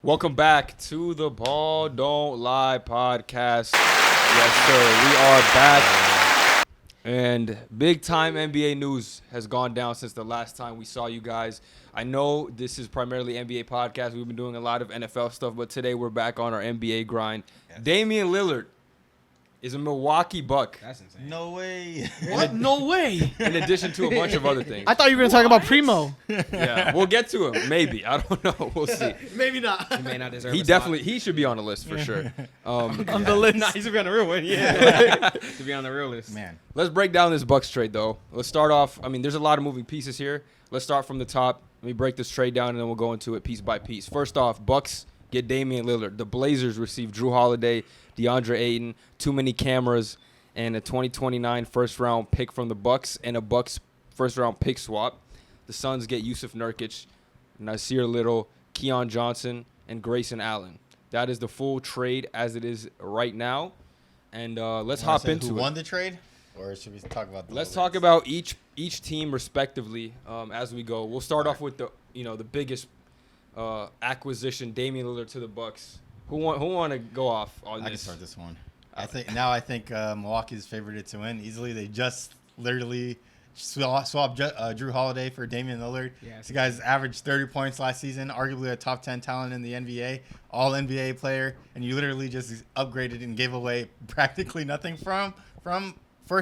Welcome back to the Ball Don't Lie podcast. Yes, sir. We are back. And big time NBA news has gone down since the last time we saw you guys. I know this is primarily NBA podcast. We've been doing a lot of NFL stuff, but today we're back on our NBA grind. Yes. Damian Lillard is a Milwaukee Buck. That's insane. No way. What? No way. In addition to a bunch of other things. I thought you were going to talk about Primo. Yeah, we'll get to him. Maybe. I don't know. We'll see. Maybe not. He may not deserve He should be on the list for sure. On the list. Nah, he should be on the real one. Yeah. To be on the real list. Man. Let's break down this Bucks trade, though. Let's start off. I mean, there's a lot of moving pieces here. Let's start from the top. Let me break this trade down, and then we'll go into it piece by piece. First off, Bucks get Damian Lillard. The Blazers receive Drew Holiday, DeAndre Ayton, too many cameras, and a 2029 first-round pick from the Bucks and a Bucks first-round pick swap. The Suns get Yusuf Nurkic, Nasir Little, Keon Johnson, and Grayson Allen. That is the full trade as it is right now. And let's hop into it. Who won the trade? Or should we talk about the Let's talk about each team respectively as we go. We'll start off with the biggest acquisition, Damian Lillard to the Bucks. Who want to go off on this? I can start this one. I think Milwaukee's favored to win easily. They just literally swapped Drew Holiday for Damian Lillard. Yeah, this guy's averaged 30 points last season, arguably a top 10 talent in the NBA, all NBA player, and you literally just upgraded and gave away practically nothing for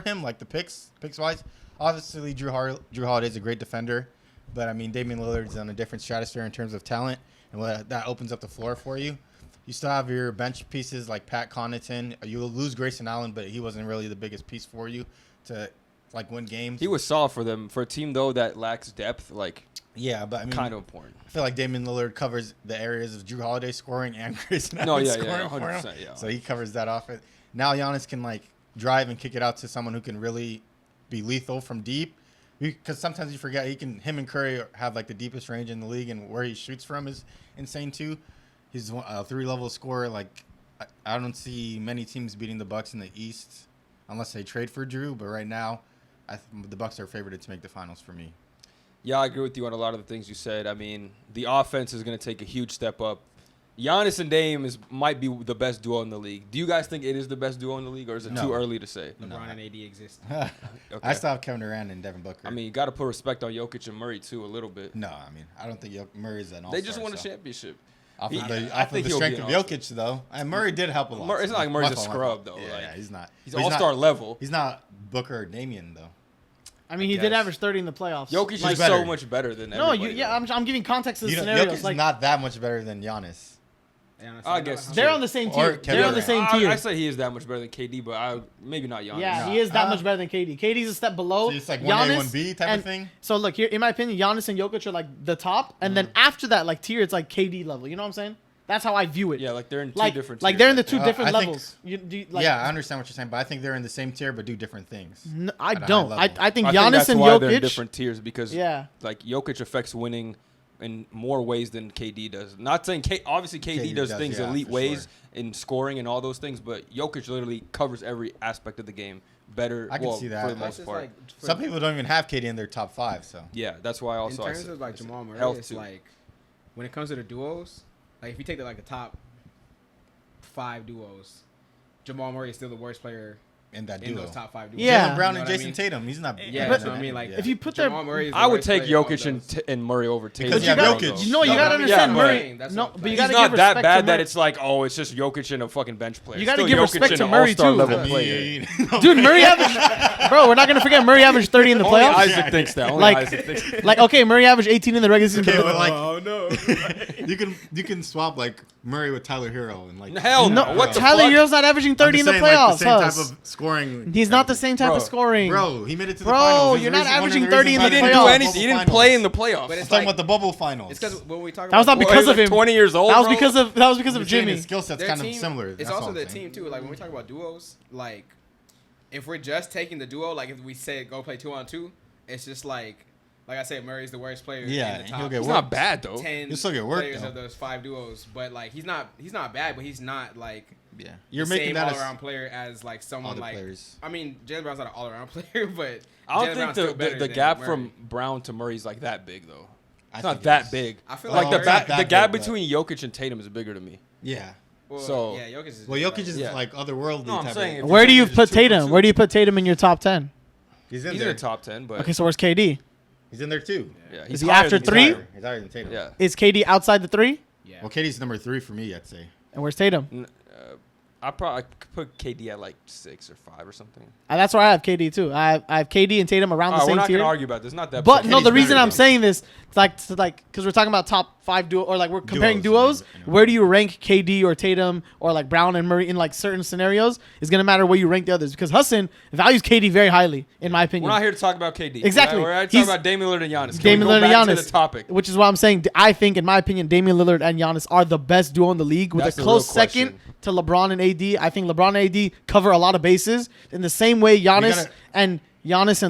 him, like the picks wise. Obviously, Drew Holiday's a great defender, but I mean Damian Lillard's on a different stratosphere in terms of talent, and that opens up the floor for you. You still have your bench pieces like Pat Connaughton. You'll lose Grayson Allen, but he wasn't really the biggest piece for you to win games. He was solid for them. For a team though that lacks depth, yeah, but I mean, kind of important. I feel like Damian Lillard covers the areas of Drew Holiday scoring and Grayson Allen scoring 100%, for him. yeah. So he covers that off. Now Giannis can drive and kick it out to someone who can really be lethal from deep. Because sometimes you forget him and Curry have the deepest range in the league, and where he shoots from is insane too. He's a 3-level scorer. I don't see many teams beating the Bucks in the East unless they trade for Drew. But right now, the Bucks are favored to make the finals for me. Yeah, I agree with you on a lot of the things you said. I mean, the offense is going to take a huge step up. Giannis and Dame might be the best duo in the league. Do you guys think it is the best duo in the league, or is it too early to say? LeBron and AD exist. Okay. I still have Kevin Durant and Devin Booker. I mean, you got to put respect on Jokic and Murray, too, a little bit. No, I mean, I don't think Murray's an all-star. They just won a championship. Off of the strength of Jokic, though. And Murray did help a lot. It's not like Murray's a scrub, though. Yeah, he's not. He's all-star level. He's not Booker or Damian, though. I mean, he did average 30 in the playoffs. Jokic is so much better than everybody. I'm giving context to the scenarios. Jokic is not that much better than Giannis. I guess they're on the same tier. They're on the same tier. I say he is that much better than KD, but maybe not Giannis. Yeah, he is that much better than KD. KD's a step below. So it's like Giannis, 1A, 1B type of thing? So look, here, in my opinion, Giannis and Jokic are the top, and then after that, tier, it's KD level. You know what I'm saying? That's how I view it. Yeah, they're in two different tiers. They're in the two different levels. Yeah, I understand what you're saying, but I think they're in the same tier but do different things. No, I don't. I think I Giannis that's and why Jokic they're in different tiers because Jokic affects winning in more ways than KD does. Not saying obviously KD does things elite ways in scoring and all those things, but Jokic literally covers every aspect of the game better. I can see that for the most part. Some people don't even have KD in their top 5. So yeah, that's why also in terms of Jamal Murray, it's when it comes to the duos, if you take the top 5 duos, Jamal Murray is still the worst player in those top 5 duos. Yeah, Jaylen Brown and Jason Tatum. He's not. Yeah, but I mean, if you put Jamal Murray, I would take Jokic and Murray over Tatum. Because you got Jokic. You gotta understand Murray. No, but you he's gotta not give that bad to that it's it's just Jokic and a fucking bench player. You gotta Still give Jokic respect and to an Murray all-star too. level player. Dude, Murray averaged. Bro, we're not gonna forget Murray averaged 30 in the Only playoffs. Isaac thinks that. Only Isaac thinks that. Okay, Murray averaged 18 in the regular season. Okay, but oh no. you can swap Murray with Tyler Hero and hell no. What the Tyler fuck? Hero's not averaging 30 in the playoffs. The same type of scoring. He's not the same type of scoring. Bro, he made it to the finals. You're not averaging 30 in the playoffs. He didn't do anything. He didn't play in the playoffs. I'm talking about the bubble finals. It's because when we talk that was not because of him. 20 years old. That was because of Jimmy. His skill set's kind of similar. It's also the team too. When we talk about duos, if we're just taking the duo, if we say go play 2-on-2, it's just like I said, Murray's the worst player. Yeah, in the top he'll get He's not bad though. 10 He'll still get work, players though. of those 5 duos, but he's not bad, but he's not yeah. You're the making same that all-around player as someone players. I mean, Jaylen Brown's not an all-around player, but I Jaylen don't Brown's think still better the than gap Murray. from Brown to Murray is that big though. It's not that big. I feel like like the gap between Jokic and Tatum is bigger to me. Yeah. Well, So- yeah, Jokic is. Well, Jokic is Yeah. like otherworldly No, I'm type saying of. if Where do you Jokic is put 2 for Tatum? 2. Where do you put Tatum in your top 10? He's in He's there. in the top 10, but Okay, so where's KD? He's in there too. yeah, Is he's he higher after than 3? Tatum. He's higher than Tatum. Yeah. Is KD outside the 3? Yeah. Well, KD's number 3 for me, I'd say. And where's Tatum? I probably could put KD at like 6 or 5 or something. That's where I have KD too. I have KD and Tatum around the We're same not tier. gonna argue about this. Not that. But big. no, the KD's reason better I'm than- saying this, like, because we're talking about top 5 duo, or like we're comparing Duos, duos. I know. Where do you rank KD or Tatum or like Brown and Murray in like certain scenarios? Is gonna matter where you rank the others, because Hassan values KD very highly, in my We're opinion. not here to talk about KD. Exactly. We're here to talk He's- about Damian Lillard and Giannis. Can Damian we Lillard go and back Giannis, to the topic? which is why I'm saying I think, in my opinion, Damian Lillard and Giannis are the best duo in the league, with That's a the real close second question. to LeBron and AD. I think LeBron and AD cover a lot of bases in the same way Giannis and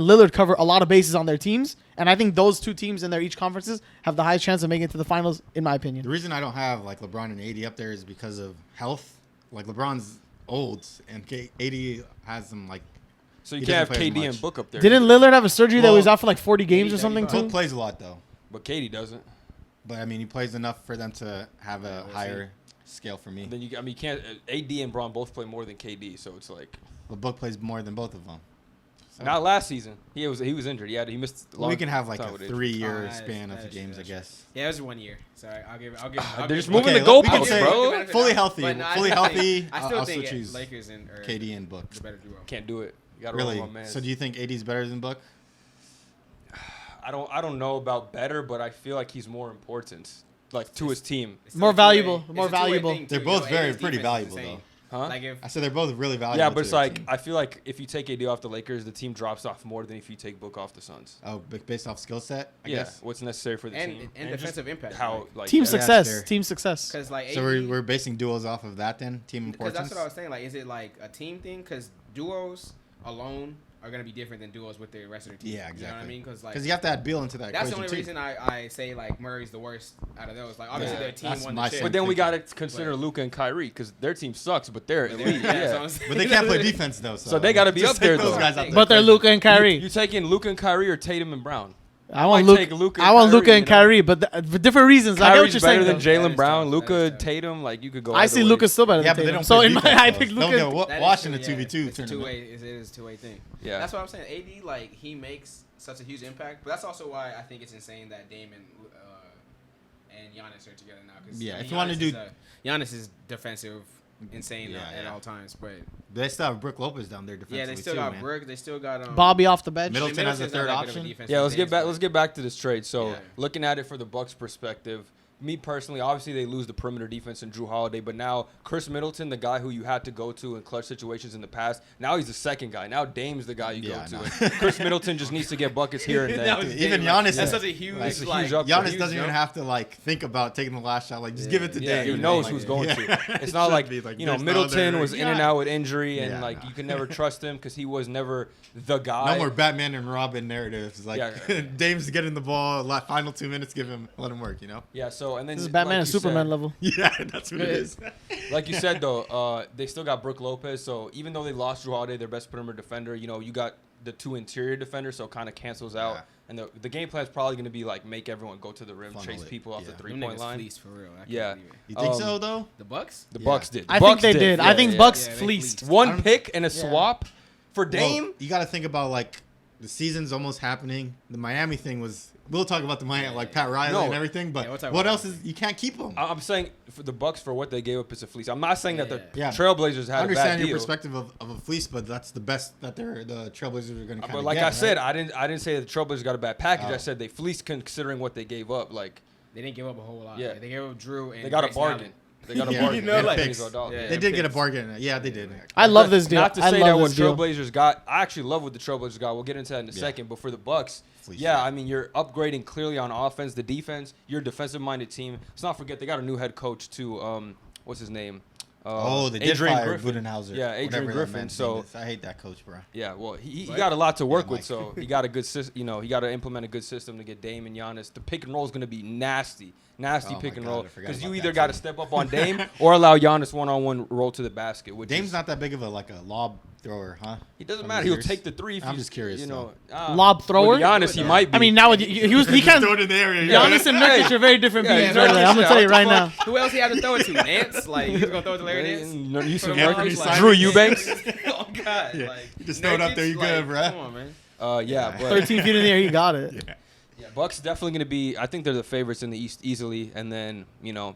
Lillard cover a lot of bases on their teams. And I think those two teams in their each conferences have the highest chance of making it to the finals, in my opinion. The reason I don't have like LeBron and AD up there is because of health. Like LeBron's old, and AD has some like. So you He can't have doesn't play as KD and much. Book up there. Didn't either. Lillard have a surgery that Well, was out for like 40 games or he something does. Book too? plays a lot though, But KD doesn't. but I mean he plays enough for them to have a we'll higher scale for me. Then you can't. AD and Braun both play more than KD, so it's like The Book plays more than both of them. So, not last season. He was injured. He missed. A long we can have like time a with injury. 3-year Oh, span that's of true, games, I that's true. guess. Yeah, it was 1 year. So I'll give. They're just give- moving the Okay, we can goalposts, say bro. fully healthy, But no, I fully still think- healthy. I still I'll think choose Lakers and KD and Book. the better duo. Can't do it. You gotta Really? roll my man. So do you think AD's better than Book? I don't know about better, but I feel like he's more important, like to his team. It's More still a two-way- valuable, it's more a two-way valuable. thing, They're too. both Yo, very AD's pretty defense is valuable insane. Huh? Like if I said they're both really valuable. Yeah, but to it's their like team. I feel like if you take AD off the Lakers, the team drops off more than if you take Book off the Suns. Oh, based off skill set, I Yeah, guess. what's necessary for the team and just defensive impact. How like Team yeah. success. fair. Team success. Because like So we're basing duos off of that then, team because importance. that's what I was saying. Like, is it like a team thing? Because duos alone are gonna be different than duos with the rest of the team. Yeah, You know what I exactly. mean? Because like Because you have to add Beal into that that's the equation only too. reason I say like Murray's the worst out of those. Like obviously Yeah, their team that's won my the chip. But then we thinking. gotta consider Luka and Kyrie because their team sucks, but they're But elite. yeah, Yeah, so I'm saying- But they can't play defense though. So they gotta be Just up there, take those though. guys out But they're there. Luka and Kyrie. You taking Luka and Kyrie or Tatum and Brown? I want might Luka. take Luka I and want Luka Kyrie, and you know? Kyrie, but for different reasons. I get what Kyrie's you're better saying. than though. That Jalen is Brown. tough. Luka, That is tough. Tatum, like you could go. I either see way. Luka still better Yeah, than but they Tatum. don't So play in my, defense, I though. pick They'll Luka. get That is washed in true, a yeah. 2v2 It's a tournament. two-way. It is a two-way thing. Yeah. That's what I'm saying. AD like he makes such a huge impact, but that's also why I think it's insane that Dame and Giannis are together now. Cause, Yeah, I mean, if you wanna do- Giannis is defensive, insane Yeah, at yeah. all times. But They still have Brook Lopez down there defensively yeah, they still too, got man. Brook. They still got Bobby off the bench. Middleton has a Middleton's not third that good of a option. defensive Yeah, let's get base, back. but- Let's get back to this trade. So, Yeah. looking at it for the Bucks' perspective, me personally, obviously they lose the perimeter defense in Drew Holiday, but now Chris Middleton, the guy who you had to go to in clutch situations in the past, now he's the second guy. Now Dame's the guy you Yeah, go I to. And Chris Middleton just needs to get buckets here and That there. was Even Dame, like, Giannis That's is- such a huge. That's a like, huge upgrade. Giannis huge doesn't even jump. have to like think about taking the last shot. Like just give it to Yeah, Dame. he knows Like, who's going yeah. to. It It's not should like, be, you know, there's no Middleton other- was in and out with injury, and Yeah, like no. you can never trust him because he was never the guy. No more Batman and Robin narratives. Like Yeah. Dame's getting the ball, final 2 minutes, let him work. You know. Yeah. So and then This is Batman like and you Superman said- level. Yeah, that's what it is. Like you said, though, they still got Brook Lopez. So even though they lost Drew Holiday, their best perimeter defender, you know, you got the two interior defenders, so it kind of cancels out. Yeah. And the game plan is probably going to be like make everyone go to the rim, Funnel chase it. people off Yeah. the Them 3-point niggas line. fleeced for real. I can't Yeah. believe it. You think Um, so though? The Bucks. The Yeah. Bucks did. The I Bucks think they did. I Yeah, think yeah. Bucks Yeah, they fleeced. fleeced. One pick and a swap for Well, Dame. you got to think about like the season's almost happening. The Miami thing was. We'll talk about the Miami, like Pat Riley No. and everything. But Yeah, we'll talk what about else that. is you can't keep them? I'm saying for the Bucks for what they gave up is a fleece. I'm not saying that the Yeah. Trailblazers I had a bad understand your deal. perspective of a fleece, but that's the best that the Trailblazers are going to. But like I said, I didn't say that the Trailblazers got a bad package. Oh. I said they fleeced considering what they gave up. Like They didn't give up a whole lot. Yeah. They gave up Drew and they got a Grayson bargain. Allen. They got a Yeah. bargain. You know, And like- $20 dollars. Yeah. they did get a picks. bargain. Yeah, they did. I love this deal. Not to I say love that what this deal. Trailblazers got, I actually love what the Trailblazers got. We'll get into that in a Yeah. second. But for the Bucks, Fleece, yeah, yeah. I mean you're upgrading clearly on offense. The defense, you're a defensive-minded team. Let's not forget they got a new head coach too. What's his name? They did Adrian fire Griffin. Budenholzer. Yeah, Adrian whatever that Griffin. man's So name is. I hate that coach, bro. yeah, well he What? got a lot to work Yeah, with. Mike. So he got a good system. You know, he got to implement a good system to get Dame and Giannis. The pick and roll is going to be nasty. nasty Oh pick my and God, roll I forgot because you about either that got to too. step up on Dame or allow Giannis one-on-one roll to the basket. Which Dame's is, not that big of a lob thrower, huh? He doesn't From matter. his He'll years? take the three. If I'm you- just curious, You know, Lob thrower? With Giannis, he might be. I mean, now he can't. Throw it in the area. Giannis and Nurkic are very different Yeah, beings. yeah, Right there. I'm gonna tell you what right the now. fuck? Who else he had to throw it to? Nance? Like he's gonna throw it to Larry Nance? Yusuf Put him on, Nurkic, he's like- Drew Eubanks. Oh God! Yeah. Like, You just throw it up there, you good, bruh. Come on, man. Yeah, but 13 feet in the air, he got it. yeah, Bucks definitely going to be. I think they're the favorites in the East easily, and then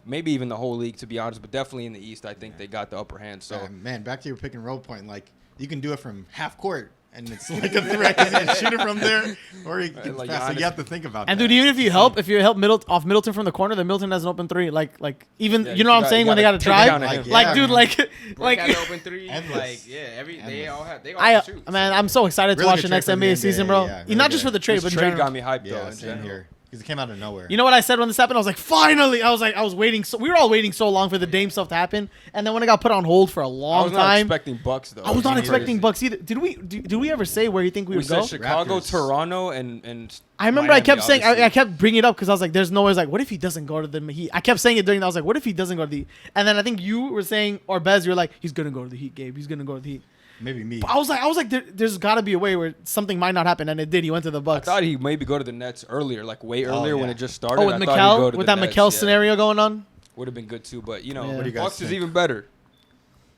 maybe even the whole league to be honest, but definitely in the East, I think they got the upper hand. So Man, back to your pick and roll point. Like you can do it from half court, and it's like a threat. You can shoot it from there, or you can Like pass. So Giannis. you have to think about And that. dude, even if you help Middleton from the corner, then Middleton has an open three. Like even Yeah, you know what I'm you saying when they got to gotta take it down drive. to him. Like, Like dude, man. Like like open three. Endless. Like they Endless. all have they all shoot. man, I'm so excited to Really watch good the trade next for the NBA NBA, season, bro. yeah, really Not just good. for the trade, this but in trade general. got me hyped though. Yeah, In same general. here. Because it came out of nowhere. You know what I said when this happened? I was like, finally! I was waiting. So we were all waiting so long for the Dame stuff to happen, and then when it got put on hold for a I long was not time, expecting Bucks though. I was not Crazy. expecting Bucks either. Did we ever say where you think we We would said go? Chicago, Raptors. Toronto, and I remember Miami, I kept saying obviously. I kept bringing it up because I was like, "There's no way." I was like, "What if he doesn't go to the Heat?" I kept saying it during. I was like, "What if he doesn't go to the?" Heat? And then I think you were saying, or Bez, you were like, "He's gonna go to the Heat, Gabe. He's gonna go to the Heat." Maybe me. But I was like, there's got to be a way where something might not happen, and it did. He went to the I Bucks. thought he'd maybe go to the Nets earlier, like way earlier when yeah. it just started. Oh, with I thought he'd go Mikal, to with the that Nets, Mikal yeah. scenario going on. Would have been good too, but Yeah. What do you guys Bucks is think? even better.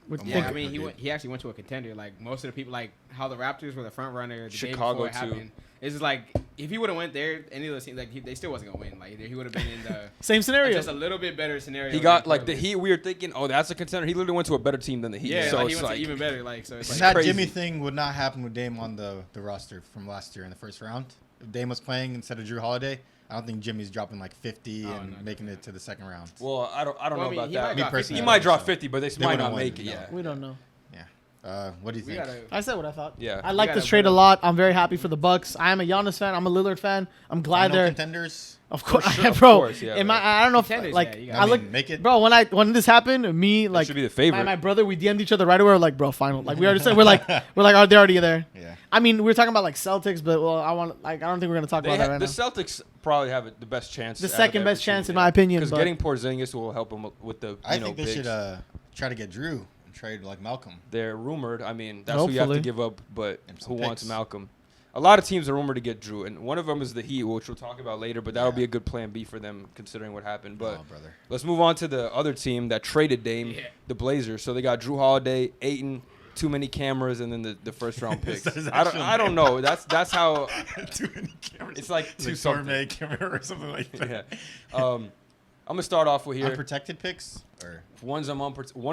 With Yeah, I Market mean, for Gabe. he actually went to a contender. Like most of the people, like how the Raptors were the front runner. The Chicago, day before it too. happened. It's just like if he would have went there, any of those teams, like they still wasn't gonna win. Like he would have been in the Same scenario. just a little bit better scenario. He got than like the Portland. Heat. We were thinking, oh, that's a contender. He literally went to a better team than the Heat. Yeah, so like he it's went like to even better. Like so, it's like That crazy. Jimmy thing would not happen with Dame on the roster from last year in the first round. If Dame was playing instead of Drew Holiday, I don't think Jimmy's dropping like 50 and no, making it to the second round. Well, I don't Well, know I mean, about he that. might Me got personally, He I might don't drop think so. 50, but they They might wouldn't not win, make it. no. Yeah. we don't know. What do you We think? gotta. I said what I thought. Yeah. I like gotta this trade put a up- lot. I'm very happy for the Bucks. I am a Giannis fan. I'm a Lillard fan. I'm glad Final they're. contenders. Of course, sure, of bro. course, yeah, am but- I don't know if Contenders, like yeah, you I gotta- look, make it. bro. When this happened, me like should be the favorite. my brother, we DM'd each other right away. We're like, bro, final. Like we already said, we're like, oh, they're already there. Yeah. I mean, we were talking about like Celtics, but well, I don't think we're gonna talk about that right the now. Celtics probably have the best chance. The second best chance, in my opinion. Because But getting Porzingis will help them with the I think they bigs. should try to get Drew and trade like Malcolm. They're rumored. I mean, that's who you have Hopefully. to give up. But And some who wants picks. Malcolm? A lot of teams are rumored to get Drew, and one of them is the Heat, which we'll talk about later. But that'll Yeah. be a good plan B for them, considering what happened. But Oh, brother. let's move on to the other team that traded Dame, Yeah. the Blazers. So they got Drew Holiday, Ayton, too many cameras, and then the first round picks. That is I don't actually- know. That's how. Too many cameras. It's like two like something. gourmet camera or something like that. Yeah. I'm gonna start off with here. Unprotected picks or One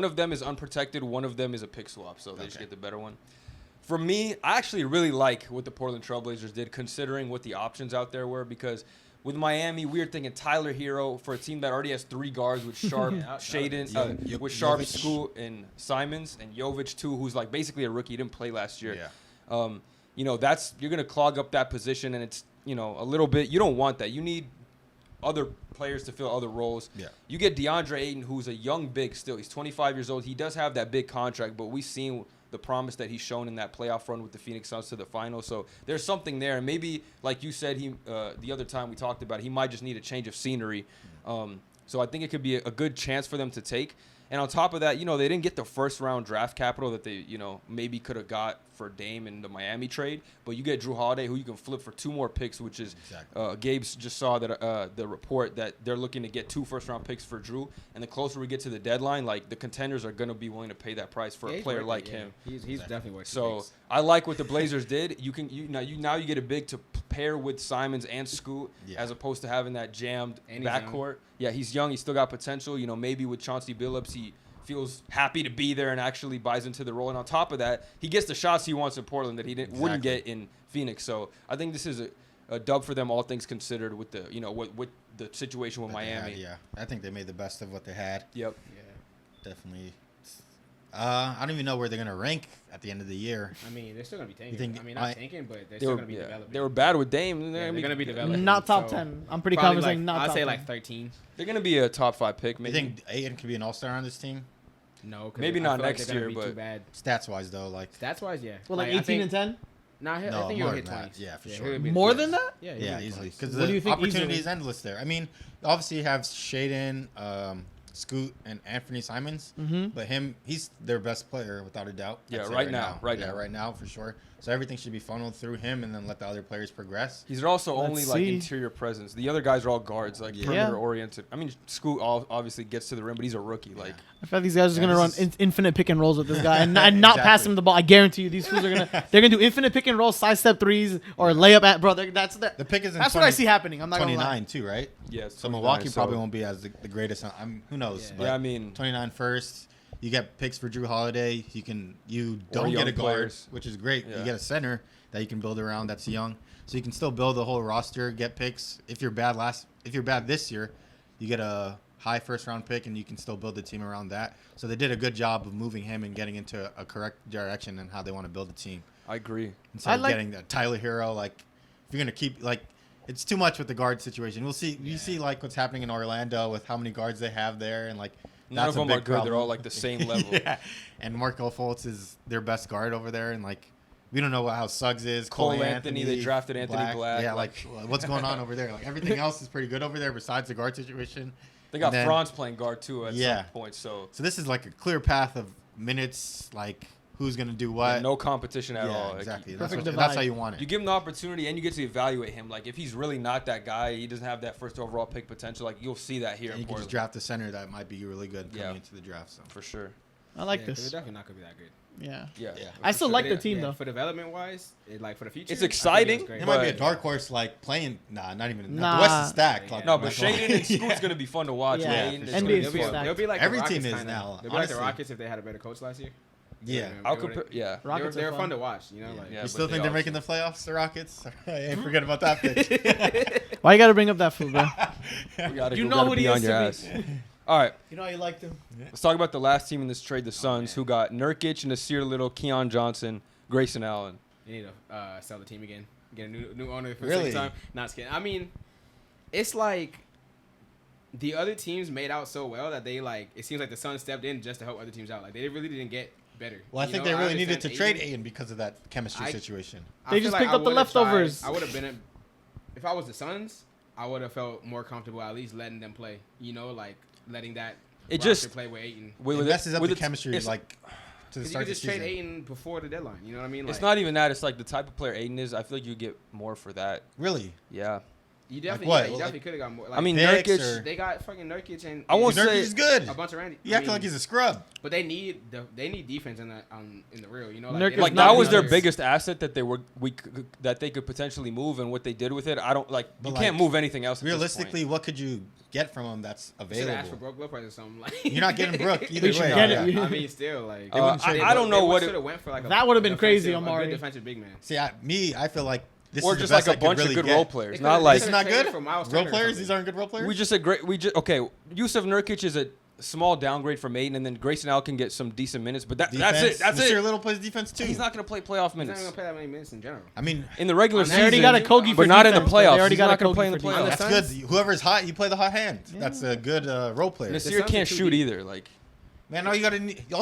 of them is unprotected. One of them is a pick swap. So they just Okay. get the better one. For me, I actually really like what the Portland Trailblazers did, considering what the options out there were. Because with Miami, we were thinking Tyler Hero for a team that already has three guards with Sharp, Shaden, with Sharp, Jovic. Scoot, and Simons, and Jovic too, who's like basically a rookie. He didn't play last year. yeah. You're gonna clog up that position, and it's a little bit. You don't want that. You need other players to fill other roles. Yeah. You get DeAndre Ayton, who's a young big still. He's 25 years old. He does have that big contract, but we've seen the promise that he's shown in that playoff run with the Phoenix Suns to the finals. So there's something there. And maybe, like you said, the other time we talked about it, he might just need a change of scenery. So I think it could be a good chance for them to take. And on top of that, they didn't get the first round draft capital that they, maybe could have got for Dame in the Miami trade. But you get Drew Holiday, who you can flip for 2 more picks, which is Exactly. Gabe's just saw that the report that they're looking to get 2 first round picks for Drew. And the closer we get to the deadline, like the contenders are going to be willing to pay that price for Yeah, a he's player worth like it, yeah. him. He's definitely worth it. So I like what the Blazers did. Now you get a big to pair with Simons and Scoot, Yeah. as opposed to having that jammed And he's backcourt. Yeah, he's young. He's still got potential. Maybe with Chauncey Billups, he feels happy to be there and actually buys into the role. And on top of that, he gets the shots he wants in Portland that he wouldn't get in Phoenix. So I think this is a dub for them, all things considered, with the with the situation with that they Miami. had, yeah. I think they made the best of what they had. Yep. Yeah. Definitely. I don't even know where they're gonna rank at the end of the year. I mean, they're still gonna be tanking. think I mean, not tanking, but they're They still were, gonna be developing. they were bad with Dame. Yeah, they're gonna be developing. not top So 10. I'm pretty probably confident saying not I'd top say 10. like 13. They're gonna be a top 5 pick. You Maybe. think Ayton could be an all-star on this team? No, 'cause Maybe I not feel like next they're gonna year, be too but- bad. Stats-wise, though, like Stats wise, yeah. Well, like I 18 think- and 10. Nah, I No, think more he'll hit than 20. that. Yeah, for he'll sure. be- More yeah. than that? Yeah, he'll Yeah, hit easily. 20s. Because What do you the think opportunity easily? is endless there. I mean, obviously you have Shaden, Scoot, and Anthony Simons. Mm-hmm. But he's their best player without a doubt. Yeah, I'd say right now. right now for sure. So everything should be funneled through him, and then let the other players progress. He's also Let's only like see. interior presence. The other guys are all guards, like Yeah. perimeter oriented. I mean, Scoot obviously gets to the rim, but he's a rookie. Like, I feel like these guys are Yeah, gonna run this is- infinite pick and rolls with this guy and not pass Exactly. him the ball. I guarantee you, these fools are they're gonna do infinite pick and roll, side step threes, or layup at bro. That's The pick is in that's what I see happening. I'm not gonna lie. 29 too, right? yeah. So Milwaukee probably won't be as the greatest. Who knows? Yeah. But Yeah, I mean, 29 first. You get picks for Drew Holiday. You don't young get a guard, players. which is great. Yeah. You get a center that you can build around that's young. So you can still build a whole roster, get picks. If you're bad this year, you get a high first round pick and you can still build the team around that. So they did a good job of moving him and getting into a correct direction and how they want to build a team. I agree. Instead of getting that Tyler Hero, like if you're gonna keep it's too much with the guard situation. We'll see. You see like what's happening in Orlando with how many guards they have there and like None that's of a them big are good. They're problem. all like the same level. Yeah. And Markel Fultz is their best guard over there, and like we don't know how Suggs is. Cole Anthony, they drafted Anthony Black. Yeah, like what's going on over there? Like everything else is pretty good over there besides the guard situation. They got And then- Franz playing guard too at Yeah. some point. So So this is like a clear path of minutes, like who's gonna do what. yeah, no competition at Yeah, all. Like, exactly. Perfect That's divide. how you want you it. give him the opportunity and you get to evaluate him. Like if he's really not that guy, he doesn't have that first overall pick potential. Like you'll see that here And in you can just Portland draft a center that might be really good coming Yeah. into the draft. So for sure. I like Yeah, 'cause this. They're definitely not gonna be that good. Yeah. Yeah. yeah. I still like the But team yeah, though. For development wise, like for the future, It's I think exciting, great. It might be a But- dark horse, like playing. Nah, not even. Nah. The West is stacked. Like, No, Yeah. but Shaden and Scoot's gonna be fun to watch. Yeah, man. for It's sure. gonna NBA be is fun. stacked. They'll be like Every the team Rockets is kinda. now, They'll be like the honestly. Rockets if they had a better coach last year. Yeah. I'll compare. Yeah. Rockets They're are fun to watch. You know, Yeah. like Yeah, You but still they think they're also- making the playoffs, the Rockets? Hey, forget about that pitch. Why you gotta bring up that fool, bro? We gotta, You we know gotta what be he on is your to me. ass. All right, You know you liked him. let's talk about the last team in this trade, the Suns, who got Nurkic, Nasir Little, Keon Johnson, Grayson Allen. you need to sell the team again, get a new owner for Really? the second time. Not just kidding. I mean, it's like the other teams made out so well that they like. It seems like the Suns stepped in just to help other teams out. Like they really didn't get better. Well, I You think know, they really needed to understand trade Aiden because of that chemistry I- situation. I They feel just like picked I up the would've tried- leftovers. I would have been, if I was the Suns, I would have felt more comfortable at least letting them play. You know, like letting that. It roster just- play with Ayton. It messes up with the it- chemistry, it's- like to the Because you start could of the just trade season. Ayton before the deadline. You know what I mean? It's Like, not even that. It's like the type of player Aiden is. I feel like you get more for that. Really? Yeah. You definitely, what? yeah, you Like- definitely could have got more. Like, I mean, Picks Nurkic. or- they got fucking Nurkic and I won't and say- Nurkic is good. a bunch of Randy. You acting like he's a scrub. But they need defense in the real. You know, Nurkic they is don't Like need that was their others. biggest asset that they could potentially move, and what they did with it. I don't like. But, You like, can't move anything else. At this Realistically, what could you get from him that's You should ask for available? Brook Lopez or something. Like You're not getting Brook either We should way. get Yeah. it. I mean, still like wouldn't trade I don't know what should it. have went for like That would've been crazy, a Omari. good defensive big man. See, I feel like this Or is the just like best a I could bunch really of good get. role players, They not could've- like This is not traded good. for Miles Role Turner or players. something. These aren't good role players. we just agree. Okay. Yusuf Nurkic is a small downgrade from Aiden, and then Grayson Allen can get some decent minutes, but that's it. That's Nasir it. Little plays defense too. He's not going to play playoff He's not minutes gonna play that many minutes in general. I mean, in the regular They season. already got a Kogi for but not in the defense, but they playoffs. already He's got not a going to Kogi play in the for defense. playoffs. that's Suns? good. Whoever's hot, you play the hot hand. That's a good role player. Nasir Suns are can't too shoot deep. either. Like Man, all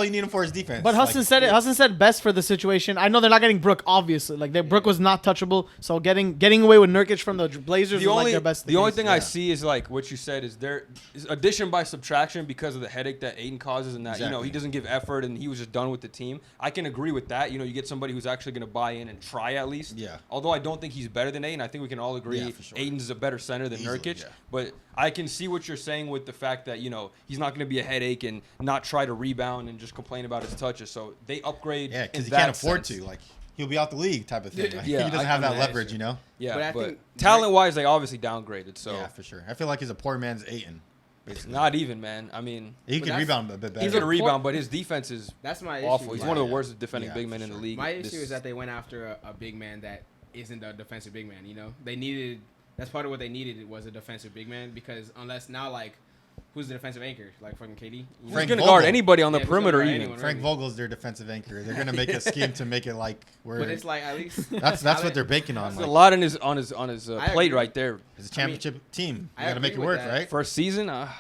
you need him for is defense. But Hassan Like, said it. Hassan said best for the situation. I know they're not getting Brook, obviously. Like Brook was not touchable, so getting away with Nurkic from the Blazers the was like only their best. the only case. thing I yeah. see is like what you said is there is addition by subtraction because of the headache that Aiden causes and that Exactly. he doesn't give effort and he was just done with the team. I can agree with that. You get somebody who's actually going to buy in and try at least. Yeah. Although I don't think he's better than Aiden. I think we can all agree Yeah, for sure. Aiden's a better center than Easily, Nurkic. yeah. But I can see what you're saying with the fact that he's not going to be a headache and not try to rebound and just complain about his touches. So they upgrade. Yeah, because in he can't that afford sense. to. Like he'll be out the league type of thing. Like, Yeah, he doesn't I have can that imagine. leverage, Yeah, But I but think talent-wise, they obviously downgraded. So yeah, for sure. I feel like he's a poor man's Ayton, basically. not even, man. I mean, He But can that's- rebound a bit better. he's going to poor- rebound, but his defense is that's my awful. issue. He's one of the Yeah. worst defending Yeah, big men for in the sure. league. My This- issue is that they went after a big man that isn't a defensive big man. They needed. That's part of what they needed was a defensive big man because unless now who's the defensive anchor? Like fucking KD. He's Frank going to Vogel. guard anybody on the Yeah, who's gonna perimeter guard even. anyone, Frank really. Vogel's their defensive anchor. They're gonna make a scheme to make it like where But it's like at least that's what they're banking on. There's a Like, lot on his I plate agree. right there. it's a championship team. I You gotta make it agree with work, that. right? First season, I was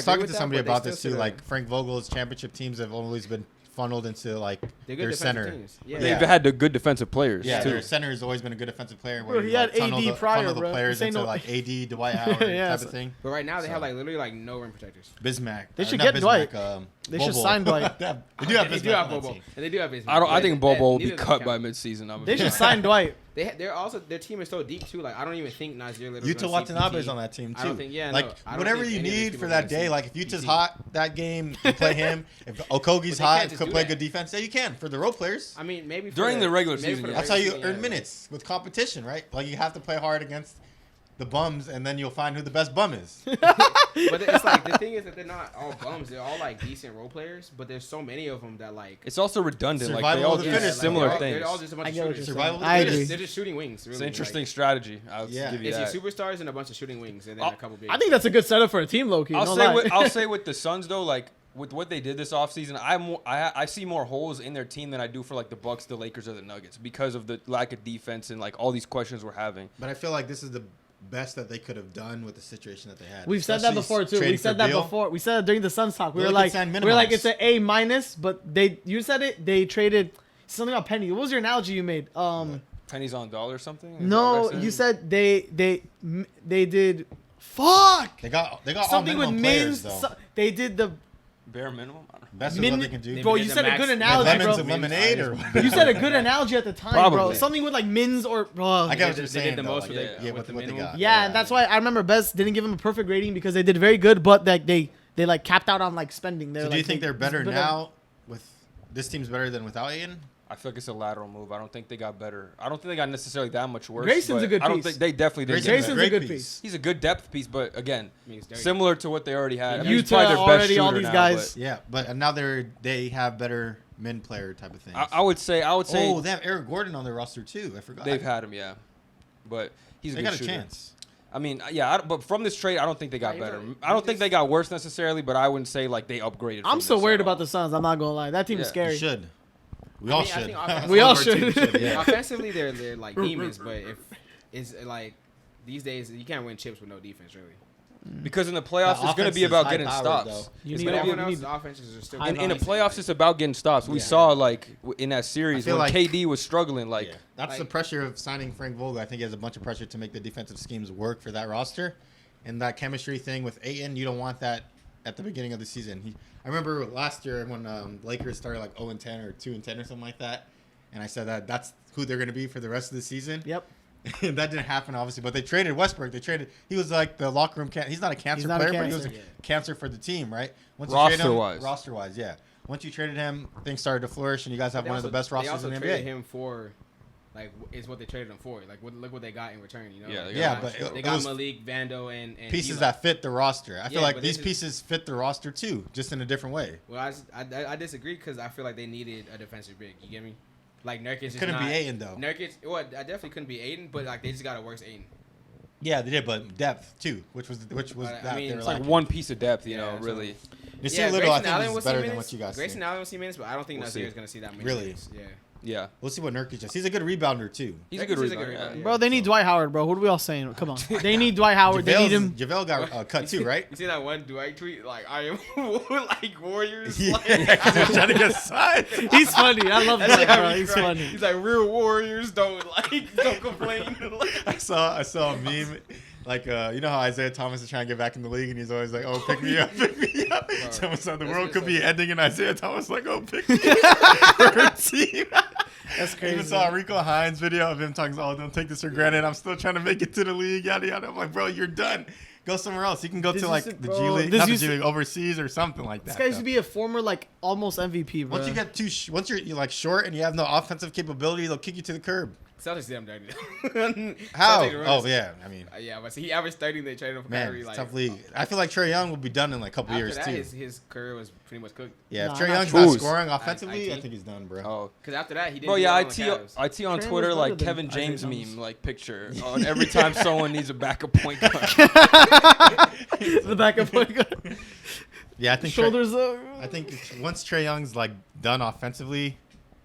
agree talking with to that, somebody but they about still this too. shoulda- Like Frank Vogel's championship teams have always been funneled into like They're good their defensive center. teams. Yeah. They've had the good defensive players Yeah, too. their center has always been a good defensive player. Bro, Where he you, had like, AD funnel prior, the bro. players This ain't into no- like AD, Dwight Howard Yeah, type so- of thing. But right now they So- have like literally like no rim protectors. Bismack. They should not get Dwight. Bismack, They should Bobo. sign Dwight. They do have They Bismack do have on that Bobo. team. And they do have Bismack. I think Bobo will be Neither of them cut by count. midseason. They should sign Dwight. They're also their team is so deep too. Like I don't even think Nazir Little. Yuta Watanabe is on that team too. I don't think. Yeah, like no, I don't whatever think you any of these need people for are that gonna day. see Like if Utah's PT. hot that game, you play him. If Okogi's But they hot, can't just could do play that. good defense. Yeah, you can for the role players. I mean, maybe for During the regular maybe season, for the yeah. That's how you regular earn season, minutes with competition, right? Like you have to play hard against the bums, and then you'll find who the best bum is. But it's like the thing is that they're not all bums. They're all like decent role players. But there's so many of them that like It's also redundant. Like Survival they all of the do fittest, similar like, things. They're all just a bunch I of get what shooters. you're Survival saying. of I the agree. fittest. They're just shooting wings. Really. It's an interesting Like, strategy. I'll Yeah. give you it's that. your superstars and a bunch of shooting wings, and then a couple big. I think that's a good setup for a team, Loki. I'll No say lie. I'll say with the Suns though, like with what they did this offseason, I see more holes in their team than I do for like the Bucks, the Lakers, or the Nuggets because of the lack of defense and like all these questions we're having. But I feel like this is the best that they could have done with the situation that they had. We've said that Especially before too. We trading said for that Beal. before. We said that during the Suns talk. We Beal were could sign like, minimums. it's an A minus, but you said it. They traded something about Penny. What was your analogy you made? Pennies on dollar or something? Is No, that what I you said? they did. Fuck. They got Something all with minimum players Mins. though. They did the Bare minimum. I don't know. Best of min. what they can do. Bro, Maybe you the said a max- good the analogy, lemons bro. and lemonade or what? You said a good analogy at the time, bro. Probably. Something with like Mins or. I get what They you're did saying. the though, most like, with the- yeah, with the what they minimum. got. Yeah, and that's why I remember Best didn't give him a perfect rating because they did very good, but like they like capped out on like spending. So do you think they're better now with this team's better than without Aiden? I feel like it's a lateral move. I don't think they got better. I don't think they got necessarily that much worse. Grayson's but a good I don't piece. think they definitely did. Grayson's Jason's a good piece. He's a good depth piece, but again, I mean, it's dirty. similar to what they already had. I mean, Utah he's probably their best already, all shooter these now, guys. Yeah, but now they have better min player type of things. but I would say Oh, they have Eric Gordon on their roster too. I forgot. they've had him, yeah, but he's a They good got a shooter. chance. I mean, yeah, but from this trade, I don't think they got Yeah, better. you're- I don't you think just- they got worse necessarily, but I wouldn't say like they upgraded. I'm from so this worried at all. about the Suns. I'm not gonna lie. That team is You scary. should. We I all mean, I should. think offensively- We all Our team should. yeah. Offensively, they're like demons, but if it's like these days you can't win chips with no defense, really. Because in the playoffs, The it's going to offense be is about high getting powered, stops. though. You It's need but everyone you else's need- offenses are still. High In the decent, playoffs, like- it's about getting stops. We Yeah. saw like in that series feel when like- KD was struggling. Like Yeah. That's the like- pressure of signing Frank Vogel. I think he has a bunch of pressure to make the defensive schemes work for that roster. And that chemistry thing with Ayton, you don't want that at the beginning of the season. I remember last year when Lakers started like 0-10 or 2-10 or something like that. And I said that's who they're going to be for the rest of the season. Yep. That didn't happen, obviously. But they traded Westbrook. He was like the locker room he's not a cancer He's not a player, but he was cancer. a cancer for the team, right? Once Roster-wise. Roster-wise, yeah. Once you traded him, things started to flourish, and you guys have They one of the also- best they rosters also in the traded NBA. him for, like, is what they traded him for. Like, look what they got in return. You know. Yeah, Like, they Yeah, got- but they it got was Malik, Vando, and pieces Eli. that fit the roster. I feel Yeah, like but these this is- pieces fit the roster too, just in a different way. Well, I disagree because I feel like they needed a defensive big. You get me? Like Nurkic is Couldn't not, be Ayton though. Nurkic, well, I definitely couldn't be Aiden, but like they just got a worse Aiden. Yeah, they did, but depth too, which was But, I that mean, they were it's like lacking. one piece of depth, you Yeah, know, so- really. Nasir Little, I Grayson think Allen is will see better than minutes. what you guys Grayson see. Allen will see minutes, but I don't think We'll Nasir see. is going to see that many Really? minutes. Yeah. Yeah, We'll see what Nurkic does. He's a good rebounder too. he's a good Nurkic is a rebounder. good yeah. rebounder. Bro, they need Dwight Howard, bro. What are we all saying? Come on. They need Dwight Howard. They need him. JaVale got cut too, right? You see that one Dwight tweet? Like, I am like Warriors. Yeah, Like, 'cause they're trying to get signed. He's funny. I love That's Dwight, how bro. he He's cried. funny. He's like, real Warriors don't complain. I saw a meme. Like, you know how Isaiah Thomas is trying to get back in the league, and he's always like, "Oh, pick me up, pick me up." Bro, Someone said the that's world just could be like- ending, and Isaiah Thomas like, "Oh, pick me up for her team." That's I crazy. even saw a Rico Hines video of him talking, "Oh, don't take this for granted. I'm still trying to make it to the league." Yada yada. I'm like, "Bro, you're done. Go somewhere else. You can go This to like used to- the bro, G League, this not the used G to- League, overseas or something like that." This guy used though. to be a former like almost MVP, bro. Once you get once you're like short and you have no offensive capability, they'll kick you to the curb. Celtics did him dirty. How? Celtics Oh runs. yeah, I mean, Yeah, but see, he averaged 30. They traded him for man, Kyrie. it's Like, tough league. I feel like Trey Young will be done in like a couple after years that, too. his career was pretty much cooked. Yeah, Nah, if Trey not Young's true. not Who's? scoring offensively, I IT. think he's done, bro. Oh, Because after that, he didn't. bro, do yeah, well I on the see Cavs. I see on Trey Twitter was like better than Kevin Isaiah James Thomas. meme like picture on every time someone needs a backup point guard. the backup point guard. Yeah, I think Shoulders up. I think once Trey Young's like done offensively,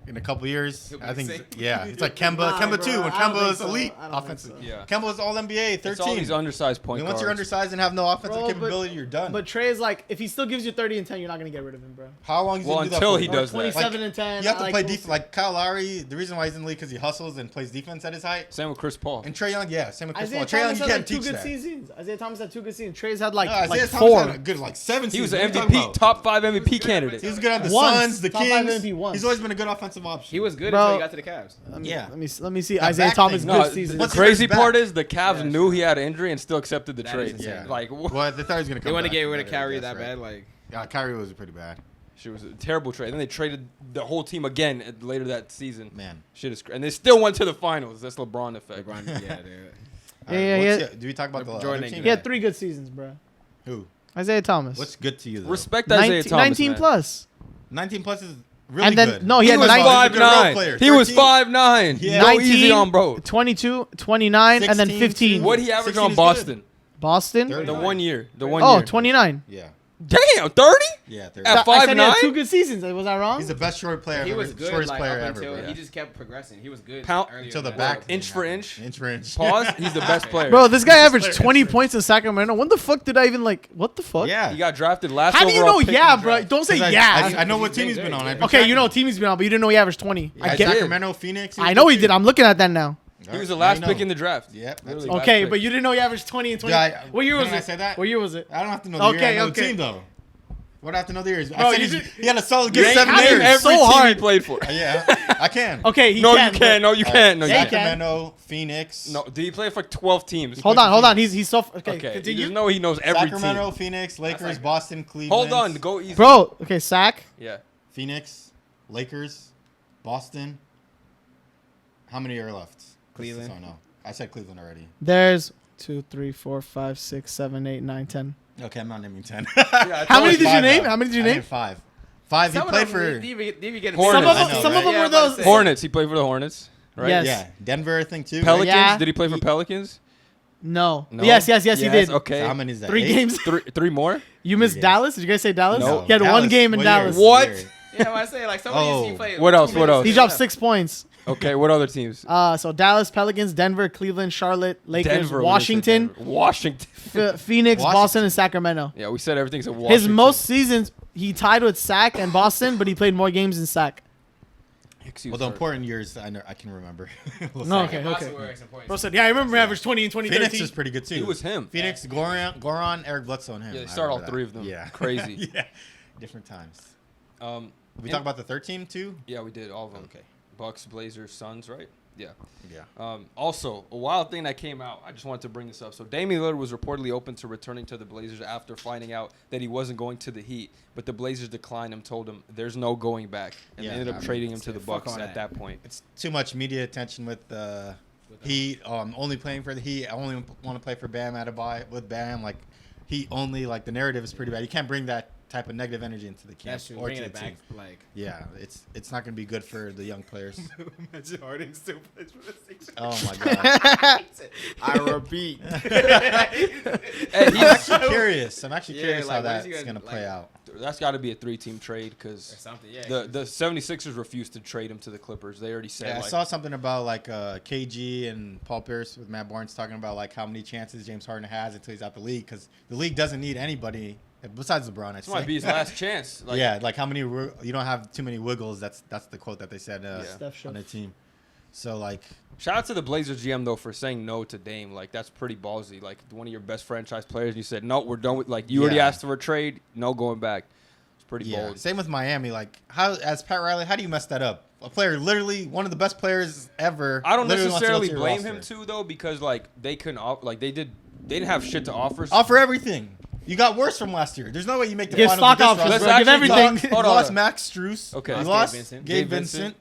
in a couple years. He'll be I think, sick. yeah, it's like Kemba. Nah, Kemba bro, too. When I don't Kemba think was so. elite I don't think offensive. so. Yeah. Kemba was all NBA, It's all 13. these undersized I point mean, once you're guards. undersized and have no offensive Bro, but- capability, you're done. But Trey is like, if he still gives you 30 and 10, you're not gonna get rid of him, bro. How long is he Well, gonna do that until for? he does that. 27 and 10. You have to I play like- defense. Like Kyle Lowry, the reason why he's in the league because he hustles and plays defense at his height. Same with Chris Paul. And Trey Young, yeah, same with Chris Isaiah Paul. Trey Young, Thomas you had can't like 2 teach good that. seasons. Isaiah Thomas had 2 good seasons. Trey's had like, No, Isaiah like Thomas 4. had a good like 7 He was seasons. an What are you talking MVP, about? top 5 MVP good at candidate. He was good at the Once. Suns, the Top 5 Kings. MVP once. He's always been a good offensive option. He was good Bro. until he got to the Cavs. Yeah. Let me see That Isaiah back Thomas thing. good No, season. the What's crazy his part back? is the Cavs Yeah, knew he had an injury and still accepted the That trade. is insane. Yeah. Like, Well, they thought he was gonna come. They want to back. get rid of Better, Kyrie that's that right. bad. Like, Yeah, Kyrie was pretty bad. she was a terrible trade. Then they traded the whole team again later that season. Man. Shit is and they still went to the finals. That's LeBron effect. LeBron, yeah, dude. All Yeah, what's yeah. your- do we talk about the Jordan other team? He had 3 good seasons, bro. Who? Isaiah Thomas. What's good to you though? Respect Isaiah 19, Thomas. 19 man. plus. 19 plus is really And then good. no, he had was 19 five- 5'9". player. He was 13. 5'9". Yeah. Go easy on bro. 22, 29, and then 16, 15. What he averaged 16 on is Boston? Boston? 30. The 1 year. The 1 Oh, year. 29. Yeah. Damn, 30? Yeah. 30. At I said he had 5'9"? 2 good seasons. Was I wrong? He's the best short player. He ever. was good, Shortest like, player up ever. until bro. he just kept progressing. He was good Pound- earlier Until the than back. that. Inch for inch. Inch for inch. Pause. He's the best player. Bro, this guy averaged player, 20 best points in Sacramento. When the fuck did I even like? What the fuck? Yeah. He got drafted last How do you overall know? pick in Yeah, the bro. draft. Don't say 'Cause yeah. I know what He's team been he's been good, on. yeah. I've been Okay, you tracking know him. what team he's been on, but you didn't know he averaged 20. Yeah, I get it. Sacramento, Phoenix. I know he did. I'm looking at that now. He was the Now last you know. pick in the draft. Yep. That's Literally it. last Okay, pick. but you didn't know he averaged 20 and 20. Yeah, What year was didn't I it? say that? What year was it? I don't have to know the year. Okay, I know okay. the team though. What do I have to know the years? Bro, I said you he had a solid You good ain't 7 name years. It's every so team he hard. played for. Yeah, I can. Okay, he No, can. you can't. No, you can't. No, you Yeah, he can't. can. Sacramento, Phoenix. No, did he play for 12 teams? Hold on. He's so okay. Okay, you Continue. just know he knows every Sacramento, team. Phoenix, Lakers, like- Boston, Cleveland. Hold on, go easy. Bro, okay, Sack. Yeah. Phoenix, Lakers, Boston. How many are left? Cleveland. I don't know. I said Cleveland already. There's 2, 3, 4, 5, 6, 7, 8, 9, 10. Okay, I'm not naming 10. How many did you name? How many did you I name? named 5. 5. He Some of played them for. didn't even get a Hornets. chance. Some of them- I know, some of right? them were I'm about to those- say. Hornets. He played for the Hornets, right? Yes. Yeah, Denver, I think too. Pelicans. Yeah. Did he play for Pelicans? No. No. Yes, he did. Okay. So how many is that? 3 8? games. Three more? You missed games. Dallas? Did you guys say Dallas? No. He had Dallas. 1 game in What year? Dallas. What? Year. Yeah, I say like some of these he played. What else? 2 What minutes. else? He Yeah. dropped 6 points. Okay, what other teams? So Dallas, Pelicans, Denver, Cleveland, Charlotte, Lakers, Denver. Washington, Washington. Phoenix, Washington. Boston, and Sacramento. Yeah, we said everything's a Washington. His most seasons, he tied with Sac and Boston, but he played more games than Sac. Well, the important years I know I can remember. We'll No, say. okay. Boston were at some points. Bro said, yeah, I remember he averaged 20 in Phoenix 2013. is pretty good too. It was him. Phoenix, Goran, Eric Bledsoe, and him. Yeah, they I start all remember 3 that. of them. Yeah, Crazy. yeah, different times. Um, We talk about the third team too. yeah, we did all of them. Okay. Bucks, Blazers, Suns, right? Yeah. Yeah. Also, a wild thing that came out, I just wanted to bring this up. So Damian Lillard was reportedly open to returning to the Blazers after finding out that he wasn't going to the Heat, but the Blazers declined him, told him there's no going back, and Yeah, they ended I up mean, trading him to the fuck Bucks all at that. that point. It's too much media attention with Heat. Only playing for the Heat. I only want to play for Bam Adebayo with Bam. Like Heat only. Like the narrative is pretty bad. You can't bring that type of negative energy into the camp That's true. or Bringing to it the back, team. like Yeah, it's not going to be good for the young players. imagine Harden still plays for the Sixers. Oh my god. I repeat. Hey, I'm actually curious. I'm actually Yeah, curious like, how what is that's he going to gonna, play like- out. that's got to be a 3-team trade Or because something, yeah. the 76ers refused to trade him to the Clippers. They already said Yeah, I like, saw something about like KG and Paul Pierce with Matt Barnes talking about like how many chances James Harden has until he's out the league because the league doesn't need anybody besides LeBron. I'd this say. might be his last chance. Like, Yeah, like how many you don't have too many wiggles. That's the quote that they said Steph on the team. So like Shout out to the Blazers GM though for saying no to Dame. Like that's pretty ballsy. Like one of your best franchise players, and you said no, we're done with. Like you already Yeah. asked for a trade, no going back. It's pretty yeah, bold. same with Miami. Like how as Pat Riley, how do you mess that up? A player, literally one of the best players ever. I don't literally wants to go necessarily to your blame him roster. too though because like they couldn't like they didn't have shit to offer. Offer everything. You got worse from last year. There's no way you make the Give finals stock with this options, roster. bro. Give You everything. You Hold on. lost Max Strus. Okay. You Lost lost Gabe Vincent. Gabe Vincent.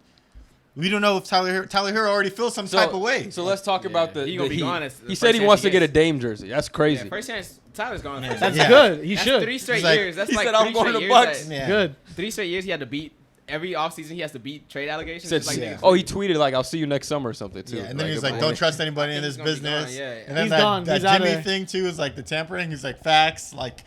We don't know if Tyler Hero already feels some type of way. So let's talk about the He gonna be Heat. gone as the He first said he chance wants he to get a gets. Dame jersey. That's crazy. Yeah, first chance, Tyler's going. Yeah. That's Yeah. good. He That's should. 3 straight He's like- years. That's he like said, "I'm 3 going straight to years Bucks." that- Yeah. Good. 3 straight years he had to beat. Every offseason he has to beat trade allegations. Said, Just like yeah. niggas- oh, he tweeted like, "I'll see you next summer" or something too. Yeah, and then Like, he's like, about "Don't it. trust anybody I in think this he's gonna be business." gone, yeah. And then He's that, gone. that He's outta Jimmy there. thing too is like the tampering. He's like facts. Like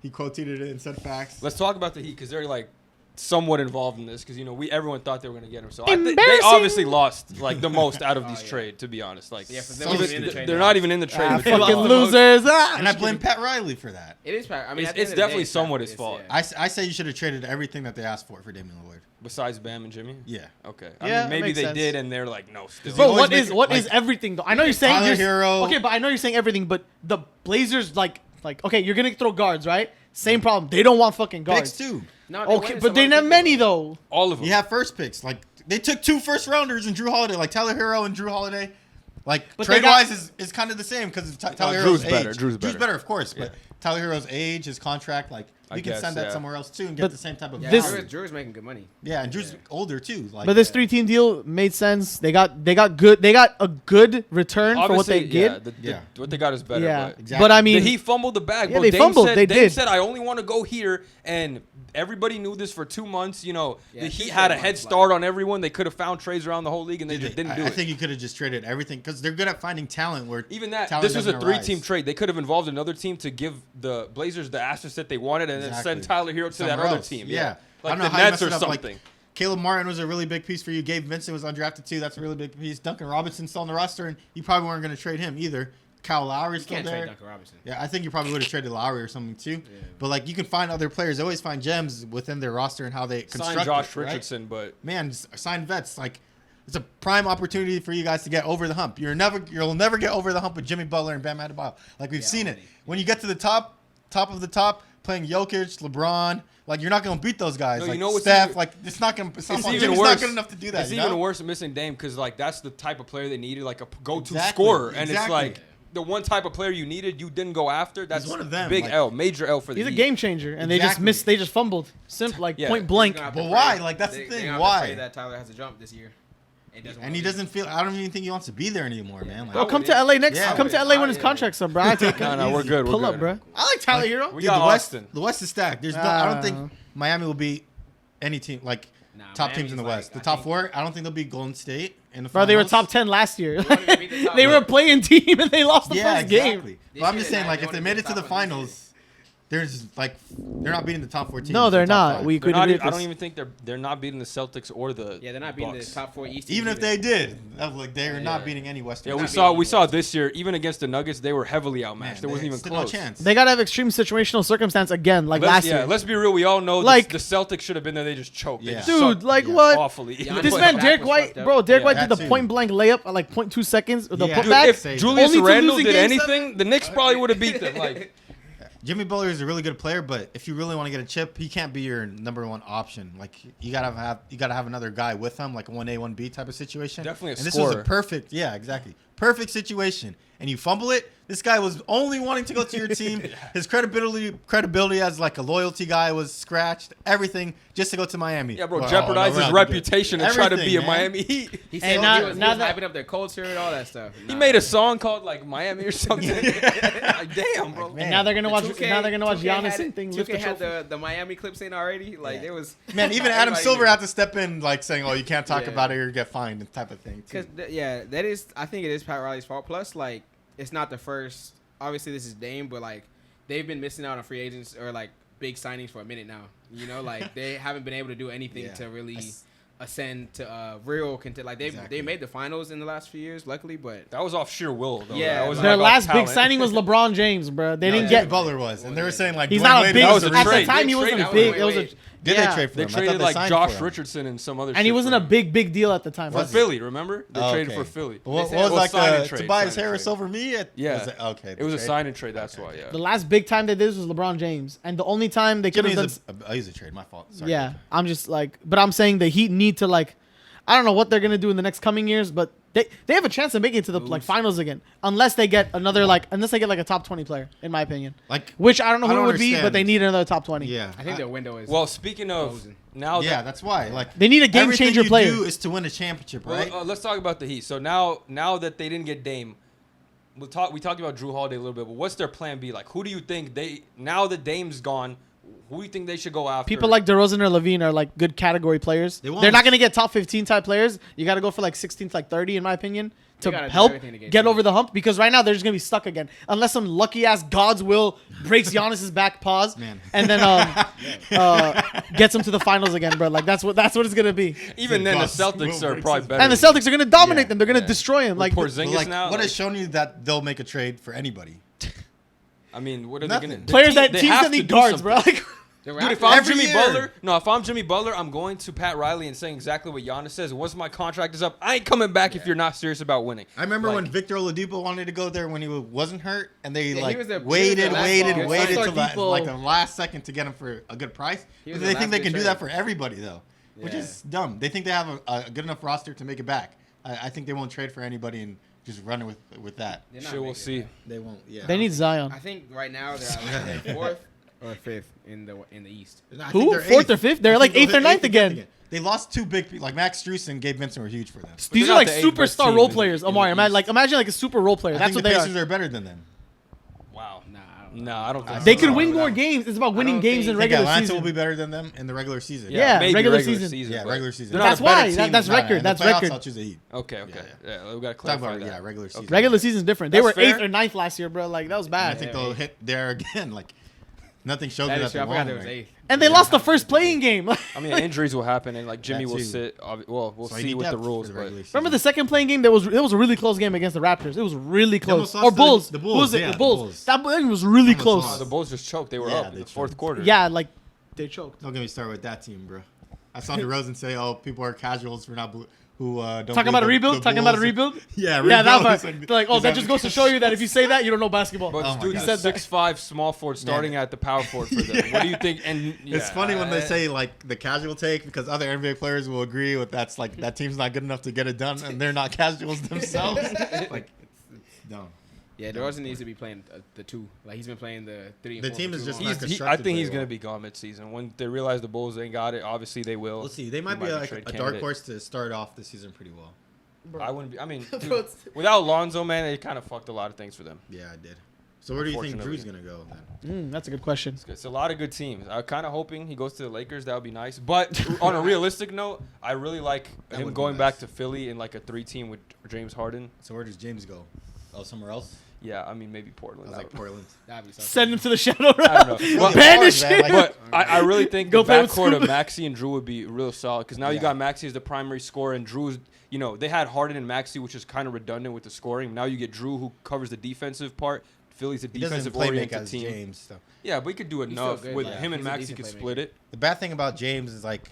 he quote tweeted it and said facts. Let's talk about the Heat because they're like somewhat involved in this because everyone thought they were gonna get him. So I think they Embarrassing. obviously lost like the most out of these trade. To be honest, like Yeah, for them So to is- be in the trade they're now. not even in the trade. They lost Fucking the most. losers. Ah! And I blame Pat Riley for that. It is. I mean, It's at the end of the definitely day, it's somewhat Pat- his fault. yeah. I say you should have traded everything that they asked for Damian Lillard. Besides Bam and Jimmy. Yeah. Okay. Yeah, I that mean, maybe makes they sense. did, and they're like, no. Still. Bro, always what make is it, what like, is everything though? I know you're saying Tyler just, Hero. Okay, but I know you're saying everything. But the Blazers like okay, you're gonna throw guards, right? Same problem. They don't want fucking guards. Picks too. No, Okay, wanted but they some didn't have other many people, though. All of them. You have first picks. Like they took 2 first-rounders and Drew Holiday, like Tyler Hero and Drew Holiday. Like But they trade got- wise is kind of the same because Tyler Drew's Hero's better. age. Drew's better. Of course. But Tyler Hero's age, his contract, like I you can guess, send that yeah. somewhere else too and get But the same type of Yeah, This- value. Drew's making good money. Yeah, and Drew's older too. Like, But this 3-team deal made sense. They got a good return for what they Obviously, did. Yeah. what they got is better. Yeah, But Exactly. but I mean, he fumbled the bag. Yeah, bro. they Dame fumbled. Said, They Dame did. said, I only want to go here. And everybody knew this for 2 months. Yeah, the Heat 2 had a months, head start on everyone. They could have found trades around the whole league, and they just didn't do I it. think you could have just traded everything because they're good at finding talent. Where Even that, talent this was a doesn't 3-team arise. trade. They could have involved another team to give the Blazers the assets that they wanted and then Exactly. send Tyler Hero to that Somewhere other else. team. Yeah. I Like don't know the how you Nets messed or it up. Like, something. Caleb Martin was a really big piece for you. Gabe Vincent was undrafted too. That's a really big piece. Duncan Robinson's still on the roster, and you probably weren't going to trade him either. Kyle Lowry's You still can't there. trade Duncan Robinson. Yeah, I think you probably would have traded Lowry or something too. But like you can find other players. They always find gems within their roster and how they construct Sign Josh it, right? Richardson, but Man, just sign vets. Like it's a prime opportunity for you guys to get over the hump. You'll never get over the hump with Jimmy Butler and Bam Adebayo. Like we've seen it. already. When you get to the top of the top, playing Jokic, LeBron, like you're not gonna beat those guys. No, like you know what's Steph, even- like it's not gonna. it's Jimmy's even not worse. good enough to do that. It's you even know? worse than missing Dame because like that's the type of player they needed, like a go-to Exactly, scorer, and it's exactly. like the one type of player you needed, you didn't go after. That's one of them, big like- L, major L for the he's a Heat. game changer, and they just Exactly. missed. They just fumbled. Like Yeah. point blank. He's gonna have to But pray- why? Like, that's the they- thing. they're gonna have to Why? pray that Tyler has a jump this year. And he doesn't feel. I don't even think he wants to be there anymore, man. Like, Bro, come to LA next. Yeah. Come to LA when his contract's up, bro. I take No, we're easy. good. We're Pull good. up, bro. I like Tyler Hero. We Dude, got the West. Austin. The West is stacked. There's no. I don't Uh, think Miami will beat any team like Nah, top teams in the Miami's West. like, the I top think- 4. I don't think they'll beat Golden State in the Bro, they were finals. top 10 last year. wanted to beat the top They were a one. playing team and they lost the Yeah, first game. exactly. This But I'm year just they saying, not- like, they if they wanna made be it to the top one this finals, there's like they're not beating the top 4 teams. No, they're the top not. 5. We They're could not, agree. I don't even think they're not beating the Celtics or the Yeah, they're not beating the Bucks. top 4 East. Even teams if they either. did, like they are not Yeah. beating any Western. Yeah, we not teams. saw beating we the saw West. this year. Even against the Nuggets, they were heavily outmatched. Man, There wasn't even stood close. No chance. They got to have extreme situational circumstance again, like last year. Let's be real. We all know Like- the Celtics should have been there. They just choked. They Yeah. just Dude, sucked like Yeah. what? awfully. Yeah, This But man, that Derek was White, fucked up. bro, Derek Yeah, White that did the too. point blank layup at like 0.2 seconds. The Yeah. Dude, putback. if Only Julius to Randle lose in did game anything, the Knicks probably would have beat them. Like, Jimmy Butler is a really good player, but if you really want to get a chip, he can't be your number 1 option. Like you gotta have another guy with him, like a 1A 1B type of situation. Definitely a And this was scorer. a perfect situation. And you fumble it. This guy was only wanting to go to your team. His credibility as like a loyalty guy was scratched. Everything just to go to Miami. yeah, bro, Well, jeopardize no, his we're not gonna do it. reputation and try to be Everything, a man. Miami Heat. He And said now- he was now that- hyping up their culture and all that stuff. He made a song called like Miami or something. Like, damn, bro. Man. And now they're gonna watch. 2K Now they're gonna watch 2K Giannis had and it- thing. 2K Lift the had trophy. the Miami clips in already. Like Yeah. it was. Man, even Adam everybody Silver knew. had to step in, like saying, "Oh, you can't talk Yeah. about it or get fined," and type of thing. Too. Because that is. I think it is Pat Riley's fault. Plus, like, it's not the first. Obviously, this is Dame, but like, they've been missing out on free agents or like big signings for a minute now. You know, like they haven't been able to do anything Yeah. to really ascend to real content. Like Exactly. they made the finals in the last few years, luckily, but That was off sheer will, though. Yeah, That wasn't Their like off last big talent. signing was LeBron James, bro. They No, didn't Jimmy get. Butler was, and they were saying like He's Dwayne not a Wade big. That was a At the trade. time, he They wasn't traded- big. wait, It was a. wait. Did yeah. they trade for They him? I traded thought they like signed Josh for him. Richardson and some other And shit he wasn't for a him. big deal at the time. For was he? Philly, remember? They Oh, traded okay. for Philly. What said was it was like sign and trade, Tobias sign and Harris trade. over me? Yeah. Was okay. It was a trade? sign and trade. That's Okay. why. Yeah. The last big time they did this was LeBron James, and the only time they could have done. Jimmy's I use a trade. My fault. Sorry. Yeah, I'm just like, but I'm saying the Heat need to like, I don't know what they're gonna do in the next coming years, but they have a chance of making it to the like finals again, unless they get another like a top 20 player, in my opinion. Like Which I don't know I who don't it would be, but understand. they need another top 20. yeah. I think their window is. Well, speaking of Frozen. now, yeah, that, that's why. Like They need a game everything changer you player. do is to win a championship, right? well, let's talk about the Heat. So now that they didn't get Dame, we talked about Drew Holiday a little bit, but what's their plan B? Like, who do you think now that Dame's gone, who do you think they should go after? People like DeRozan or Levine are like good category players. They won't. They're not gonna get top 15 type players. You got to go for like 16 to like 30, in my opinion, to They gotta do help everything to get get Dame. over the hump. Because right now they're just gonna be stuck again, unless some lucky ass God's will breaks Giannis's back pause. Man. And then gets them to the finals again, bro. Like that's what it's gonna be. Even then, the Celtics are probably better. And the Celtics are gonna dominate them. They're gonna destroy him. Like Porzingis now. What has shown you that they'll make a trade for anybody? I mean, what are Nothing. they gonna? players that they teams have that to need do guards, something. bro. Like, The Dude, if Raptors- I'm Every Jimmy year. Butler, if I'm Jimmy Butler, I'm going to Pat Riley and saying exactly what Giannis says. Once my contract is up, I ain't coming back if you're not serious about winning. I remember Like- when Victor Oladipo wanted to go there when he wasn't hurt, and they Yeah, he like was their- he was waited their last ball. till Oladipo- like the last second to get him for a good price. He But was they their think they last can good do that trade. for everybody though, which Yeah. is dumb. They think they have a good enough roster to make it back. I think they won't trade for anybody and just run it with that. They're not Shit, we'll making see. it. They won't. Yeah. they need Zion. I think right now they're at like fourth or fifth in the East. I Who? think they're Fourth or eighth. fifth? They're I like think eighth they'll or hit ninth again. They lost two big like Max Strus and Gabe Vincent were huge for them. These they're are not like the eighth best superstar team role in the- players, in the Omari. East. Imagine like a super role player. I That's think what the they Pacers are. are better than them. Wow. Nah, I don't know. No, I don't think They so. could No, win no. more games. It's about winning don't games think- in I think regular Atlanta season. will be better than them in the regular season. Yeah, maybe regular regular season. Yeah, but regular season. they're not That's a better why. team That's than record. In the That's playoffs, record. I'll choose the Heat. Okay, okay. Yeah, we got to Talk clarify about that. yeah, regular season. Regular season's different. They That's were eighth fair. or ninth last year, bro. Like that was I bad. think Yeah, they'll eighth. hit there again. Like nothing shows me That that is true. they I forgot won't. it was right? eighth. And they lost the first playing game. I mean, injuries will happen, and like Jimmy That will too. sit. Well, we'll So I see need with the depth for rules, the but regular season. Remember the second playing game? It was a really close game against the Raptors. It was really close. almost Or lost to Bulls. the Who Bulls, was it? yeah, the the Bulls. Bulls. That game was really Almost close. lost. the Bulls just choked. They were Yeah, up in they the fourth choked. quarter. Yeah, like they choked. Don't get me started with that team, bro. I saw DeRozan say, "Oh, people are casuals for not who don't Talking about a believe rebuild. the Talking about a Bulls." rebuild. Yeah, Yeah, that rebuild. part. It's They're like, oh, that just goes to show you that if you say that, you don't know basketball. But Oh this my dude's God. a 6'5" small forward starting at the power forward for them. What do you think? And It's yeah, funny when they say like the casual take because other NBA players will agree with that's like that team's not good enough to get it done and they're not casuals themselves. Like it's dumb. Yeah, DeRozan needs to be playing the two. Like he's been playing the three. And The four team for is too just long. not I constructed think he's very gonna well. be gone mid-season when they realize the Bulls ain't got it. Obviously, they will. We'll see. They might He be like trade a dark candidate. horse to start off the season pretty well. I wouldn't be. I mean, dude, Bro, it's- without Lonzo, man, they kind of fucked a lot of things for them. Yeah, I did. So where do you think Unfortunately. Drew's gonna go then? That's a good question. It's a lot of good teams. I'm kind of hoping he goes to the Lakers. That would be nice. But on a realistic note, I really like That him would be going nice. back to Philly in like a 3-team with James Harden. So where does James go? Oh, somewhere else? Yeah, I mean maybe I Portland. was I like don't- Portland. That'd be so Send him crazy. to the shadow I don't know. Really Well, hard, Banish man. him. Like, But I really think the Go play with backcourt of Scuba. Maxey and Drew would be real solid because now you Yeah. got Maxey as the primary scorer and Drew's. You know they had Harden and Maxey, which is kind of redundant with the scoring. Now you get Drew who covers the defensive part. Philly's a he doesn't defensive play make oriented as team. James. So. Yeah, but he could do still enough good, with yeah. him and He's a Maxey decent could playmaker. split it. The bad thing about James is like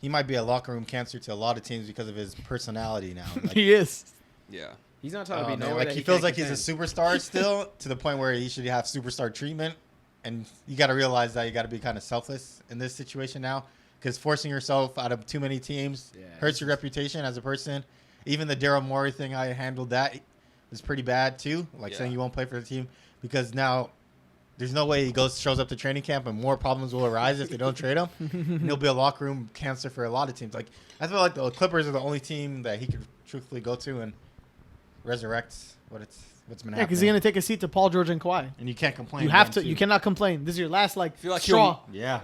he might be a locker room cancer to a lot of teams because of his personality now. Like, He is. Yeah. He's not trying oh, to be man, nowhere. like that he feels can't like he's a contend. superstar still to the point where he should have superstar treatment. And you got to realize that you got to be kind of selfless in this situation now because forcing yourself out of too many teams Yeah. hurts your reputation as a person. Even the Daryl Morey thing, I handled that was pretty bad too. Like Yeah. saying you won't play for the team because now there's no way he shows up to training camp and more problems will arise if they don't trade him. And he'll be a locker room cancer for a lot of teams. Like I feel like the Clippers are the only team that he could truthfully go to and resurrect what's been Yeah, happening. because he's gonna take a seat to Paul George and Kawhi. And you can't complain. You have then, to. too. You cannot complain. This is your last like feel like straw. Yeah,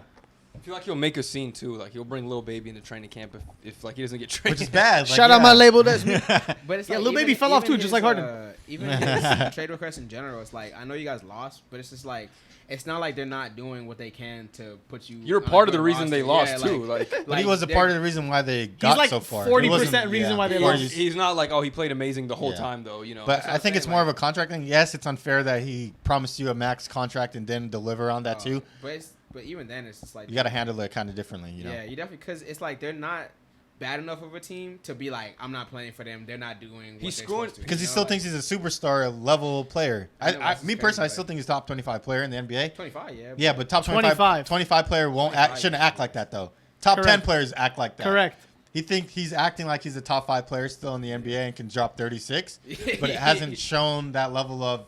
I feel like he'll make a scene too. Like he'll bring Lil Baby into training camp if like he doesn't get traded. which is bad. Like, Shout out my label. That's me. But it's Yeah, like Lil Baby fell off too, just like Harden. Even his trade requests in general, it's like I know you guys lost, but it's just like it's not like they're not doing what they can to put you. You're on a part of good the reason they roster. lost Yeah, too. Like But he was a part of the reason why they got like so far. 40% He wasn't- reason why they Or lost. he's- he's not like, oh, he played amazing the whole Yeah. time though. You know. But what I I'm think saying, it's more of a like- contract thing. Yes, it's unfair that he promised you a max contract and didn't deliver on that too. But even then, it's just like You got to handle it kind of differently, you know. Yeah, you definitely because it's like they're not bad enough of a team to be like I'm not playing for them. They're not doing. What He's they're screwing- supposed to, Because you he know, still like, thinks he's a superstar level player. I know, that's Me crazy, personally, I but- still think he's top 25 player in the NBA. 25. Yeah. Yeah, but top 25. 25 player won't 25, shouldn't act like that though. Top 10 Correct. players act like that. Correct. He thinks he's acting like he's a top 5 player still in the NBA and can drop 36, but it hasn't shown that level of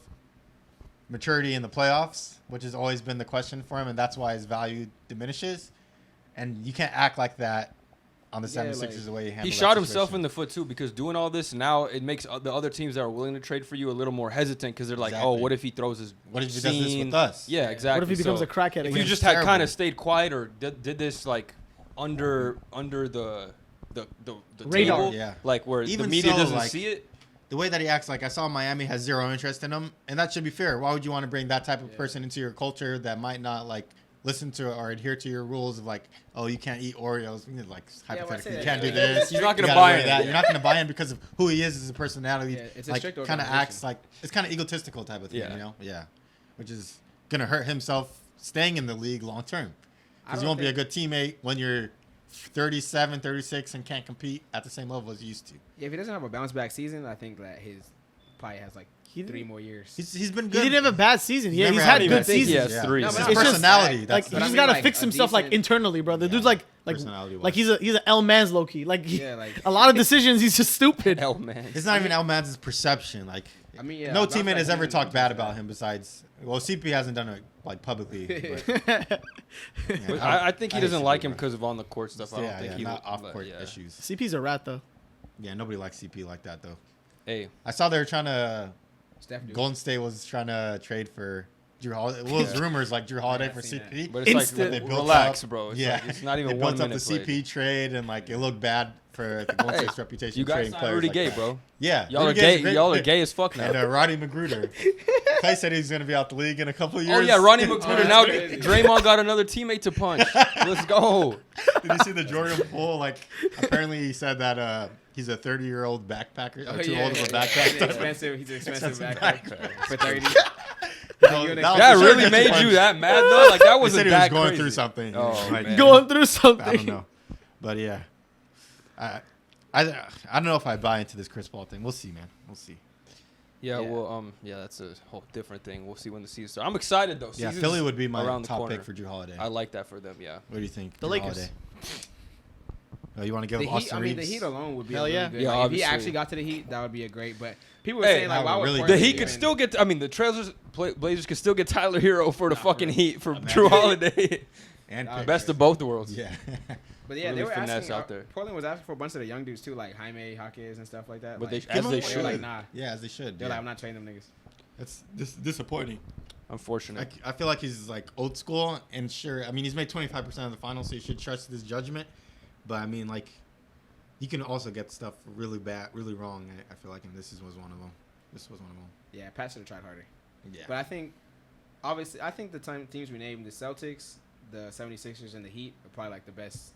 maturity in the playoffs, which has always been the question for him, and that's why his value diminishes. And you can't act like that on the Yeah, 76ers like, the way he handled he that shot himself situation. in the foot too because doing all this now it makes the other teams that are willing to trade for you a little more hesitant because they're like, oh, Exactly. what if he throws his What if he does this scene? with us? Yeah, Yeah. exactly. What if he becomes So a crackhead if again? you It's just had terrible. kind of stayed quiet or did this like under the Radar. table, Yeah. like where the Even media so, doesn't like, see it. The way that he acts, like I saw Miami has zero interest in him, and that should be fair. Why would you want to bring that type of person into your culture that might not like listen to or adhere to your rules of like, oh, you can't eat Oreos. Like hypothetically, say you that. can't do this. He's not You gonna gotta buy wear it. that. You're not gonna buy in because of who he is as a personality. Yeah, it's a like strict kind of organization. acts like it's kind of egotistical type of thing. Yeah. You know, yeah, which is gonna hurt himself staying in the league long term I because don't you won't be a think- good teammate when you're 37, 36 and can't compete at the same level as you used to. Yeah, if he doesn't have a bounce back season, I think that his probably has like He 3 more years. He's been He good. didn't have a bad season. He's Yeah, never he's had had a good bad season. seasons. Yeah, Yeah. 3. No, It's but his I'm just personality. saying, Like That's he's but I just mean, got to like, fix a himself like decent- internally, bro. The dude's Yeah. like Personality-wise. like he's a L man's low key. Like Yeah, like a lot of decisions he's just stupid. Hell, man. It's not even Elman's perception. Like, I mean, yeah, no bounce teammate back has ever season, talked bad bounce about back. him besides. Well, CP hasn't done it like publicly. But, But yeah, I think he I hate doesn't CP, like him bro. because of on the court stuff. I don't Yeah, think yeah, he not off but, court yeah. issues. CP's a rat though. Yeah, nobody likes CP like that though. Hey, I saw they were trying to. Steph do. Golden State was trying to trade for Drew Holiday. Well, it was rumors like Drew Holiday I've for seen CP. but it's Instant. like They built relax, up- bro. It's yeah, like, it's not even they 1 built up minute. the played. CP trade and like it looked bad for the Golden Hey, State's reputation. You guys trading signed players Rudy like Gay, that. bro. Yeah, Y'all are Rudy Gay's gay. great. Y'all are gay as fuck now. And Roddy Magruder. Clay said he's going to be out the league in a couple of years. Oh yeah, Ronnie McGruder. that's Now crazy. Draymond got another teammate to punch. Let's go. Did you see the Jordan Poole? Like, apparently he said that he's a 30-year-old backpacker. Oh, Too yeah, old of a yeah, backpack. He's expensive. He's an expensive Expensive backpack for 30. That That That was- really sure made gets you punched. that mad though. Like that He wasn't said he was that going crazy. through something. Oh, Like, man. Going through something. I don't know, but yeah, I don't know if I buy into this Chris Paul thing. We'll see, man. We'll see. Yeah, Yeah. well, yeah, that's a whole different thing. We'll see when the season starts. I'm excited though. Yeah, Season's Philly would be my around the top corner. pick for Drew Holiday. I like that for them. Yeah. What do you think? The Drew Lakers. Holiday? Oh, you want to give The him Heat, Austin I mean, the Reeves? Heat alone would be Hell a really yeah. good. Yeah, Like, if he obviously. actually got to the Heat, that would be a great. But people were Hey, saying like, that why would would really Portland The be Heat even- could still get. I mean, the Blazers could still get Tyler Hero for the Nah, fucking for Heat for real. Drew Holiday. and Nah, pick. Best of both worlds. Yeah. But yeah, really they were finesse asking. out there. Portland was asking for a bunch of the young dudes too, like Jaime Jaquez and stuff like that. But like, they, as Give they him they were should. like, nah. Yeah, as they should. They're yeah. like, I'm not trading them niggas. That's disappointing. Unfortunate. I feel like he's like old school and sure. I mean, he's made 25% of the finals, so you should trust his judgment. But I mean, like, you can also get stuff really bad, really wrong. I feel like, and this was one of them. This was one of them. Yeah, Pat should have tried harder. Yeah. But I think, obviously, I think the teams we named, the Celtics, the 76ers, and the Heat are probably like the best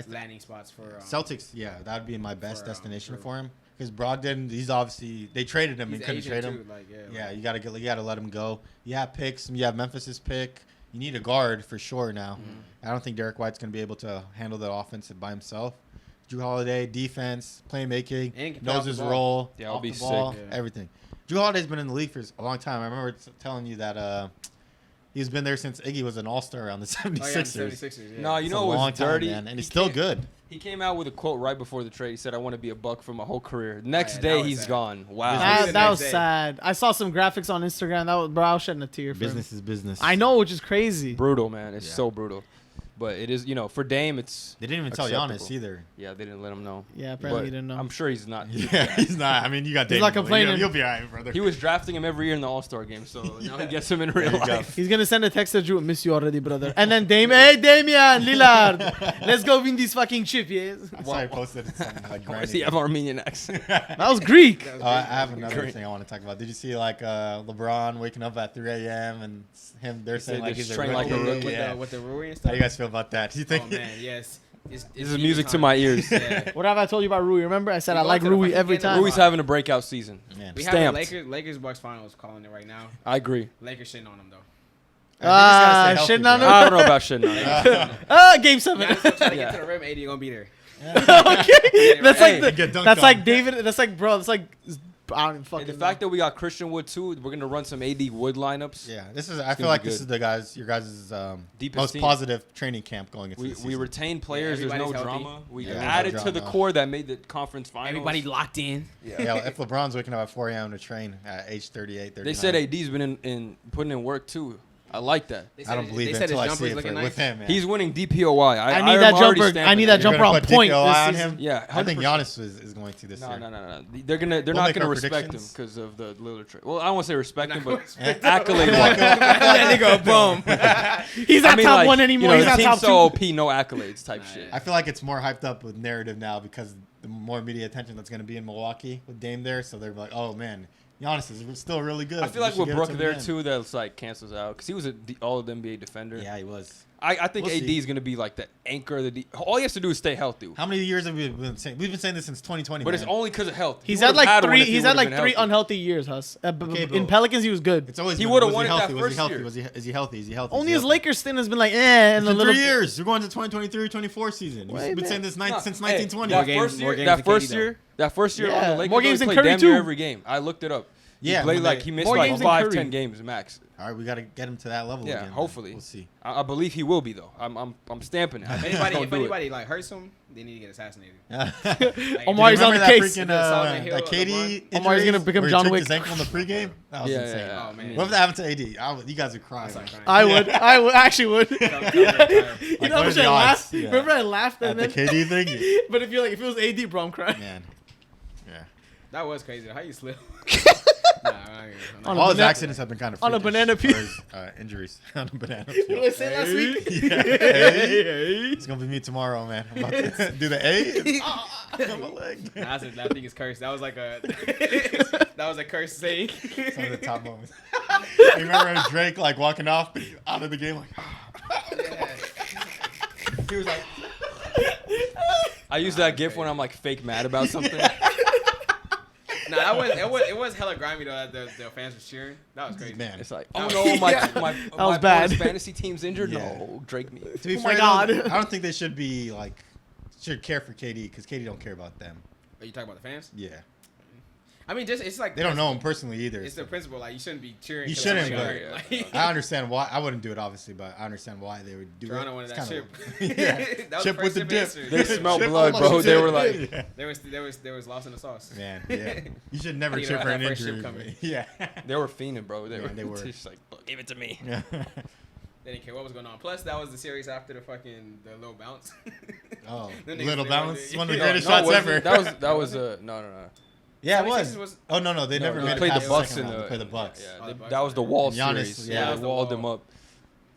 landing spots for Celtics, yeah, that would be my best for, destination for- for him. Because Brogdon, he's obviously they traded him He's and couldn't Asian trade too, him. like, Yeah, like- you gotta let him go. You have picks. You have Memphis's pick. You need a guard for sure now. Mm-hmm. I don't think Derek White's gonna be able to handle the offense by himself. Drew Holiday, defense, playmaking, And can play knows off the his ball. role. Yeah, I'll off be the ball, sick. Yeah. everything. Drew Holiday's been in the league for a long time. I remember telling you that he's been there since Iggy was an all-star on the 76ers. Oh, yeah, the 76ers. Yeah. No, you It's know a it long was time, dirty. man, and He he's still can't- good. He came out with a quote right before the trade. He said, "I want to be a Buck for my whole career." Next yeah, day, that was he's sad. gone. Wow. Business. That, the that next was day. sad. I saw some graphics on Instagram. That was, bro, I was shedding a tear. For Business him. is business. I know, which is crazy. Brutal, man. It's Yeah. so brutal. But it is, for Dame, it's They didn't even tell Giannis acceptable. either. Yeah, they didn't let him know. Yeah, apparently But he didn't know. I'm sure he's not. Yeah, he's not. I mean, you got He's Dame. not complaining. You'll be all right, brother. He was drafting him every year in the All-Star game, so now he gets him in real There you go. life. He's gonna send a text to Drew. Miss you already, brother. And then hey Damian Lillard, let's go win this fucking chip, yeah. I saw he posted something like Why does grinding. he have Armenian accent? That was Greek. That was I great. have That was another great. thing I want to talk about. Did you see like LeBron waking up at 3 a.m. and him? They're saying said like they he's a train rookie. like a With rookie. the- Yeah. with the Rui and How stuff. do you guys feel about that? Do you think? Oh man, yes. It's This is music to my ears. Yeah. What have I told you about Rui? Remember, I said We I go like to the Rui fucking every game of time. the Rui's having a breakout season. Man. We have the Stamped. Lakers Bucks finals calling it right now. I agree. Lakers shitting on them though. Shitting on him? I don't know about shit now. Game 7. Giannis gonna try to Yeah. get to the rim. AD gonna be there. Okay, that's Hey, like get dunked that's on. like David. That's like bro. That's like I don't even And fucking. the know. fact that we got Christian Wood too, we're gonna run some AD Wood lineups. Yeah, this is. I gonna feel like be this good. is your guys' Deepest most team. positive training camp going into the We season. retain players. There's no everybody's healthy. drama. We Yeah, added no to the drama. core that made the conference finals. Everybody locked in. Yeah, if LeBron's waking up at 4 a.m. to train at age 38, 39. They said AD's been in putting in work too. I like that. They I said don't his- believe they it said until I his see jumper's it looking with nice. him. Man. He's winning DPOY. I need that I'm already jumper. stamping I need it. that You're jumper gonna on put point. DPOI this on season. him. Yeah, I think 100%. Giannis is going to this No. year. They're We'll not make gonna our respect him predictions. because of the Lillard trade. Well, I don't want to say respect him, but Respect him. accolade. That nigga, boom. He's not top one anymore. He's the not team's top so 2. OP, no accolades type Nah, shit. I feel like it's more hyped up with narrative now because the more media attention that's going to be in Milwaukee with Dame there. So they're like, oh, man, Giannis is still really good. I feel We like should with give it Brook to him there again. too, that's like cancels out because he was all NBA defender. Yeah, he was. I think We'll AD see. is going to be like the anchor of the all he has to do is stay healthy. How many years have we been saying? We've been saying this since 2020. But man. it's only because of health. He's He had would've like one three. if he He's had would've like been 3 healthy. unhealthy years, Huss. Okay, In bro. Pelicans, he was good. It's always He been, would've was won it that healthy? Was he first healthy? year. Is he healthy? Is he healthy? Only Is his he healthy? Lakers stint has been like, and It's a been little 3 years. You're going to 2023-24 season. Wait, You've been man. saying this Nah, since hey, 1920. That games- first more year, games that than first KD, year, that first year Yeah, on the Lakers, more he games than played Curry, damn near too. every game. I looked it up. Yeah, he played when like they- he missed More like games than 5, Curry. 10 games max. All right, we got to get him to that level Yeah, again. hopefully. We'll see. I believe he will be though. I'm stamping it. If anybody like hurts him, they need to get assassinated. Like, Omari's on Remember the that case. freaking, Solomon Hill, that KD LeBron? injury Omari's gonna become where he John tricked Wick. his ankle in the pregame? That was Yeah, insane. yeah. Oh man. What if that happened to AD? You guys would cry. I started man. crying. I would actually would. Come retire. You Like, know how what much are the I laughed? odds? Yeah. Remember I laughed At and the then. KD thing? But if it was AD, bro, I'm crying. Man. Yeah. That was crazy. How you slip? On a All his banana- accidents have been kind of on a freakish banana as peel. far as, injuries on a banana What did I peel. say last week? Yeah. Hey. It's gonna be me tomorrow, man. I'm about to do the A. On my leg. That thing is cursed. That was like a that was a cursed saying. Some of the top moments. You remember Drake like walking off out of the game like he was like I use that gif when I'm like fake mad about something. No, it was hella grimy though. That the fans were cheering. That was crazy. man. It's like, oh no, my was bad. opponent's fantasy team's injured. Yeah. No, Drake me. To be Oh my fair, God. though, I don't think they should be like should care for KD because KD don't care about them. Are you talking about the fans? Yeah, I mean, just it's like they don't know him personally either. It's the principle. Like you shouldn't be cheering. You 'cause shouldn't, somebody but- got hurt. Like, I understand why. I wouldn't do it obviously, but I understand why they would do Toronto it. wanted It's that chip. kinda- yeah, That was chip the with first the chip dip. answer. They smelled Chip blood, on bro. the They were chip. like, Yeah. There was lost in the sauce. Man, yeah. You should never I didn't chip know for an that first chip injury. coming. Yeah. they were fiending, bro. They Yeah, were. they were. Just like, "Look, give it to me. Yeah. They didn't care what was going on. Plus, that was the series after the little bounce. Oh, Them niggas, little they balance. wanted- One of the No, greatest No, it shots wasn't. ever. That was no. Yeah, it 76ers was. Oh no, they No, never they made it played the past Bucks second in round. the. They played the Bucks. Yeah, Oh, the Bucks, that was the wall Giannis, series. yeah. Yeah, they walled them up.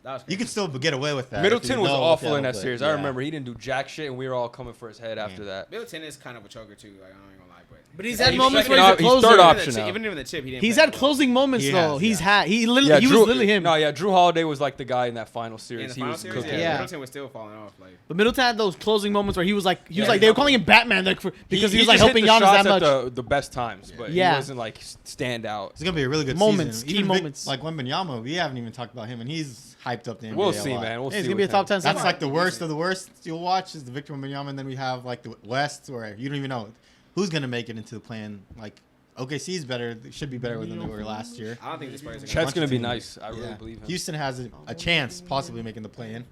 That was You crazy. can still get away with that. Middleton if you was know awful what in they that play. series. Yeah. I remember he didn't do jack shit, and we were all coming for his head after that. Middleton is kind of a choker too. Like, I don't even gonna lie, but But he's Yeah, had he's moments second where he's a op- he's closer. third Even option the now. even in the chip, he didn't. He's play had well. closing moments He though. has, He's yeah. had. He literally. He was literally him. No, yeah, Drew Holiday was like the guy in that final In series. the He final was series, cooking. Yeah. Middleton was still falling off. Like, But Middleton had those closing moments where he was like, Yeah, they were calling him Batman, like because he was like just hit helping the Giannis shots that much. at the best times, but Yeah. he wasn't like stand out. It's gonna be a really good Moments, season. key Even moments. like Wembanyama, we haven't even talked about him, and he's hyped up the NBA. We'll a see, lot. man. We'll Yeah, he's see. gonna be a with top him. 10 That's center. like the worst of the worst you'll watch is the Victor Wembanyama, and then we have like the West, where you don't even know who's gonna make it into the plan. Like OKC is better, should be better than they were last year. I don't think the Spurs are Chet's gonna. gonna be teams. nice. I really Yeah. believe him. Houston has a chance possibly making the play in.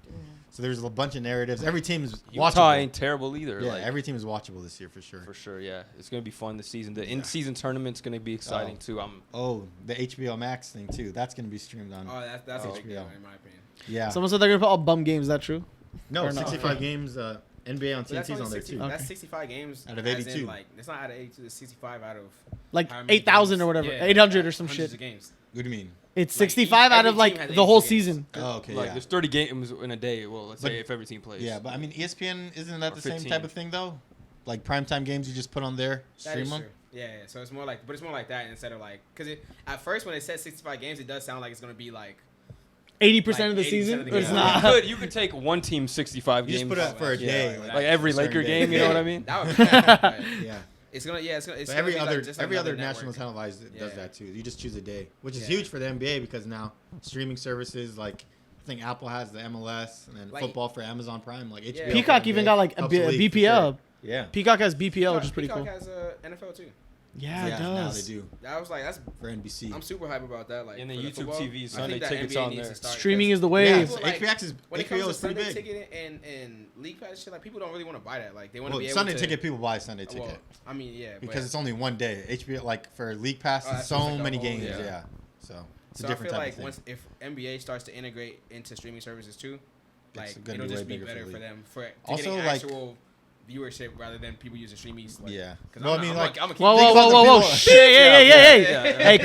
So there's a bunch of narratives. Every team is Utah watchable. ain't terrible either. Yeah, like, every team is watchable this year for sure. for sure. Yeah, it's gonna be fun this season. The in-season tournament's gonna be exciting Oh. too. Oh, the HBO Max thing too. That's gonna be streamed on. Oh, that's a Oh, big yeah. deal in my opinion. Yeah. Someone said they're gonna put all bum games. Is that true? No, or not. 65 games. NBA on But that's TNT's only on there 60 too. Okay. That's 65 games Out of as in, 82. like, it's not out of 82. It's 65 out of Like how many 8,000 games? or whatever, Yeah, 800 or some hundreds shit. of games. What do you mean? It's Like, 65 out every of team like has the whole 82 games. season. Oh, okay, like yeah. there's 30 games in a day. Well, let's But- say if every team plays. Yeah, but I mean, ESPN isn't that Or the same 15. type of thing though? Like primetime games, you just put on there, That stream is them. true. Yeah, yeah. So it's more like, but it's more like that instead of like, because at first when it said 65 games, it does sound like it's gonna be like 80% of the 80% season. of the But it's games. not. you could take one team 65 You just games. put it up for a Yeah, day, like like every certain Laker day. game. You know what I mean? that would be bad, but Yeah. it's gonna it's gonna But gonna every be other like just every another other national network. televised does Yeah. that too. You just choose a day, which is Yeah. huge for the NBA because now streaming services like I think Apple has the MLS and then Like- football for Amazon Prime. Like HBO. Yeah. for Peacock NBA even got like a helps the league for BPL. sure. Yeah. Peacock has BPL, which is pretty Peacock cool. has NFL too. Yeah, it now they does. do I was like, that's for NBC. I'm super hype about that. Like And the for YouTube football. TV I Sunday think that tickets NBA on needs there. to start, Streaming 'cause is the Yeah, wave. so Like, HBO is when it comes HBO to is pretty Sunday big. ticket and league pass shit, like people don't really want to buy that. Like they want to Well, be able Sunday to. ticket people buy Sunday ticket Well, I mean, yeah, because but, it's only one day. HBO like for league pass, Oh, it's that's so just like a many whole- games. yeah. Yeah. So it's so a I different feel type like of thing. once if NBA starts to integrate into streaming services too, like gonna it'll be just way be bigger for better the for league. them for Also, getting like- actual viewership rather than people using streaming. Like, Yeah. 'cause Well, I'm I mean, not- like- I'm a Whoa, Think whoa, about whoa, the whoa, whoa! people- Shit, hey, Yeah. hey,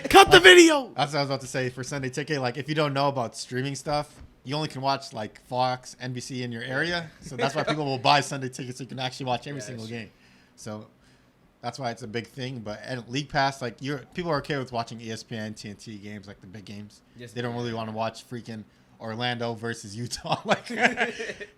cut the video. That's what I was about to say for Sunday ticket. Like, if you don't know about streaming stuff, you only can watch like Fox, NBC in your area. So that's why people will buy Sunday tickets so you can actually watch every Yeah, single that's game. So that's why it's a big thing. But at League Pass, like people are okay with watching ESPN, TNT games, like the big games. Just- They don't really want to watch freaking Orlando versus Utah.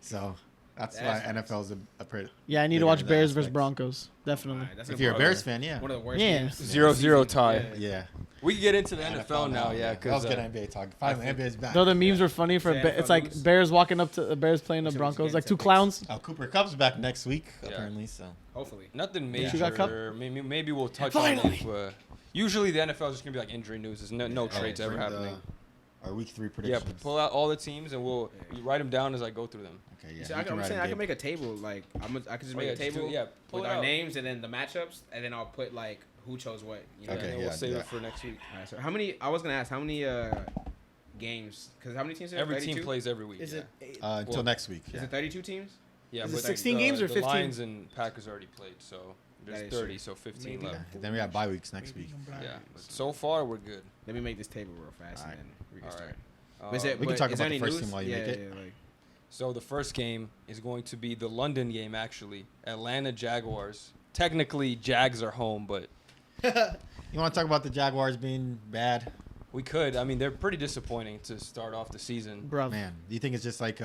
So that's why NFL's a pretty. Yeah, I need to big watch into that Bears versus aspect. Broncos. Definitely. That's If gonna you're a be Bears fan, yeah. one of the worst Yeah. games. 0-0 tie. Yeah. We can get into the NFL now, yeah, that was because good NBA talk. Finally, NBA's back. Though the memes were funny for Yeah, it's like news. Bears walking up to Bears playing the We should Broncos, get like into two picks. clowns. Cooper Cup's back next week, Yeah. apparently. So Hopefully. nothing She got cup? major. Maybe we'll touch Finally. on it. But usually the NFL is just gonna be like injury news. There's no trades ever for happening. Our week 3 Yeah, predictions. pull out all the teams and we'll write them down as I go through them. Okay, yeah. So you can I'm write saying them, I can Gabe. make a table. Like I could just Oh, make yeah, a just table pull with it our out. names and then the matchups, and then I'll put like who chose what. You know? Okay, and then yeah, we'll save do it that. for next week. All right, so how many? I was gonna ask how many games? Because how many teams? Are there? Every 32? team plays every week. Is yeah. it? Until Well, next week. Is Yeah. it 32 teams? Yeah, Is but it 16 games or the 15? Lions and Packers already played, so there's That is 30, true. so 15 Maybe. left. Yeah. Then we have bye weeks next week. Yeah, but so far we're good. Let me make this table real fast, All right. and then we can All start. right. But is it- We can but talk is there about the any first news? team while you make it. Yeah, like, So the first game is going to be the London game, actually. Atlanta Jaguars. Technically, Jags are home, but You want to talk about the Jaguars being bad? we could. I mean, they're pretty disappointing to start off the season. Bruv. Man, do you think it's just like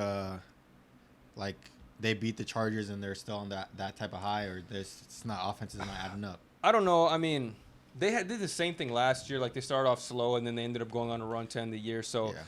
they beat the Chargers and they're still on that type of high, or it's not offense is not adding up? I don't know. I mean, they did the same thing last year. Like, they started off slow, and then they ended up going on a run to end the year. So Yeah.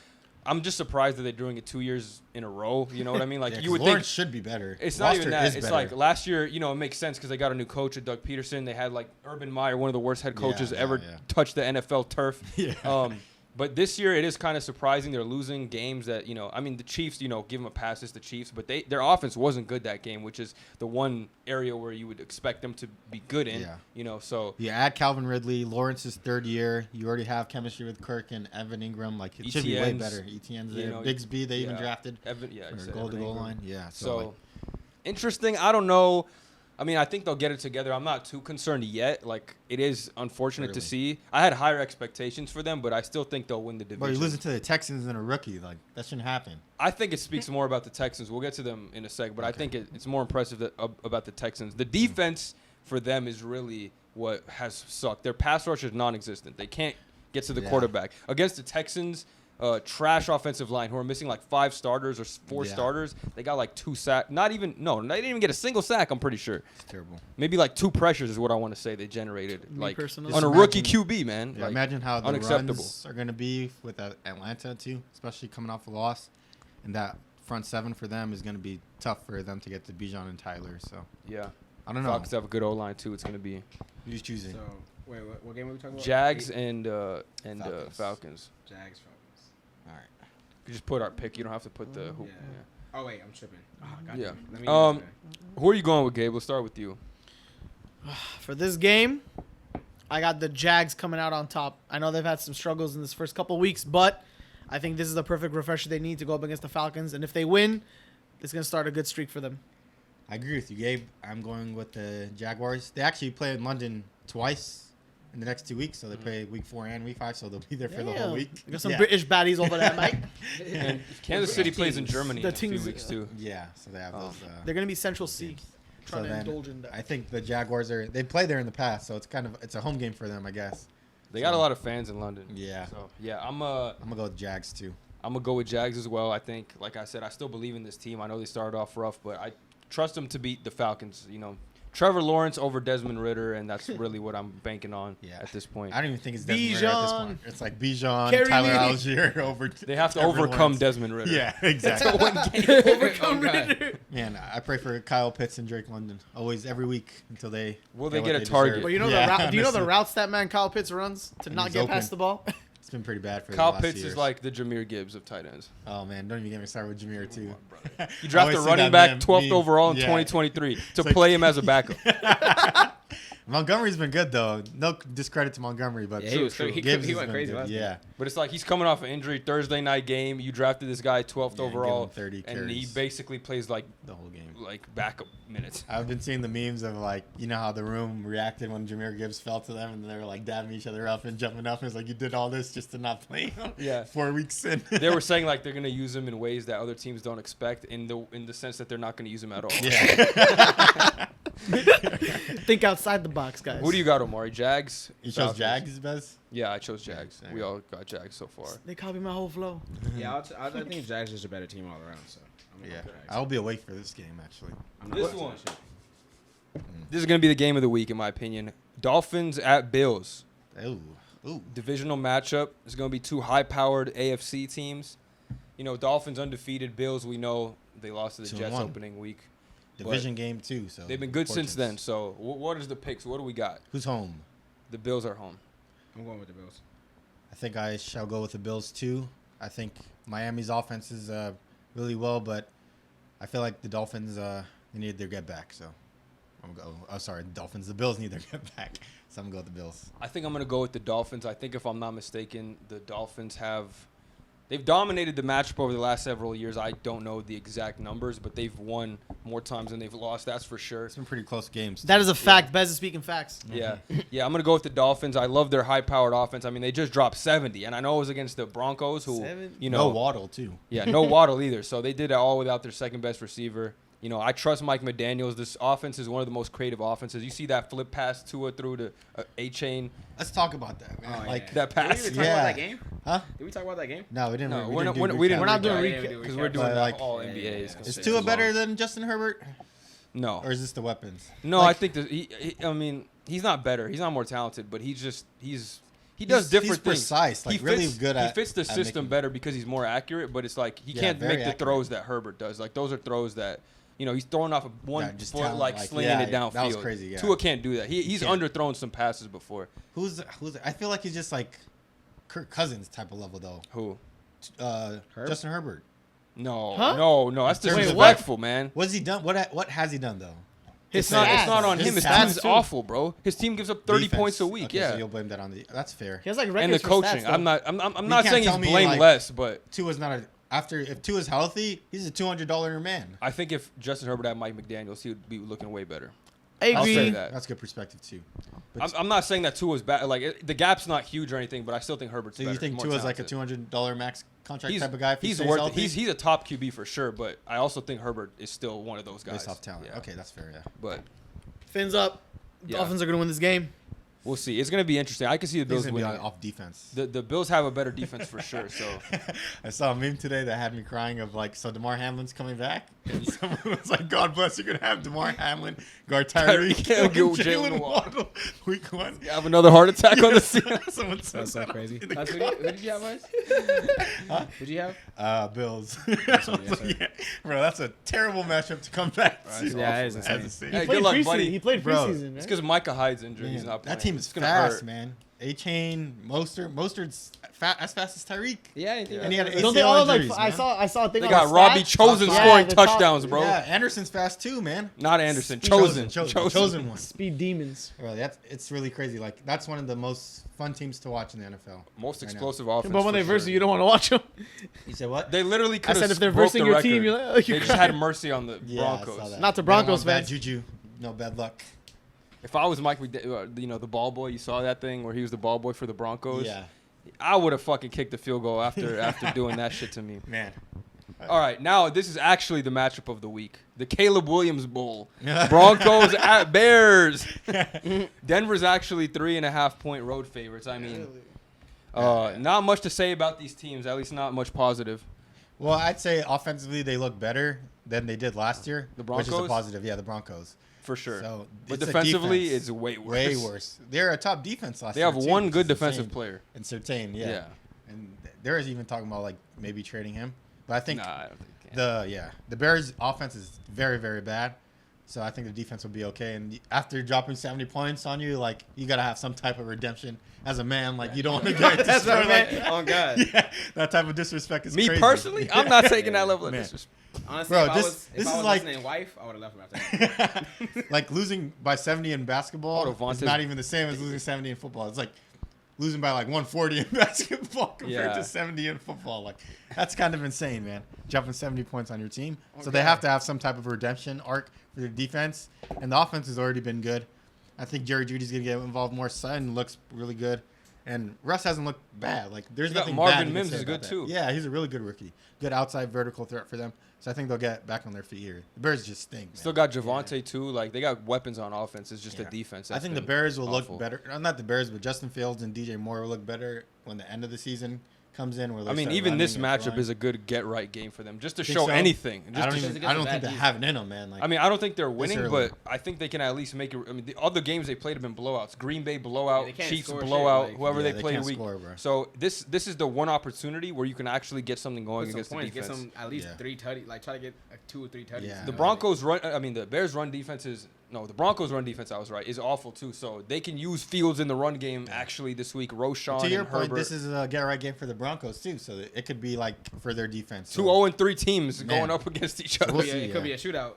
I'm just surprised that they're doing it 2 years in a row. You know what I mean? Like, Yeah, you 'cause would Lawrence think should be better. it's not even Roster that. is It's better. like last year, it makes sense because they got a new coach at Doug Peterson. They had like Urban Meyer, one of the worst head coaches Yeah, ever yeah. touched the NFL turf. Yeah. But this year it is kind of surprising. They're losing games that, I mean, the Chiefs, give them a pass. It's the Chiefs, but their offense wasn't good that game, which is the one area where you would expect them to be good in. Yeah. So You add Calvin Ridley, Lawrence's third year. You already have chemistry with Kirk and Evan Ingram. Like it should be way ETN's, better. ETN's there. you know, Bigsby they even yeah. drafted you for said goal to Evan goal Ingram. line. Yeah. So interesting. I don't know. I mean, I think they'll get it together. I'm not too concerned yet. Like, it is unfortunate to Early. see. I had higher expectations for them, but I still think they'll win the division. But you're losing to the Texans and a rookie. Like that shouldn't happen. I think it speaks more about the Texans. We'll get to them in a sec, but I think it's more impressive about the Texans. The defense for them is really what has sucked. Their pass rush is non-existent. They can't get to the Yeah. quarterback. Against the Texans, trash offensive line who are missing like 5 starters or 4 Yeah. starters, they got like 2 sacks. They didn't even get a single sack, I'm pretty sure. It's terrible. Maybe like 2 pressures is what I want to say they generated. Me like personally- on a Just rookie imagine- QB, man. Yeah, Like, imagine how the unacceptable. runs are going to be with Atlanta too, especially coming off a loss, and that front seven for them is going to be tough for them to get to Bijan and Tyler. So yeah. I don't know. Falcons have a good O-line too. It's going to be Who's choosing? So wait, what game are we talking about? Jags and Falcons. Falcons. Jags, Falcons. All right. You just put our pick. You don't have to put the who. Yeah. Oh wait, I'm tripping. Oh, God Yeah. damn it. Let me Who are you going with, Gabe? We'll start with you. For this game, I got the Jags coming out on top. I know they've had some struggles in this first couple weeks, but I think this is the perfect refresher they need to go up against the Falcons. And if they win, it's going to start a good streak for them. I agree with you, Gabe. I'm going with the Jaguars. They actually play in London twice in the next 2 weeks, so they play week 4 and week 5, so they'll be there for the whole week. We got some Yeah. British baddies over there, mate. And Kansas City plays in Germany The in a few teams- weeks too. Yeah, so they have those. They're going to be Central C. So Trying to then indulge in that. I think the Jaguars they played there in the past, so it's a home game for them, I guess. They got a lot of fans in London. Yeah. So yeah, I'm I'm gonna go with Jags too. gonna go with Jags as well. I think, like I said, I still believe in this team. I know they started off rough, but I trust them to beat the Falcons. Trevor Lawrence over Desmond Ritter, and that's really what I'm banking on at this point. I don't even think it's Desmond Ritter at this Bijan. point. It's like Bijan, Carry Tyler me. Algier over. They have to Trevor overcome Lawrence. Desmond Ritter. Yeah, exactly. Overcome Oh, God. Ritter. Man, I pray for Kyle Pitts and Drake London always every week until they. Will they what get a deserve. target? But you know Yeah, do you know the honestly. routes that man Kyle Pitts runs to And not he's get open. past the ball? It's been pretty bad for Kyle the last Pitts few years. is like the Jameer Gibbs of tight ends. Oh man, don't even get me started with Jameer too. You drafted a running back 12th overall in 2023 to like- play him as a backup. Montgomery's been good though. No discredit to Montgomery, but Yeah, he was he Gibbs he has went been crazy good. last Yeah, But it's like he's coming off an injury Thursday night game. You drafted this guy 12th Yeah, and overall, give him 30 and he carries. basically plays like the whole game. backup minutes. I've been seeing the memes of like, you know how the room reacted when Jameer Gibbs fell to them, and they were like dabbing each other up and jumping up. And it's like you did all this just to not play him. Yeah. 4 weeks in. They were saying like they're gonna use him in ways that other teams don't expect, in the sense that they're not gonna use him at all. Yeah. Think outside the box, guys. Who do you got, Omari? Jags? You chose Falcons? Jags best? Yeah, I chose Jags. Same. We all got Jags so far. They copied my whole flow. Yeah, I think Jags is a better team all around. So I'm gonna Yeah. go with Jags. I'll be awake for this game, actually. I'm not This watching one. that shit. This is going to be the game of the week, in my opinion. Dolphins at Bills. Ooh. Ooh. Divisional matchup. It's going to be two high-powered AFC teams. You know, Dolphins undefeated. Bills, we know they lost to the Jets 2-1. opening week. Division game, too. So They've been good since then. fortunes. So what is the picks? What do we got? Who's home? The Bills are home. I'm going with the Bills. I think I shall go with the Bills, too. I think Miami's offense is really well, but I feel like the Dolphins they need their get back. So I'm going to go. Oh, sorry. The Dolphins. The Bills need their get back. So I'm going to go with the Bills. I think I'm going to go with the Dolphins. I think if I'm not mistaken, the Dolphins they've dominated the matchup over the last several years. I don't know the exact numbers, but they've won more times than they've lost. That's for sure. It's been pretty close games. That is a fact. Bez is speaking facts. Yeah. Yeah, I'm going to go with the Dolphins. I love their high-powered offense. I mean, they just dropped 70, and I know it was against the Broncos who, 70? you know. No Waddle, too. Yeah, no Waddle either. So they did it all without their second-best receiver. You know, I trust Mike McDaniels. This offense is one of the most creative offenses. You see that flip pass Tua through to A-Chain. Let's talk about that, man. Oh, like, yeah. that pass. Did we even talk Yeah. about that game? huh? Did we talk about that game? No, we didn't. No, we we're didn't not- do we didn't We're not doing Yeah, recap. yeah, we do Because recap. we're doing But, like, all yeah, NBAs. yeah, yeah. Is It's Tua long. better than Justin Herbert? No. Or is this the weapons? No, Like, I think that I mean, he's not better. He's not more talented, but he does He's different things. precise, like, really good He at- fits the at system making- better because he's more accurate, but it's like he Yeah, can't very make the accurate. throws that Herbert does. Like those are throws that, you know, he's throwing off of one Yeah, just foot, talent, like like, slinging yeah, it downfield. that was crazy, yeah. Tua can't do that. He's can't. underthrown some passes before. Who's? I feel like he's just like Kirk Cousins type of level, though. Who? Herb? Justin Herbert. No, Huh? no, that's In terms of disrespectful, man. What's he done? What has he done though? It's not on His him. His stats, team's too. awful, bro. His team gives up 30 Defense. points a week. Okay, Yeah, so you'll blame that on the. That's fair. He has like records and the for coaching. stats, I'm though. not You not can't saying he's tell me, blameless, but Tua's not a. After if Tua's healthy, he's a $200 man. I think if Justin Herbert had Mike McDaniels, he would be looking way better. I I'll agree. say that. That's good perspective too. But I'm not saying that Tua's bad. Like the gap's not huge or anything, but I still think Herbert's so better. you think more Tua's like a talented. $200 max contract He's, type of guy? If he he's stays worth it. healthy? He's a top QB for sure, but I also think Herbert is still one of those guys. based off talent. Yeah. Okay, that's fair. Yeah. But Fins up. Yeah. Dolphins are going to win this game. we'll see. It's gonna be interesting. I can see the He's Bills gonna be winning. off defense. The Bills have a better defense for sure. So I saw a meme today that had me crying of like, so DeMar Hamlin's coming back, and someone was like, "God bless, you're gonna have DeMar Hamlin guard Tyreek Tyreek Hill, and get Jalen Jalen Waddle. Waddle week 1." you have another heart attack on the season. Someone said That's so that crazy. in the Who did you have, guys? Huh? Who'd you have? Bills. Yes, sir. Yeah. Bro, that's a terrible matchup to come back Right, to. Yeah, it is As insane. a seed. Hey, Played good luck, preseason. buddy. He played Bro, preseason, It's right? because Micah Hyde's injured. Man, He's not playing. that team is It's gonna fast, hurt. man. A-Chain, Mostert's as fast as Tyreek. Yeah, I think And he had Don't they ACL all like? injuries, I man. saw a thing. They on got the Robbie stats. Chosen Yeah, scoring the top- touchdowns, bro. Yeah, Anderson's fast too, man. Not Anderson. Chosen. Chosen one. Speed demons. Bro, it's really crazy. Like that's one of the most fun teams to watch in the NFL. Most right now. explosive offense. But when for they verse sure. you, you don't want to watch them. You said what? They literally I could have said if they're broke versing the your record. team, you're like, They just had mercy on the Yeah, I Broncos. saw that. Not the They don't Broncos want bad fans. juju, no bad luck. If I was Mike, you know, the ball boy, you saw that thing where he was the ball boy for the Broncos. Yeah, I would have fucking kicked the field goal after doing that shit to me. man. All right, now this is actually the matchup of the week. The Caleb Williams Bowl. Broncos at Bears. Denver's actually 3.5-point road favorites. I mean, not much to say about these teams, at least not much positive. Well, I'd say offensively they look better than they did last year. The which is a Broncos? positive. Yeah, the Broncos. For sure. So But it's a defensively, defense. it's way worse. Way worse. They're a top defense last They year. have too, one which good is defensive insane. player. And Surtain, yeah. Yeah. And there is even talking about like maybe trading him. But I think Nah, I don't think the Bears offense is very, very bad. So I think the defense will be okay. And after dropping 70 points on you, like you gotta have some type of redemption as a man. Like you don't want to get That's destroyed. right, Like, man. Oh, God. yeah, that type of disrespect is Me crazy. personally, I'm not taking that level of Man. disrespect. Honestly, Bro, if this I is was like- listening wife, I would have left him after that. Like losing by 70 in basketball Oh, is Devontae's- not even the same as losing 70 in football. It's like losing by like 140 in basketball compared Yeah. to 70 in football. Like that's kind of insane, man. Jumping 70 points on your team. So they Okay. have to have some type of redemption arc for their defense. And the offense has already been good. I think Jerry Judy's gonna get involved more. Sutton looks really good. And Russ hasn't looked bad. Like there's You got nothing Marvin bad you can Mims say is about good, that. too. Yeah, he's a really good rookie. Good outside vertical threat for them. So I think they'll get back on their feet here. The Bears just stink. Man. Still got Javonte too. Like they got weapons on offense. It's just the defense. I think the Bears will look better. Not the Bears, but Justin Fields and DJ Moore will look better when the end of the season comes in. Where even this matchup is a good get-right game for them, just to show so? anything. I don't think they have it in them, man. Like, I don't think they're winning, but I think they can at least make it. I mean, the other games they played have been blowouts. Green Bay blowout, Chiefs blowout, whoever they played a week. So this is the one opportunity where you can actually get something going against the defense. Get some at least 3 tutties. Like try to get 2 or 3 tutties. Yeah. The Broncos run. I mean, the Bears run defense is. No, the Broncos' run defense, I was right, is awful too. So they can use Fields in the run game actually this week. Roshan to your and point, Herbert. this is a get-right game for the Broncos too. So it could be like for their defense. 2-0-3 teams going up against each other. It could be a shootout.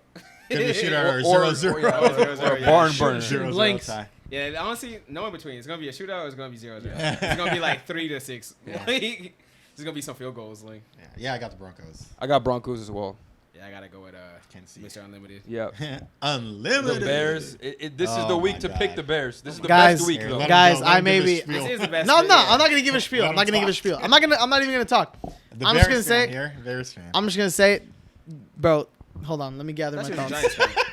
Could be a shootout or 0-0. Or a barn burner. 0-0 Links. tie. Yeah, honestly, no in between. It's gonna be a shootout or it's gonna be 0-0. It's gonna be like 3-6. Yeah. There's gonna be some field goals, Link. Yeah, I got the Broncos. I got Broncos as well. Yeah, I gotta go with Mr. Unlimited. Yeah. Unlimited. The Bears. This is the week to pick the Bears. This is the Guys, best week, Here, though. let him Guys, go. Let I him may give be- his spiel. This is the best. No, I'm not. yeah. I'm not gonna give a spiel. I'm not gonna give a spiel. I'm not even gonna talk. The I'm just Bears gonna fan say. here, Bears fan. I'm just gonna say, bro. Hold on. Let me gather my That's what thoughts. the Giants fan.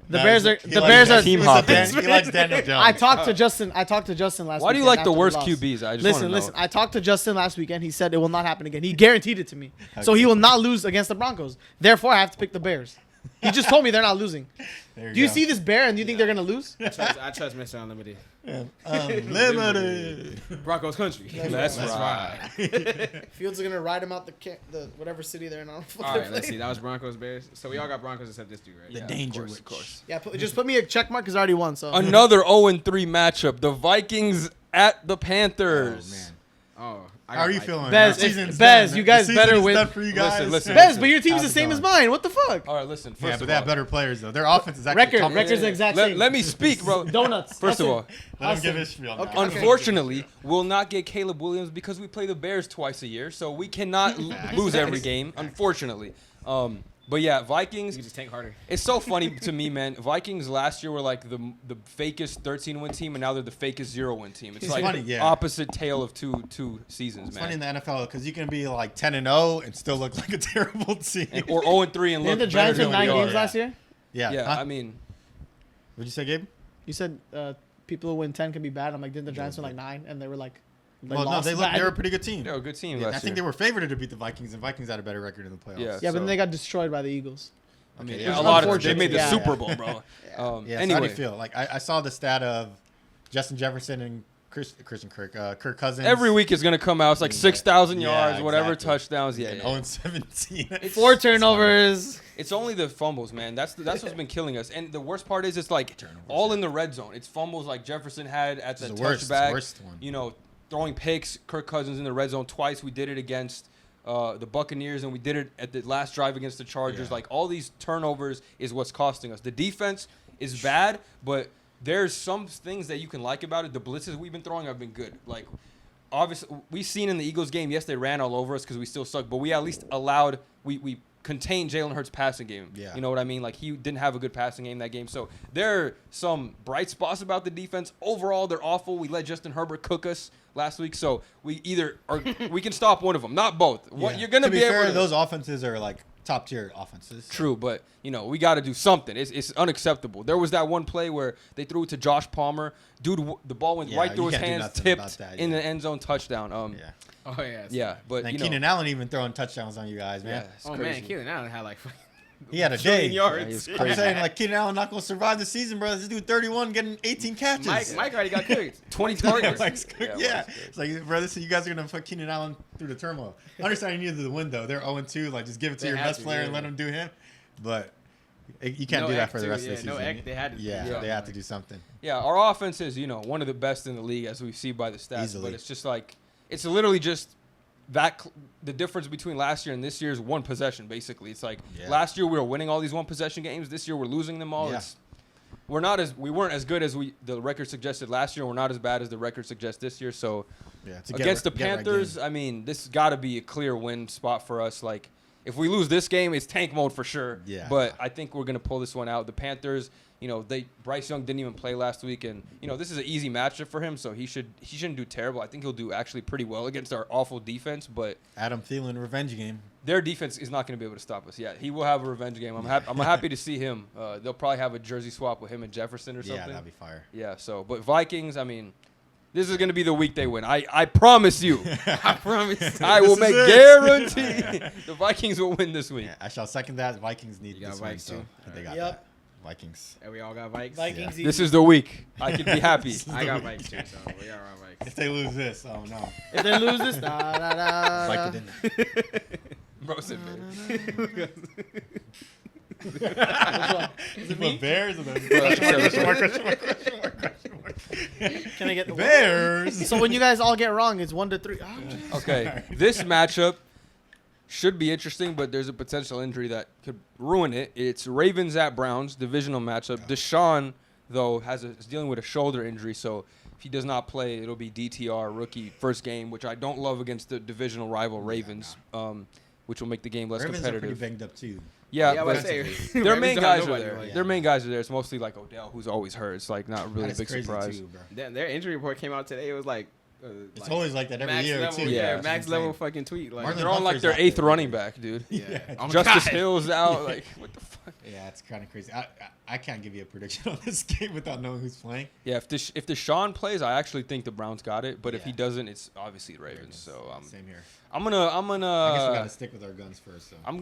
The No, Bears are. he The likes Bears Dan- are. team he likes hopping. Dan- He likes Daniel Jones. I talked to Justin. I talked to Justin last. Why do you weekend like the after we worst lost. QBs? I just Listen. want to know. I talked to Justin last weekend. He said it will not happen again. He guaranteed it to me. So he will not lose against the Broncos. Therefore, I have to pick the Bears. He just told me they're not losing. There Do you go. see this bear and you think they're gonna lose? I trust Mr. Unlimited. Unlimited. Broncos country. That's That's right. right. Fields are gonna ride him out the whatever city they're in. All right, let's see. That was Broncos Bears. So we all got Broncos except this dude, right? The Yeah, danger of witch. course. Yeah, just put me a check mark because I already won. So Another 0-3 matchup. The Vikings at the Oh, Panthers. man. Oh, How are you feeling? Bez, Your if- season's Bez, done. you guys The better season's win. done for you guys. Listen. Bez, but your team's How's the it same as going? mine. What the fuck? All right, listen. Yeah, First but of they have all, better players though. Their offense is actually Record's the exact same. let me speak, bro. Donuts. First of all, Let him give his spiel. Okay. now. unfortunately, we'll not get Caleb Williams because we play the Bears twice a year, so we cannot lose every game, unfortunately. But yeah, Vikings. You can just tank harder. It's so funny to me, man. Vikings last year were like the fakest 13-win team, and now they're the fakest 0-win team. It's It's like funny, yeah. opposite tale of two seasons, It's funny in man. the NFL because you can be like 10-0 and still look like a terrible team. Or 0-3 and look Didn't the Giants better win than 9 we games are. last year? yeah. Yeah, Huh? I mean, What'd you say, Gabe? You said people who win 10 can be bad. I'm like, didn't the Giants win like 9? And they were like, Well, no, lost they bad. were a pretty good team. they're a good team Yeah, last I think year. they were favored to beat the Vikings, and Vikings had a better record in the playoffs. Yeah. Yeah, but So- then they got destroyed by the Eagles. I mean, Okay, yeah, yeah. a lot of Unfortunate, they made the yeah. Super Bowl, bro. Yeah, so how do Anyway, you feel? Like I saw the stat of Justin Jefferson and Christian Kirk Cousins. every week is gonna come out. It's like 6,000 Yeah, yards, whatever exactly. touchdowns. Yeah, and yeah. 0-17. 4 turnovers. It's only the fumbles, man. That's what's been killing us. And the worst part is it's like all in the red zone. It's fumbles like Jefferson had at the It's the worst touchback. one. You know, throwing picks. Kirk Cousins in the red zone twice. We did it against the Buccaneers, and we did it at the last drive against the Chargers. Yeah. Like all these turnovers is what's costing us. The defense is bad, but there's some things that you can like about it. The blitzes we've been throwing have been good. Like obviously we've seen in the Eagles game, yes, they ran all over us because we still suck, but we at least allowed we contained Jalen Hurts' passing game. Yeah. You know what I mean? Like he didn't have a good passing game that game. So there are some bright spots about the defense. Overall, they're awful. We let Justin Herbert cook us last week, so we either are we can stop one of them, not both. What Yeah. you're gonna to be be fair, able to those offenses are like top tier offenses. so- True, but you know we got to do something. It's unacceptable. There was that one play where they threw it to Josh Palmer. Dude, the ball went Yeah, right through you his can't do hands, nothing about tipped that, in yeah. the end zone touchdown. Yeah. Oh yeah. Yeah, but And you know, Keenan Allen even throwing touchdowns on you guys, man. yeah, it's Oh crazy. man, Keelan Allen had like He had a trillion day. yards. he was I'm crazy. saying like Keenan Allen not gonna survive the season, bro. This dude 31 getting 18 catches. Mike already got cooked. 20 Yeah, targets. Mike's good. Yeah, Yeah, Mike's good. it's like, brother, so you guys are gonna put Keenan Allen through the turmoil. I understand you needed the win though. They're 0-2. Like, just give it to They your had best to, player and yeah. let him do him. But you can't No do that Eck for the too, rest of yeah, the season. no Eck, they had to do yeah, something. they have to do something. Yeah, our offense is, you know, one of the best in the league as we see by the stats. Easily. But it's just like it's literally just the difference between last year and this year is one possession basically. It's like Yeah. last year we were winning all these one possession games. This year we're losing them all. Yeah. We weren't as good as the record suggested last year. We're not as bad as the record suggests this year. So Yeah, against the Panthers, I mean, this got to be a clear win spot for us. Like if we lose this game, it's tank mode for sure. Yeah. But I think we're gonna pull this one out. The Panthers, Bryce Young didn't even play last week, and this is an easy matchup for him, so he shouldn't do terrible. I think he'll do actually pretty well against our awful defense, but Adam Thielen revenge game. their defense is not going to be able to stop us. Yeah, he will have a revenge game. I'm happy to see him. They'll probably have a jersey swap with him and Jefferson or something. Yeah, that'd be fire. Yeah. So, but Vikings, I mean, this is going to be the week they win. I promise you. I promise. I will make guarantee the Vikings will win this week. Yeah, I shall second that. Vikings need You got this win, Vikes so too? they got Yep. that. Vikings. And we all got Vikes. Vikings. Yeah. This is the week. I can be happy. I got Vikes too, so we are on Vikes. If they lose this, oh no. If they lose this, da. Like it didn't. Bro said, man. Which one? Is it The me? Bears or the Can I get the Bears? So when you guys all get wrong, it's 1-3. Okay, this matchup should be interesting, but there's a potential injury that could ruin it. It's Ravens at Browns, divisional matchup. Deshaun, though, is dealing with a shoulder injury, so if he does not play, it'll be DTR, rookie, first game, which I don't love against the divisional rival Ravens, which will make the game less Ravens are pretty competitive. banged up too. Yeah, I but would say their main Ravens don't guys have are nobody there. like Their that. main guys are there. It's mostly like Odell, who's always hurt. It's like not really a That is big crazy surprise. too, bro. Their injury report came out today. It was like It's always like that every max year level, too. Yeah, yeah, max level fucking tweet. Like, Marlon They're on like Humphrey's their out 8th there. running back, dude. yeah. Oh my Justice God. Hill's out. Like, what the fuck? Yeah, it's kind of crazy. I can't give you a prediction on this game without knowing who's playing. Yeah, if Deshaun plays, I actually think the Browns got it. But if he Yeah. doesn't, it's obviously the Ravens. So Same here. I'm gonna I guess we gotta stick with our guns first. So. I'm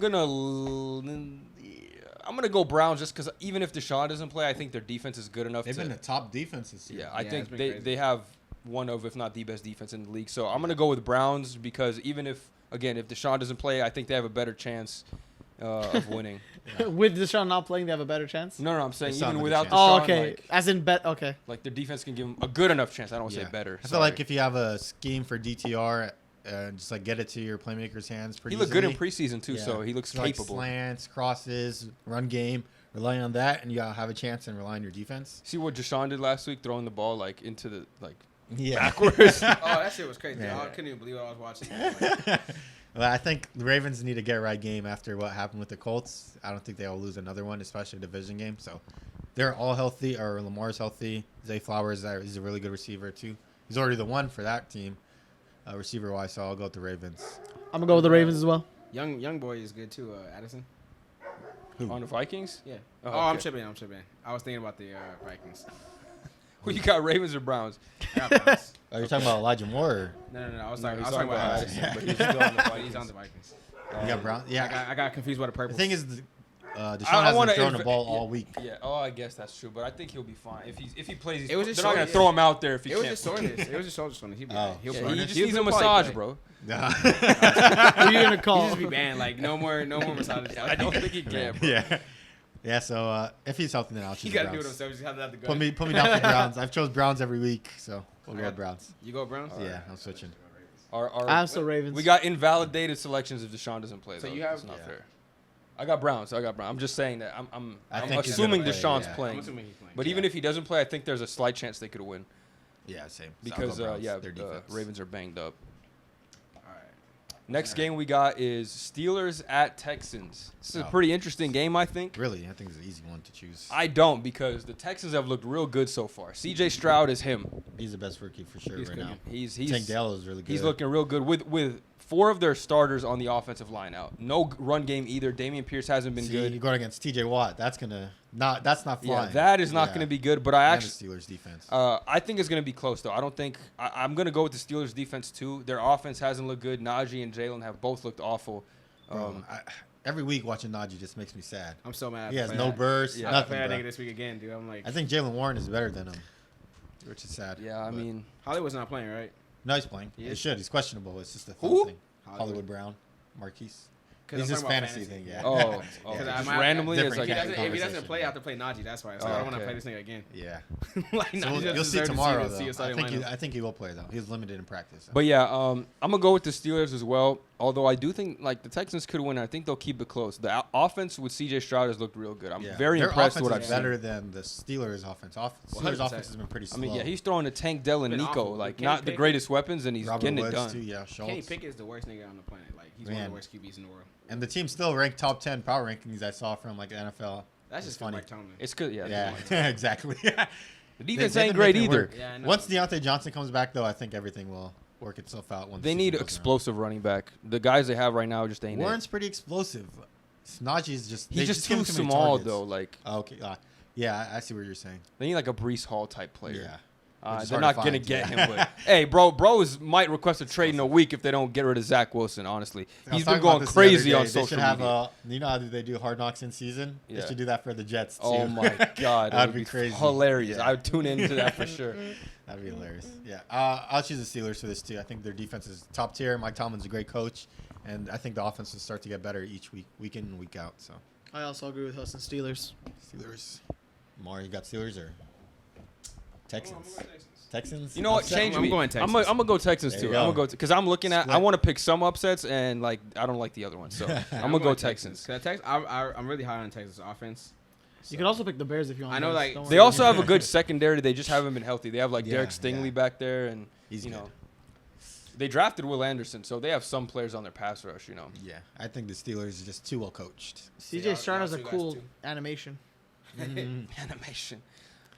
gonna go Browns just because even if Deshaun doesn't play, I think their defense is good enough. They've been the top defense this year. Yeah, I Yeah, think it's been they crazy. have one of, if not the best defense in the league. So I'm gonna go with Browns because even if Deshaun doesn't play, I think they have a better chance of winning. With Deshaun not playing, they have a better chance. No, I'm saying They still even have a without good Deshaun, Oh, okay. like, As in bet. Okay. like their defense can give them a good enough chance. I don't want to say better. I feel like if you have a scheme for DTR, just like get it to your playmakers' hands pretty he looked good in easily. preseason too, so he looks So, like, capable. slants, crosses, run game, relying on that, and you have a chance and rely on your defense. See what Deshaun did last week, throwing the ball like into the like Yeah. backwards. Oh, that shit was crazy. Yeah. I couldn't even believe what I was watching. Like, Well, I think the Ravens need to get right game after what happened with the Colts. I don't think they'll lose another one, especially a division game. So they're all healthy, or Lamar's healthy. Zay Flowers is a really good receiver too. He's already the one for that team, receiver wise. So I'll go with the Ravens. I'm gonna go with the Ravens as well. young boy is good too. Addison. On the Vikings? Yeah. Oh, I'm okay. tripping. I was thinking about the Vikings. Who you got, Ravens or Browns? I got Browns. Are you talking about Elijah Moore? Or No. I was No, talking he's about Addison, Addison. but he's still on the Vikings. He's on the Vikings. you got Brown? Yeah. I got confused by the The purple. thing is, Deshaun I wanna hasn't thrown the inv- ball yeah. all week. Yeah. Oh, I guess that's true, but I think he'll be fine if he plays. It was They're just not gonna short- throw him out there if he it was can't. just soreness. It was just shoulder soreness. He'll be Oh. alright. Yeah, Yeah, He'll he play. just He'll needs a probably massage, play. bro. Who are you gonna He call? just be banned. Like no more massages. I don't think he can, bro. Yeah. Yeah. So if he's healthy, then I'll He choose got the to do it Browns. himself. Just have to have the gun. Put me down for Browns. I've chose Browns every week, so we'll go Okay. with Browns. You go Browns. Yeah, I'm switching. I'm still Ravens. We got invalidated selections if Deshaun doesn't play. So though. you have- It's not Yeah. fair. I got Browns. I'm just saying that I'm I I'm think he's assuming gonna play, Deshaun's yeah. I'm playing. assuming he's playing. But even if he doesn't play, I think there's a slight chance they could win Yeah, same. because Browns, their their defense. Ravens are banged up. All right. Next game we got is Steelers at Texans. This is a Oh. pretty interesting game, I think. Really, I think it's an easy one to choose. I don't because the Texans have looked real good so far. CJ Stroud is him. He's the best rookie for sure He's right cooking. now. He's Tank Dell is really good. he's looking real good with 4 of their starters on the offensive line out. No run game either. Damian Pierce hasn't been See, good. You're going against TJ Watt. That's not Yeah, flying. that is not going to be good. But I And actually, the Steelers defense. I think it's going to be close though. I don't think I'm going to go with the Steelers defense too. Their offense hasn't looked good. Najee and Jalen have both looked awful. Bro, every week watching Najee just makes me sad. I'm so mad. He has I no played burst, Yeah. I nothing. played that Bro. nigga this week again, dude. I'm like, I think Jalen Warren is better than him, which is sad. Yeah, I But- mean, Hollywood's not playing, right? no, he's playing. He He is? should. He's questionable. It's just a Who? thumb thing. Hollywood Brown, Marquise. Because He's I'm just talking about fantasy thing. Yeah. oh, Because just I might- randomly, it's different like If he doesn't conversation, play, I yeah. have to play Najee. That's why. So Oh, I don't want to okay. play this nigga again. Yeah. Like, So Najee you'll just see deserves to tomorrow see though. a starting lineup. I think he will play though. He's limited in practice. So. But yeah, I'm gonna go with the Steelers as well. Although I do think like the Texans could win. I think they'll keep it close. The offense with C.J. Stroud has looked real good. I'm very Their impressed with offense what I've is seen. better than the Steelers' offense. Steelers' 100%. offense has been pretty slow. I mean, yeah, he's throwing to Tank Dell and Been Nico, awful. like Kenny not the Pickett- greatest weapons, and he's Robert getting Woods it done. too. Yeah, Kenny Schultz. Pickett is the worst nigga on the planet. Like he's one of Man. the worst QBs in the world. And the team still ranked top 10 power rankings I saw from like the NFL. That's It's just funny. Mike Tomlin. It's good, yeah. Yeah, exactly. The defense They've ain't been great making it either. work. Yeah, I know. Once Deontay Johnson comes back, though, I think everything will work itself out. Once They the need season goes explosive running back. The guys they have right now just ain't around. Warren's pretty explosive. Snaji's just it. He's they just give too him too many small targets. though. Like Oh, okay, yeah, I see what you're saying. they need like a Brees Hall type player. Yeah. Which is They're hard not to gonna find, get yeah. him, but hey, bros might request a trade in a week if they don't get rid of Zach Wilson. Honestly, I was he's been talking about going this the other crazy day. on They social should have media. you know how they do Hard Knocks in season? Yeah. They should do that for the Jets too. Oh my god, That'd it would be crazy. hilarious. Yeah. I would tune into that for sure. That'd be hilarious. Yeah, I'll choose the Steelers for this too. I think their defense is top tier. Mike Tomlin's a great coach, and I think the offense will start to get better each week in and week out. So I also agree with Hassan. Steelers. Steelers. Omari, you got Steelers or Texans? Texans. You know what? Upset? Change I'm me. going I'm Texans. gonna go Texans There too. you I'm go. gonna go because I'm looking at. I Split. want to pick some upsets and like I don't like the other ones, so I'm gonna go Texans. Cause I'm really high on Texas offense. You can also pick the Bears if you want. I know, guys. like, Don't They worry. also have a good secondary. They just haven't been healthy. They have like Yeah, Derek Stingley yeah. back there, and He's you good. know they drafted Will Anderson, so they have some players on their pass rush. You know. Yeah, I think the Steelers are just too well coached. CJ Stroud has a y'all two guys cool too. animation. Animation.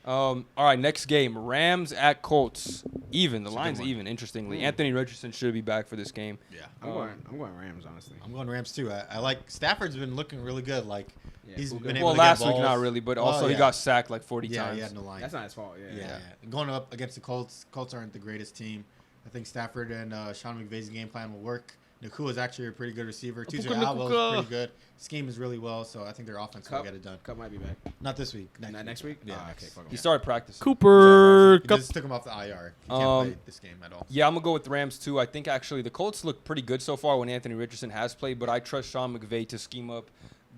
All right, next game: Rams at Colts. Even the It's a good line's one. even. Interestingly, Anthony Richardson should be back for this game. Yeah, I'm going Rams, honestly. I'm going Rams too. I like Stafford's been looking really good. Like Yeah, he's Puka. been able Well, to last get week balls. not really, but Oh, also he yeah. got sacked like 40 Yeah, times. he had no line. That's not his fault. Yeah. Yeah. Going up against the Colts. Colts aren't the greatest team. I think Stafford and Sean McVay's game plan will work. Nakua is actually a pretty good receiver. TJ Puka Alwell Nakua. is pretty good. Schemes really well, so I think their offense will Cup, get it done. Cup might be back. Not this week. Not next week. Yeah, Oh, next. okay. Fuck He him. started practicing. Cooper He Cup. just took him off the IR. He can't Um, play this game at all. Yeah, I'm gonna go with the Rams too. I think actually the Colts look pretty good so far when Anthony Richardson has played, but I trust Sean McVay to scheme up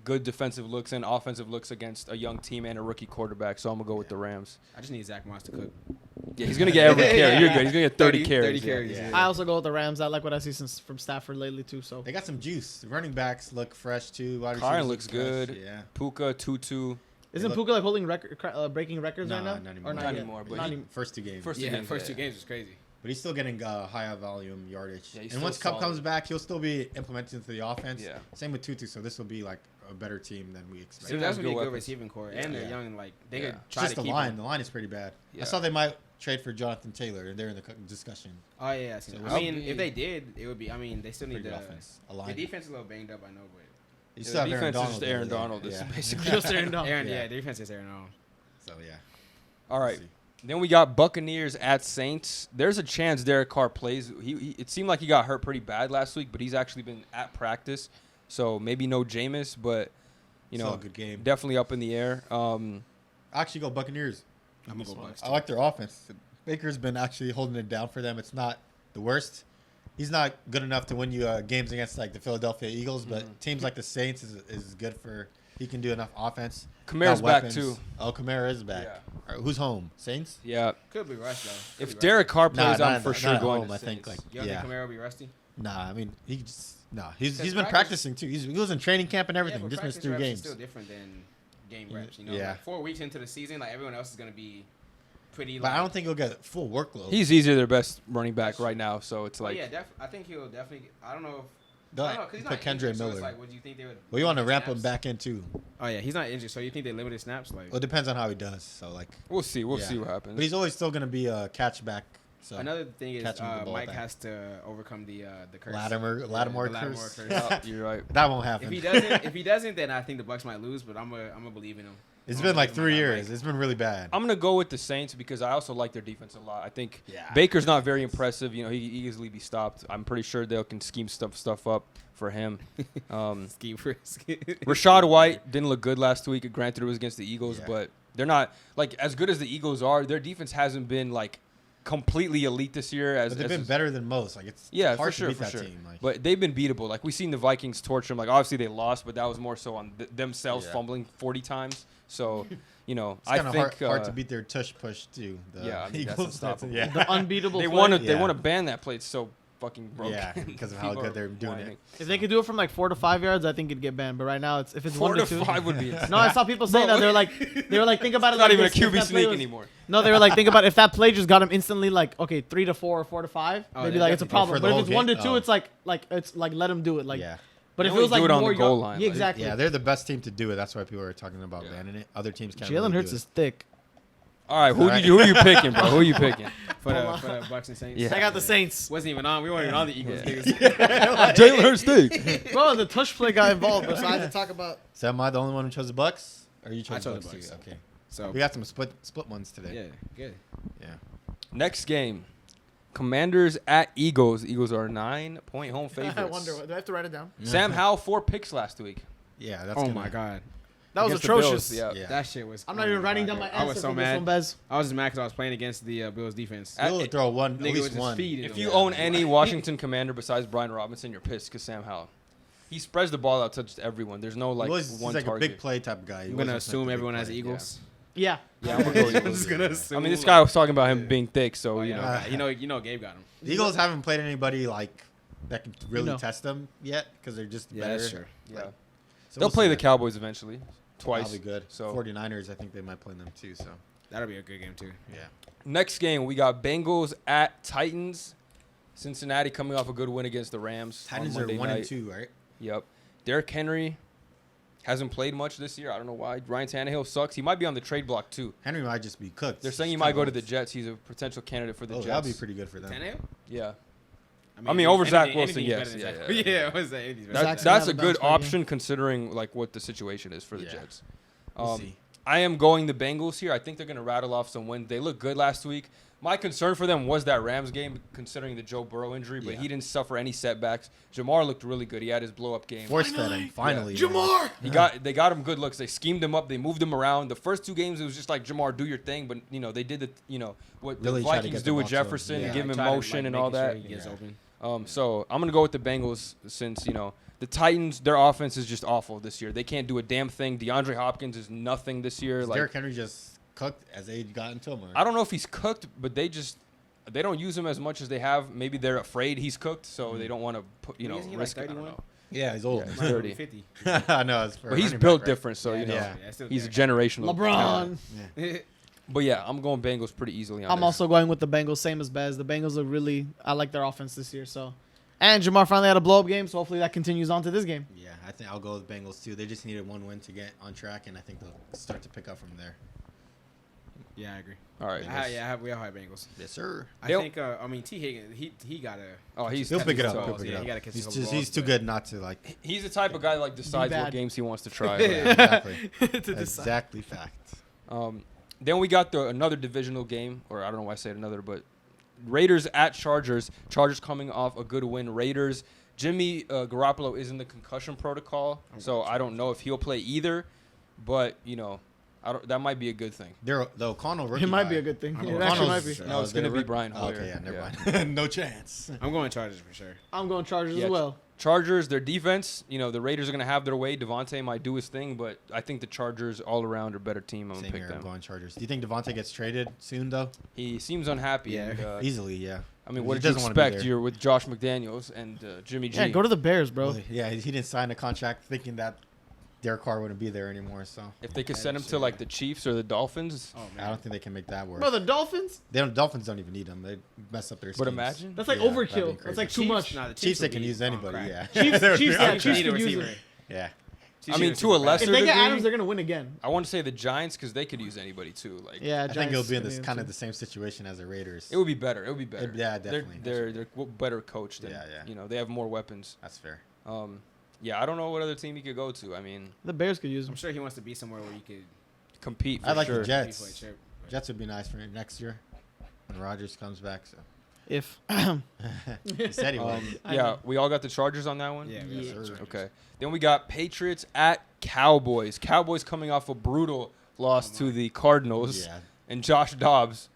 good defensive looks and offensive looks against a young team and a rookie quarterback. So I'm gonna go with the Rams. I just need Zach Moss to cook. Yeah, he's gonna get every carry. You're good. He's gonna get 30 carries. 30 yeah. carries. Yeah. I also go with the Rams. I like what I see since from Stafford lately too. So They got some juice. The running backs look fresh too. Wide Kyron receivers looks look fresh. good. Yeah. Puka, Tutu. isn't look- Puka like holding breaking records Nah, right now? not anymore. Or Not yet? anymore, but Not he- any- First two games. First two Yeah, games, first yeah. 2 games was crazy. But he's still getting high volume yardage. Yeah, he's and still once Cup solid. comes back, he'll still be implemented into the offense. Yeah. Same with Tutu. So this will be like a better team than we expected. So Still that's has really good good weapons. receiving core, and they're Yeah. young and like they Yeah. could It's try just to the keep line. him. The line is pretty bad. Yeah. I saw they might trade for Jonathan Taylor, and they're in the discussion. Oh yeah, I seen So that. we'll I mean, see. if they did, it would be. I mean, they still need Pretty the good offense. A The line. defense is a little banged up, I know, but You The still have defense is Aaron just Donald Aaron over there. Donald. This Yeah. is basically. Just Aaron Donald. Aaron, Yeah. yeah, the defense is Aaron Donald. So yeah. All right. We'll see. Then we got Buccaneers at Saints. There's a chance Derek Carr plays. It seemed like he got hurt pretty bad last week, but he's actually been at practice. So maybe no Jameis, but you Still know, a good game. definitely up in the air. I actually go Buccaneers. I'm gonna go Bucks. I like their offense. Baker's been actually holding it down for them. It's not the worst. He's not good enough to win you games against like the Philadelphia Eagles, but teams like the Saints is good for. He can do enough offense. Kamara's Got back weapons. too. Oh, Kamara is back. Yeah. All right, who's home? Saints. Yeah. Could be Rush though. Could be If Rusty. Derek Carr plays, Nah, I'm not- for not sure at going home, to I think, Saints. like- You don't yeah. think Kamara will be rusty? Nah, I mean he's Because been practice- practicing too. He was in training camp and Yeah, everything. but Just missed practice 3 reps is games. still different than game reps. You know, Yeah. like 4 weeks into the season, like everyone else is gonna be pretty. But Like, I don't think he'll get full workload. He's easily their best running back right now, so it's Oh, like yeah, I think he'll definitely. I don't know if. They'll I don't know, 'cause he's put not Kendra injured, so Miller. it's like, would you think they would? Well, you want to limit ramp him snaps? back in too. Oh yeah, he's not injured, so you think they limited snaps? Like Well, it depends on how he does. So like, we'll see. We'll yeah. see what happens. But he's always still gonna be a catch back. So another thing is catching the ball Mike back. has to overcome the curse. Lattimore the curse. Yeah, you're right. That won't happen. If he doesn't, then I think the Bucks might lose. But I'm gonna believe in him. It's I'm been gonna like believe in 3 my guy years. Mike. It's been really bad. I'm gonna go with the Saints because I also like their defense a lot. I think Yeah. Baker's not very impressive. You know, he can easily be stopped. I'm pretty sure they can scheme stuff up for him. Scheme for Rashad White didn't look good last week. Granted, it was against the Eagles, Yeah. but they're not like as good as the Eagles are. Their defense hasn't been like completely elite this year. As But they've as- been better than most. Like it's Yeah, hard for sure, to beat for that sure. team. Like, But they've been beatable. Like we seen the Vikings torture them. Like obviously they lost, but that was more so on themselves Yeah. fumbling 40 times. So, you know, it's I kind of think hard to beat their tush push too. The yeah, I mean, that's Eagles, unstoppable. yeah. The unbeatable. they play. want to Yeah. ban that play. It's so fucking broken. Yeah, because of how People good are they're doing whining. it. If they could do it from like 4 to 5 yards, I think it'd get banned. But right now, if it's 4 1 to to 2, 5 would be insane. no, I saw people saying that they were like, think about it. It's not like even a this, if QB that play sneak was- anymore. No, they were like, think about if that play just got him instantly like, okay, 3 to 4 or 4 to 5, Oh, they'd be they like, it's a definitely- for problem. the But if whole it's 1 to game? 2, Oh. it's like let them do it. Like, Yeah. but They if it only was like do it on more the goal yard- line, yeah, like- exactly. Yeah, they're the best team to do it. That's why people are talking about Yeah. banning it. Other teams can't. Jalen really Hurts do is it. thick. All right, who are you picking, bro? Who are you picking? for the Bucks and Saints. Yeah. I got the Saints. Wasn't even on. We weren't even on the Eagles. Yeah. niggas. Jalen Hurts thick. Bro, the touch play got involved, bro, so I had to talk about. So am I the only one who chose the Bucks? Or you chose I the chose Bucks the Bucks. too? Okay. So We got some split ones today. yeah, good. Yeah. Next game, Commanders at Eagles. Eagles are 9-point home favorites. I wonder. Do I have to write it down? Sam Howell 4 picks last week. Yeah, that's Oh gonna- my god, That was Against the Bills, atrocious. Yeah. Yeah. that shit was. I'm not oh even my writing God, down my dude. answer I was so for this mad. one, Bez. I was just mad because I was playing against the Bills defense. At- He'll throw one, at Nigga was least just one. feeding If them. you own any Washington Commander besides Brian Robinson, you're pissed because Sam Howell. He spreads the ball out to just everyone. There's no like He's one like target. a big play type of guy. He I'm gonna wasn't like assume the big everyone has play. Eagles. Yeah. Yeah, I'm gonna go I'm Eagles. just gonna yeah. assume. I mean, this guy was talking about him being thick, so Oh, you yeah, know. you know, Gabe got him. The Eagles haven't played anybody like that can really know. test them yet because they're just Yeah, better. that's true. Yeah. So They'll we'll play see the that. Cowboys eventually, twice. Probably good. So 49ers, I think they might play them too. So That'll be a good game too. yeah. next game we got Bengals at Titans. Cincinnati coming off a good win against the Rams. on Titans are Monday 1 night. and 2, right? Yep. Derrick Henry hasn't played much this year. I don't know why. Ryan Tannehill sucks. He might be on the trade block too. Henry might just be cooked. They're saying he He's might kinda go to the old. Jets. He's a potential candidate for the Oh, Jets. that'd be pretty good for them. Tannehill? Yeah. I mean, over Zach anything- Wilson, anything's yes. better than Yeah, Zach- yeah. yeah. What's that? Anything's better That, than Zach- that's a have a good bounce back option considering like what the situation is for the Yeah. Jets. We'll see. I am going the Bengals here. I think they're going to rattle off some wins. They looked good last week. My concern for them was that Rams game, considering the Joe Burrow injury, but Yeah. he didn't suffer any setbacks. Jamar looked really good. He had his blow-up game. Force fed him finally. man. They got him good looks. They schemed him up. They moved him around. The first 2 games, it was just like Jamar, do your thing. But they did what Really the tried to Vikings get do the with ball to him. Jefferson, Yeah. give him Try to, motion like, and making all that. Sure he gets Yeah. open. So I'm gonna go with the Bengals since the Titans, their offense is just awful this year. They can't do a damn thing. DeAndre Hopkins is nothing this year. Is Like Derrick Henry just cooked as age got into him? Or? I don't know if he's cooked, but they don't use him as much as they have. Maybe they're afraid he's cooked, so they don't want to put Isn't he like risk it. I don't 31? know. Yeah, he's old. Yeah, he's Might be 30. 50. I know. It's for But he's running built back, right? different, so Yeah. Still he's a there. generational talent. LeBron. But yeah, I'm going Bengals pretty easily on I'm this. also going with the Bengals, same as Bez. The Bengals look really. I like their offense this year. So, and Jamar finally had a blow up game, so hopefully that continues on to this game. Yeah, I think I'll go with Bengals too. They just needed 1 win to get on track, and I think they'll start to pick up from there. Yeah, I agree. All right. We all have Bengals. Yes, sir. I They'll- think. T Higgins. He got to. Oh, he's He'll pick it up. tough. He'll pick it Yeah, up. he gotta catch a He's couple just balls, he's too but- good not to like. He's the type of guy that like decides what bad. games he wants to try. Yeah. Exactly. to decide. Exactly fact. Then we got another divisional game, or I don't know why I said another, but Raiders at Chargers. Chargers coming off a good win. Raiders. Jimmy Garoppolo is in the concussion protocol, so I don't know if he'll play either. But that might be a good thing. The O'Connell rookie. It might guy. be a good thing. I'm It going actually might O'Connell's- be. No, it's gonna be Brian Oh, Hoyer. okay, yeah, never Yeah. mind. No chance. I'm going Chargers for sure. I'm going Chargers Yeah, as well. Chargers, their defense, the Raiders are going to have their way. Devontae might do his thing, but I think the Chargers all around are a better team. I'm going Same to pick here. I'm them. going Chargers. Do you think Devontae gets traded soon though? He seems unhappy. Yeah. And, Easily, yeah. I mean, He what did you doesn't wanna be expect? there. You're with Josh McDaniels and Jimmy G. Yeah, go to the Bears, bro. Well, yeah, he didn't sign a contract thinking that Derek Carr wouldn't be there anymore. So If they could send him to like the Chiefs or the Dolphins, Oh I man. don't think they can make that work. Bro, the Dolphins? Dolphins don't even need him. They mess up their. but schemes. imagine. That's like Yeah, that'd be overkill. crazy. That's like too Chiefs? much. Nah, the Chiefs, they would can be use on anybody. crack. Yeah. Chiefs- They would Chiefs, be yeah, on Chiefs crack. Need a could use receiver. it. Yeah. I mean, to a lesser If they get degree, Adams, they're gonna win again. I want to say the Giants because they could use anybody too. Like, Yeah, I think it'll be in Giants this could kind use of the same situation as the Raiders. it would be better. It would be better. Yeah, definitely. They're better coached. And, Yeah, yeah. They have more weapons. That's fair. Yeah, I don't know what other team he could go to. I mean, The Bears could use I'm him. sure he wants to be somewhere where you could compete for I like sure. the Jets. be for a trip. Jets would be nice for next year when Rodgers comes back. So If he said he would. I Yeah, know. we all got the Chargers on that one. Yeah. Yeah. Yes, sir. Okay. Then we got Patriots at Cowboys. Cowboys coming off a brutal loss to the Cardinals Yeah. and Josh Dobbs.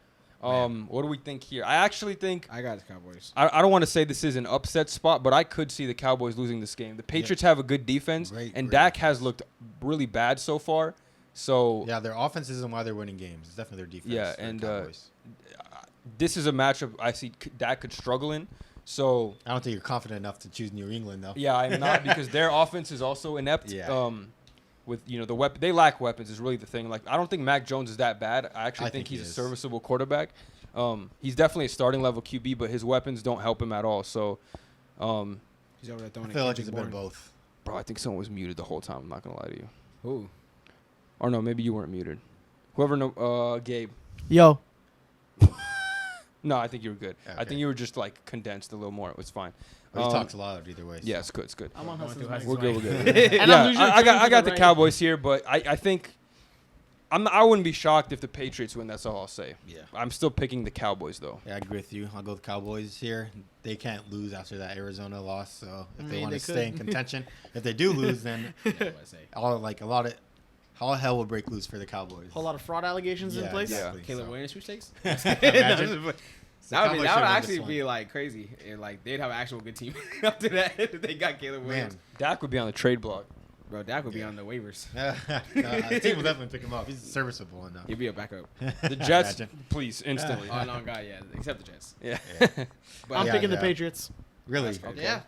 Man. What do we think here? I actually think I got the Cowboys. I don't want to say this is an upset spot, but I could see the Cowboys losing this game. The Patriots have a good defense, and Great Dak has defense. looked really bad so far. So Yeah, their offense isn't why they're winning games. It's definitely their defense. Yeah, for the and, Cowboys. this is a matchup I see Dak could struggle in. So I don't think you're confident enough to choose New England though. yeah, I'm not because their offense is also inept. Yeah. With the weapon, they lack weapons is really the thing. Like I don't think Mac Jones is that bad. I actually I think think he's he a is. serviceable quarterback. He's definitely a starting level QB, but his weapons don't help him at all. So, He's over there throwing I a feel like Kendrick it's a bit of Bourne. both. bro, I think someone was muted the whole time. I'm not gonna lie to you. Who? Or no, maybe you weren't muted. Whoever know, Gabe. Yo, No, I think you were good. I Okay. think you were just like condensed a little more. It was fine. But he talks a lot either way. So. Yeah, it's good. It's good. I'm on Going Hassan's through mic. Hassan's We're good. We're mic. good. And Yeah, I'm usually I got turning to the right. Cowboys here, but I think I wouldn't be shocked if the Patriots win. That's all I'll say. Yeah. I'm still picking the Cowboys though. Yeah, I agree with you. I'll go with Cowboys here. They can't lose after that Arizona loss. So if I they mean, want they to stay in could. contention, if they do lose, then Yeah, what I say. all hell will break loose for the Cowboys. whole lot of fraud allegations in Yeah, place. exactly. Caleb So- Williams sweepstakes? Imagine. So That Cowboys would should win actually this be one. like crazy. And like they'd have an actual good team after that if they got Caleb Williams. Man. Dak would be on the trade block. Bro, Dak would be Yeah. on the waivers. The team will definitely pick him up. He's serviceable enough. He'd be a backup. The Jets, Imagine. please, instantly. Oh no, God, yeah, except the Jets. Yeah. But I'm Yeah, picking the yeah. Patriots. Really? That's okay. Yeah.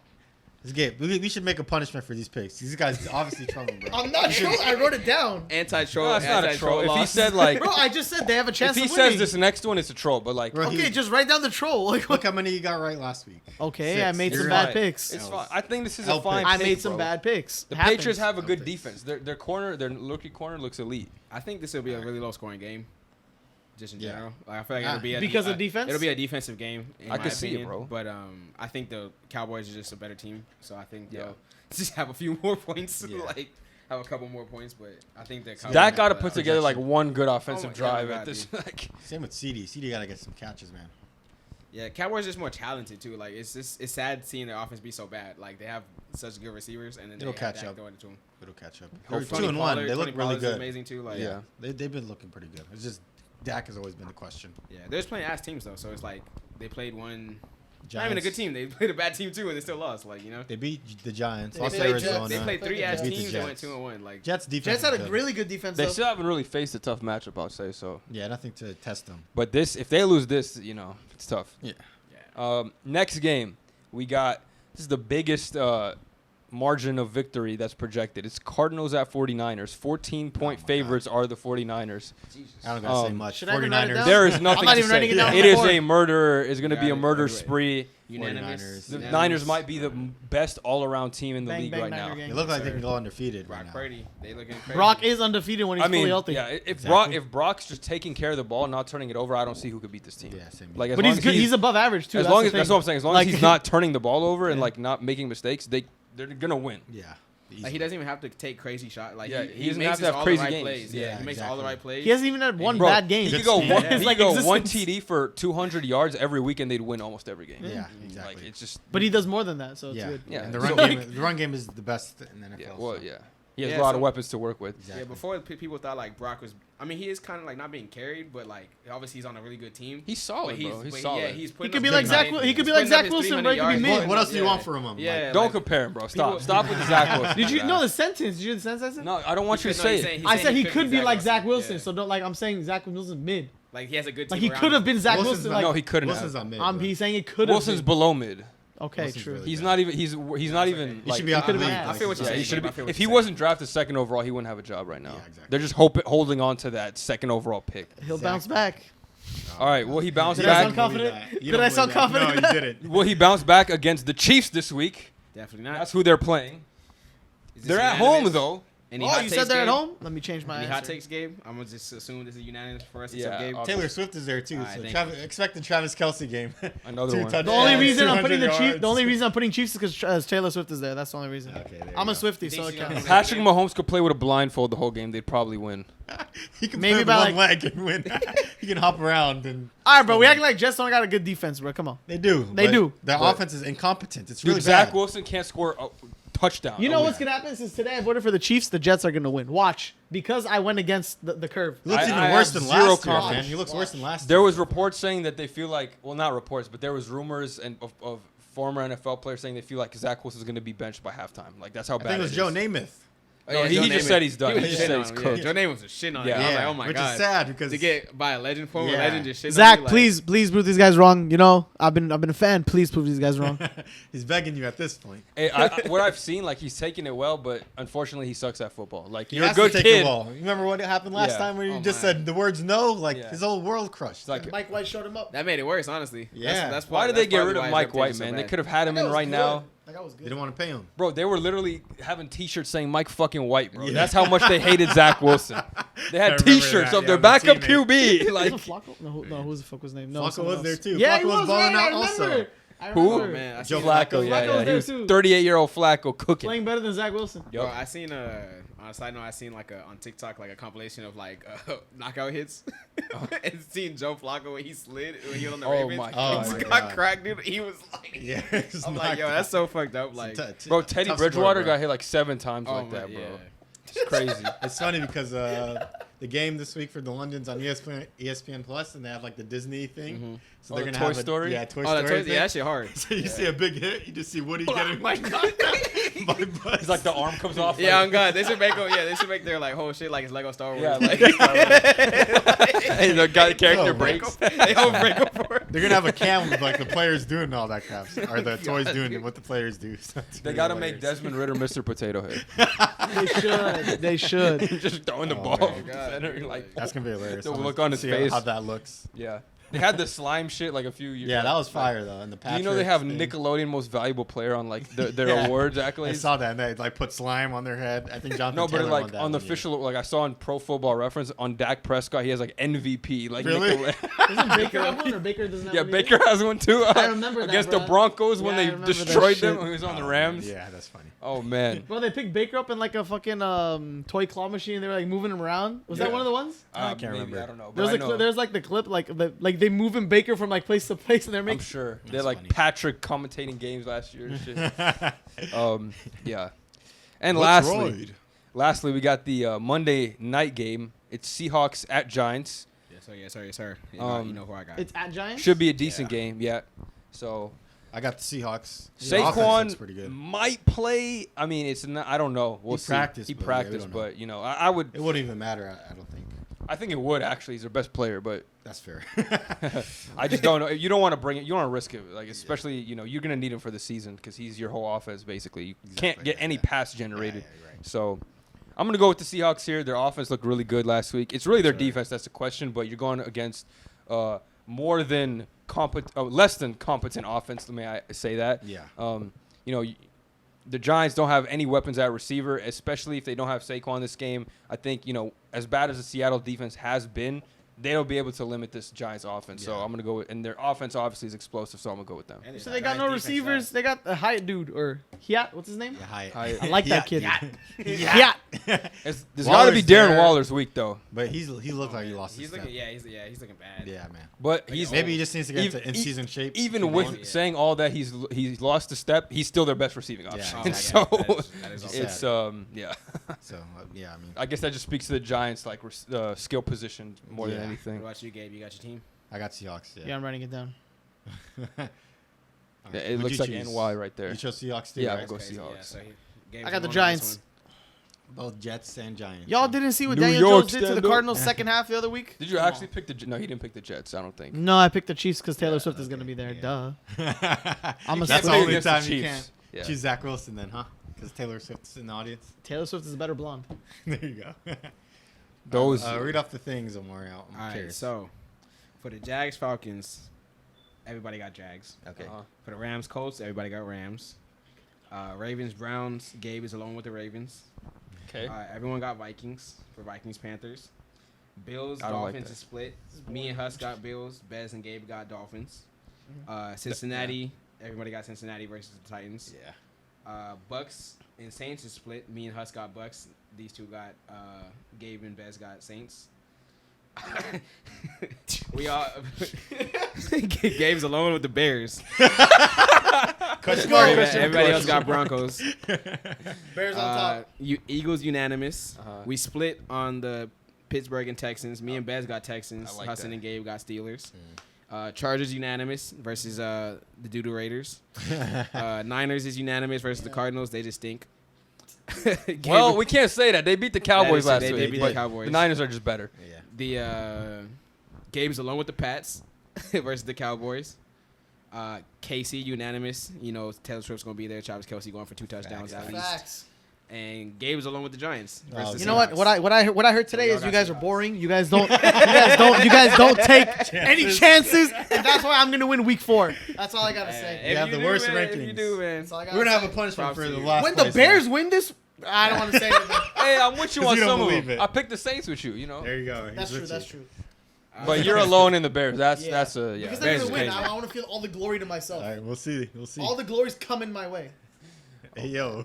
This game, we should make a punishment for these picks. These guys obviously trolling, bro. I'm not sure. I wrote it down. Anti-troll. No, it's not a troll. If he loss. said like, Bro, I just said they have a if chance he of says winning. this next one, it's a troll. But like, Bro, Okay, just write down the troll. Like, look how many you got right last week. okay, 6. I made You're some right. bad picks. it's That fine. was I think this is L a fine. pick. I pick, made some bro. bad picks. The It happens. Patriots have a good picks. defense. Their corner, their rookie corner looks elite. I think this will be a really low-scoring game, just in Yeah. general. Like I feel like Ah. it'll be Because of defense? It'll be a defensive game. In I my can see it, opinion. bro. But I think the Cowboys are just a better team, so I think Yeah. they'll just have a few more points. Yeah. Like have a couple more points, but I think the Cowboys Dak have got to the put projection. together like one good offensive my drive God, at this. dude. Like, Same with CD. CD got to get some catches, man. Yeah, Cowboys are just more talented too. Like it's sad seeing their offense be so bad. Like they have such good receivers, and then It'll they catch have Dak up. throwing it to them. It'll catch up. Hopefully. They're 2 and 1. They look really good. Amazing too. Like Yeah. They've been looking pretty good. It's just Dak has always been the question. yeah, they're just playing ass teams though. So it's like they played one. Giants, Not even a good team. They played a bad team too, and they still lost. Like you know. They beat the Giants. They Lost to played Arizona. They played 3 ass Beat the teams and went Jets. 2-1. Like Jets defense. Jets had is a good. really good defense. they though. still haven't really faced a tough matchup, I'll say so. Yeah, nothing to test them. But if they lose this, it's tough. Yeah. yeah. Next game, we got this is the biggest margin of victory that's projected. It's Cardinals at 49ers. 14-point favorites are the 49ers. Jesus. I don't gotta say Um, much. should I even write it 49ers. down? There is nothing not to even writing say. it down on It the is board. a murder. It's going to Got be a it. murder Everywhere. spree. Unanimous. 49ers. The Yeah. Niners might be the best all-around team in the Bang, league bang, right Niner now. gang. They look like they can go undefeated right Brock now. Purdy. They looking crazy. Brock is undefeated when he's I mean, fully healthy. yeah. If Exactly. Brock's just taking care of the ball, not turning it over, I don't see who could beat this team. Yeah, same. Like, as But long he's as good. He's above average too. as That's long the as that's thing. what I'm saying. As long Like- as he's not turning the ball over and Yeah. like not making mistakes, they're gonna win. Yeah. Like he doesn't even have to take crazy shots. Like Yeah, he he doesn't makes have to have all crazy the right games. plays. Yeah, Yeah, he makes all the exactly. right plays. He hasn't even had one Bro, bad game. He could Good go speed. one. Yeah. He His, could like, go one existence. TD for 200 yards every week, and they'd win almost every game. Yeah, Like exactly. it's just. But he does more than that, so it's yeah. good. Yeah. And the So, run like- game. The run game is the best in the NFL. Yeah. Well, so. yeah. He has Yeah, a lot so- of weapons to work with. Exactly. Yeah, before people thought like Brock was. I mean, he is kind of like not being carried, but like obviously he's on a really good team. He's solid, bro. He's solid. Yeah, he's He putting could up be good like Zach. numbers. He could be He's like putting up Zach his Wilson, 300 bro. He could be yards. mid. What else do you Yeah. want from him? Yeah, Don't like- compare him, bro. People- Stop with the Zach Wilson. Did you guy. know the sentence? Did you hear the sentence I said? No, I don't want you to No, say he's it. saying- he's I saying said he could be like Zach Wilson. Yeah. So don't like I'm saying Zach Wilson's mid. Like he has a good team. Like he around could have him. been Zach Wilson's Wilson. not- Like No, he couldn't. Wilson's have. on mid. I'm bro. he's saying it could have. Wilson's below mid. Okay, Wilson's true. really He's bad. not even. He's not even. He Like, should be out could've the been league. asked. I feel what you're yeah, he saying. should I feel be. what If he you're wasn't drafted second overall, he wouldn't have a job right now. Yeah, exactly. They're just holding on to that second overall pick. He'll bounce back. All right. Well, he bounced Did I sound back. confident? You Did don't I sound believe that. confident? No, you didn't. Well, he bounced back against the Chiefs this week. Definitely not. That's who they're playing. Is this They're at unanimous? home though. Any Oh, hot you takes, said they're at Gabe? home? Let me change my Any hot answer. takes, Gabe? I'm gonna just assume this is unanimous for us. Yeah, except Gabe. I'll- Taylor Swift is there too. Alright, So thank expect the Travis Kelsey game. Another Two one. touchdowns, The only reason I'm 200 putting the Chiefs. yards. The only reason I'm putting Chiefs is because Taylor Swift is there. That's the only reason. Okay, there I'm you a go. Swiftie, You so think it she's gonna counts. win? Patrick Mahomes could play with a blindfold the whole game. They'd probably win. He can Maybe play with by, one leg and win. He can hop around and All right, bro. We acting like Jets don't got a good defense, bro. Come on. they do. They but do. Their But- offense is incompetent. It's Dude, really Zach bad. Wilson can't score a touchdown. You know Oh, what's yeah. gonna happen? Since today I voted for the Chiefs, the Jets are gonna win. Watch, because I went against the curve. He looks I even have worse than zero last year, confidence. man. He looks worse than last There year. was reports saying that they feel like, well, not reports, but there was rumors of former NFL players saying they feel like Zach Wilson's going to be benched by halftime. Like that's how I bad think it was is. Joe Namath. No, he Joe just Namath- said he's done. was He just shitting said on he's him, cooked. Joe Namath was shitting on Yeah. him. I was like, oh my which god. is sad because To get by a legend, former Yeah. legend, just shitting Zach, on you, like, please prove these guys wrong. You know, I've been a fan. Please prove these guys wrong. he's begging you at this point. Hey, what I've seen, like he's taking it well, but unfortunately he sucks at football. Like He you're a has to good take kid. it well. You remember what happened last Yeah. time when you Oh, just my. said the words no? Like Yeah. his whole world crushed. It's like, Mike White showed him up. That made it worse, honestly. Yeah. That's why did that's they get probably rid of why his Mike White, reputation's so man? They bad. could have had him in right now. That guy was they good. didn't want to pay him. Bro, they were literally having T-shirts saying Mike fucking White, bro. That's how much they hated Zach Wilson. They I had remember T-shirts that, of yeah, their the backup teammate. QB. Like, Was it Flacco? No, who the fuck was his name? No, Flacco someone was there else. too. Yeah, Flacco he was was balling right, out I also. remember. I Who? remember. Oh, man, I Joe seen- Flacco, Flacco yeah, was he there was too. 38-year-old Flacco cooking. Playing better than Zach Wilson. Yup. Bro, I seen on a side note, I seen like on TikTok like a compilation of like knockout hits, and seeing Joe Flacco when he slid when he was on the Oh Ravens. my He God. just Oh my got God. cracked, dude. He was like, Yeah. I'm like, yo, that's so fucked up. Like, Bro, Teddy tough Bridgewater sport, bro. got hit like 7 times oh like my, that, bro. yeah. It's crazy. It's funny because the game this week for the London's on ESPN Plus, and they have like the Disney thing. So Oh, they're the gonna Toy have Story? Yeah, Toy Oh, Story. that's thing. yeah, that shit hard. So you see a big hit, you just see Woody getting my God. by Buzz. It's like the arm comes off. Yeah, like, on God, they should make they should make their like whole shit like it's Lego Star Wars. Yeah, like, hey, the guy, character Oh, breaks. they all break apart. They're gonna have a cam with like the players doing all that crap, or the toys doing what the players do. So it's They really got to make hilarious. Desmond Ritter Mr. Potato Head. They should. They should. Just throwing the Oh, ball. my God. Center, like, That's gonna be hilarious. The I'm look gonna on his see face. how that looks. yeah. They had the slime shit like a few years. Yeah, that was like- fire though. And the Do you know they have Patriots thing. Nickelodeon Most Valuable Player on like their Yeah. awards I accolades? saw that, and they like put slime on their head. I think Jonathan No, but Taylor like won that on the one year. official, like I saw on Pro Football Reference on Dak Prescott, he has like MVP. Like Really? Isn't Baker have one or Baker doesn't have Yeah, one Baker either? has one too. I remember that, against the bro. Broncos when Yeah, I they remember that destroyed them shit. when he was on the Oh, Rams. Yeah, that's funny. Oh man. Bro, they picked Baker up in like a fucking toy claw machine. They were like moving him around. Was Yeah. that one of the ones? I can't maybe, remember. I don't know. But There's I like know. there's like the clip like they moving Baker from like place to place and they're I'm making. sure they're That's like funny. Patrick commentating games last year and shit. Yeah. And What's lastly, we got the Monday night game. It's Seahawks at Giants. Yes, sir. You Um, know who I got. It's at Giants. Should be a decent Yeah. game. Yeah. So I got the Seahawks. The offense looks pretty Saquon good. might play. I mean, it's not. I don't know. We'll He see. practiced, He but yeah, we practiced, don't know. but you know, I would. It wouldn't even matter. I don't think. I think it would actually. He's their best player, but That's fair. I just don't know. You don't want to bring it. You don't want to risk it. Like especially, you know, you're gonna need him for the season because he's your whole offense basically. You can't Exactly, get yeah, any yeah. pass generated. Yeah, right. So I'm gonna go with the Seahawks here. Their offense looked really good last week. It's really their Sure. defense that's the question. But you're going against more than less than competent offense. May I say that? Yeah. You know, the Giants don't have any weapons at receiver, especially if they don't have Saquon this game. I think, you know, as bad as the Seattle defense has been, they'll be able to limit this Giants offense. So Yeah. I'm going to go with, and their offense obviously is explosive, so I'm going to go with them. And So they got no receivers. They got a Hyatt dude or Hyatt. What's his name? Yeah, hi. I like that kid. Yeah. There's got to Waller's be Darren there. Waller's week, though. But he looked like he lost He's his looking, step. he's looking bad. Yeah, man. But he's Maybe he just needs to get Even- into in-season shape. even Keep with going. saying all that he's lost a step, he's still their best receiving option. Yeah, so that is also it's sad. yeah. So yeah, I mean, I guess that just speaks to the Giants like skill position more than Yeah. What anything. about you, Gabe? You got your team? I got Seahawks. Yeah, Yeah. I'm writing it down. Alright, Yeah, it who'd looks you like choose? NY right there. You chose Seahawks too, Yeah, right? we'll go Crazy, Seahawks. Yeah, so Gabe's I got the alone on this Giants. Both Jets and Giants. Y'all didn't see what New Daniel York Jones did to the stand up. Cardinals second half the other week? Did you actually pick the? No, he didn't pick the Jets. I don't think. No, I picked the Chiefs because Taylor Swift is okay, gonna be there. yeah. Duh. I'm a That's the Swiftie only against the time you Chiefs. can't Yeah. choose Zach Wilson then, huh? Because Taylor Swift's in the audience. Taylor Swift is a better blonde. There you go. Those. Read off the things, Omari. I'm All right, curious. so for the Jags Falcons, everybody got Jags. Okay. For the Rams Colts, everybody got Rams. Ravens Browns, Gabe is alone with the Ravens. Okay. Everyone got Vikings for Vikings Panthers. Bills I don't like Dolphins that. is split. Me and Huss got Bills. Bez and Gabe got Dolphins. Cincinnati, everybody got Cincinnati versus the Titans. Yeah. Bucks and Saints is split. Me and Huss got Bucks. These two got Gabe and Bez got Saints. We all Gabe's alone with the Bears. Let's go. Everybody else got Broncos. Bears on top. Eagles unanimous. Uh-huh. We split on the Pittsburgh and Texans. Me and Bez got Texans. I like Hassan that. and Gabe got Steelers. Chargers unanimous versus the Doodle Raiders. Niners is unanimous versus the Cardinals. They just stink. Well, we can't say that. They beat the Cowboys last they week. beat the but Cowboys. The Niners are just better. Yeah. The Gabe's alone with the Pats versus the Cowboys. KC unanimous. You know, Taylor Swift's gonna be there. Travis Kelce going for 2 touchdowns at least. Facts. And Gabe's alone with the Giants. versus the You know what? Seahawks. What I heard today Y'all is you got guys are Seahawks. boring. You guys don't you guys don't take any chances, and that's why I'm gonna win week 4. That's all I gotta say. If You have you the do, worst man, If you rankings. do, man. That's all I We're gotta gonna have say. a punishment Props for to the you. last. When the place, Bears man. win this, I don't want to say anything. Hey, I'm with you 'Cause on you don't some of believe them. it. I picked the Saints with you. You know. There you go. That's He's true. with That's you. true. But you're alone in the Bears. That's Yeah. that's yeah. Because Bears they're gonna is win. crazy. I want to feel all the glory to myself. All right, we'll see. We'll see. All the glory's coming my way. Hey, yo.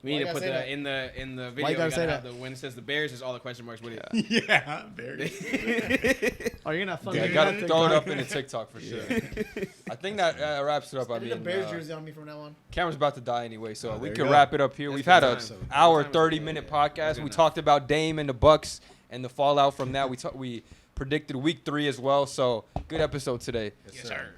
We Why need you to put gotta say the that? in the Why video. you gotta We say gotta have that? the when it says the Bears is all the question marks with it. Yeah, Bears. Oh, you're not fun. Yeah, You're gotta not throw it TikTok. up in a TikTok for sure. I think that wraps it up. I I need a mean, Bears jersey on me from now on. camera's about to die anyway, so Oh, we there you can go. wrap it up here. That's We've good had a time. hour Good time. 30-minute Yeah, podcast. that's We good talked about Dame and the Bucks and the fallout from that. We predicted week 3 as well. So good episode today. Yes, sir.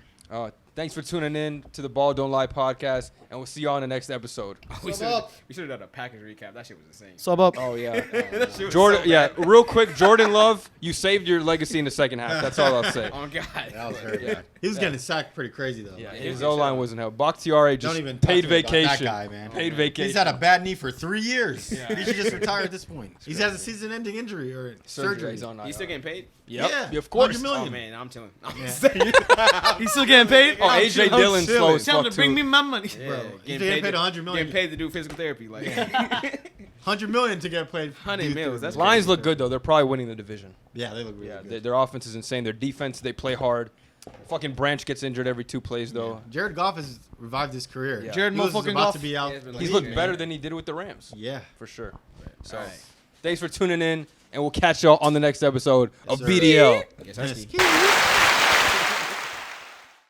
Thanks for tuning in to the Ball Don't Lie podcast, and we'll see you on the next episode. We Sub up. should have done a package recap. That shit was insane. Sub up. Oh yeah, That shit was Jordan. so Yeah, bad. real quick, Jordan Love, you saved your legacy in the second half. That's all I'll say. Oh God. That was hurt. Yeah. He was getting sacked pretty crazy though. Yeah, Yeah, his he O line should. wasn't helped. Bakhtiari just Don't even talk paid to me about vacation. that guy, man. Paid man. vacation. He's had a bad knee for 3 years. Yeah. He should just retire at this point. He has a season-ending injury or surgery. He's on He's still getting paid? Yep. Yeah, Of course. 100 million. Oh man, I'm chilling. Yeah. He's still getting paid. Oh, AJ I'm Dillon's chilling. slow as Tell him fuck to bring too. me my money. Bro, he's getting paid 100 million. Getting paid to do physical therapy, like 100 million to get played. 100 mils, that's Lions look good though. They're probably winning the division. Yeah, they look really Yeah, good. their offense is insane. Their defense, they play hard. Fucking Branch gets injured every 2 plays though. Jared Goff has revived his career. Yeah. Jared He was motherfucking about Goff. to be out. Yeah, it's been He's Yeah, looked man. better than he did with the Rams. Yeah. For sure. So, All right. thanks for tuning in, and we'll catch y'all on the next episode of sir. BDL. Yes, sir. Yes.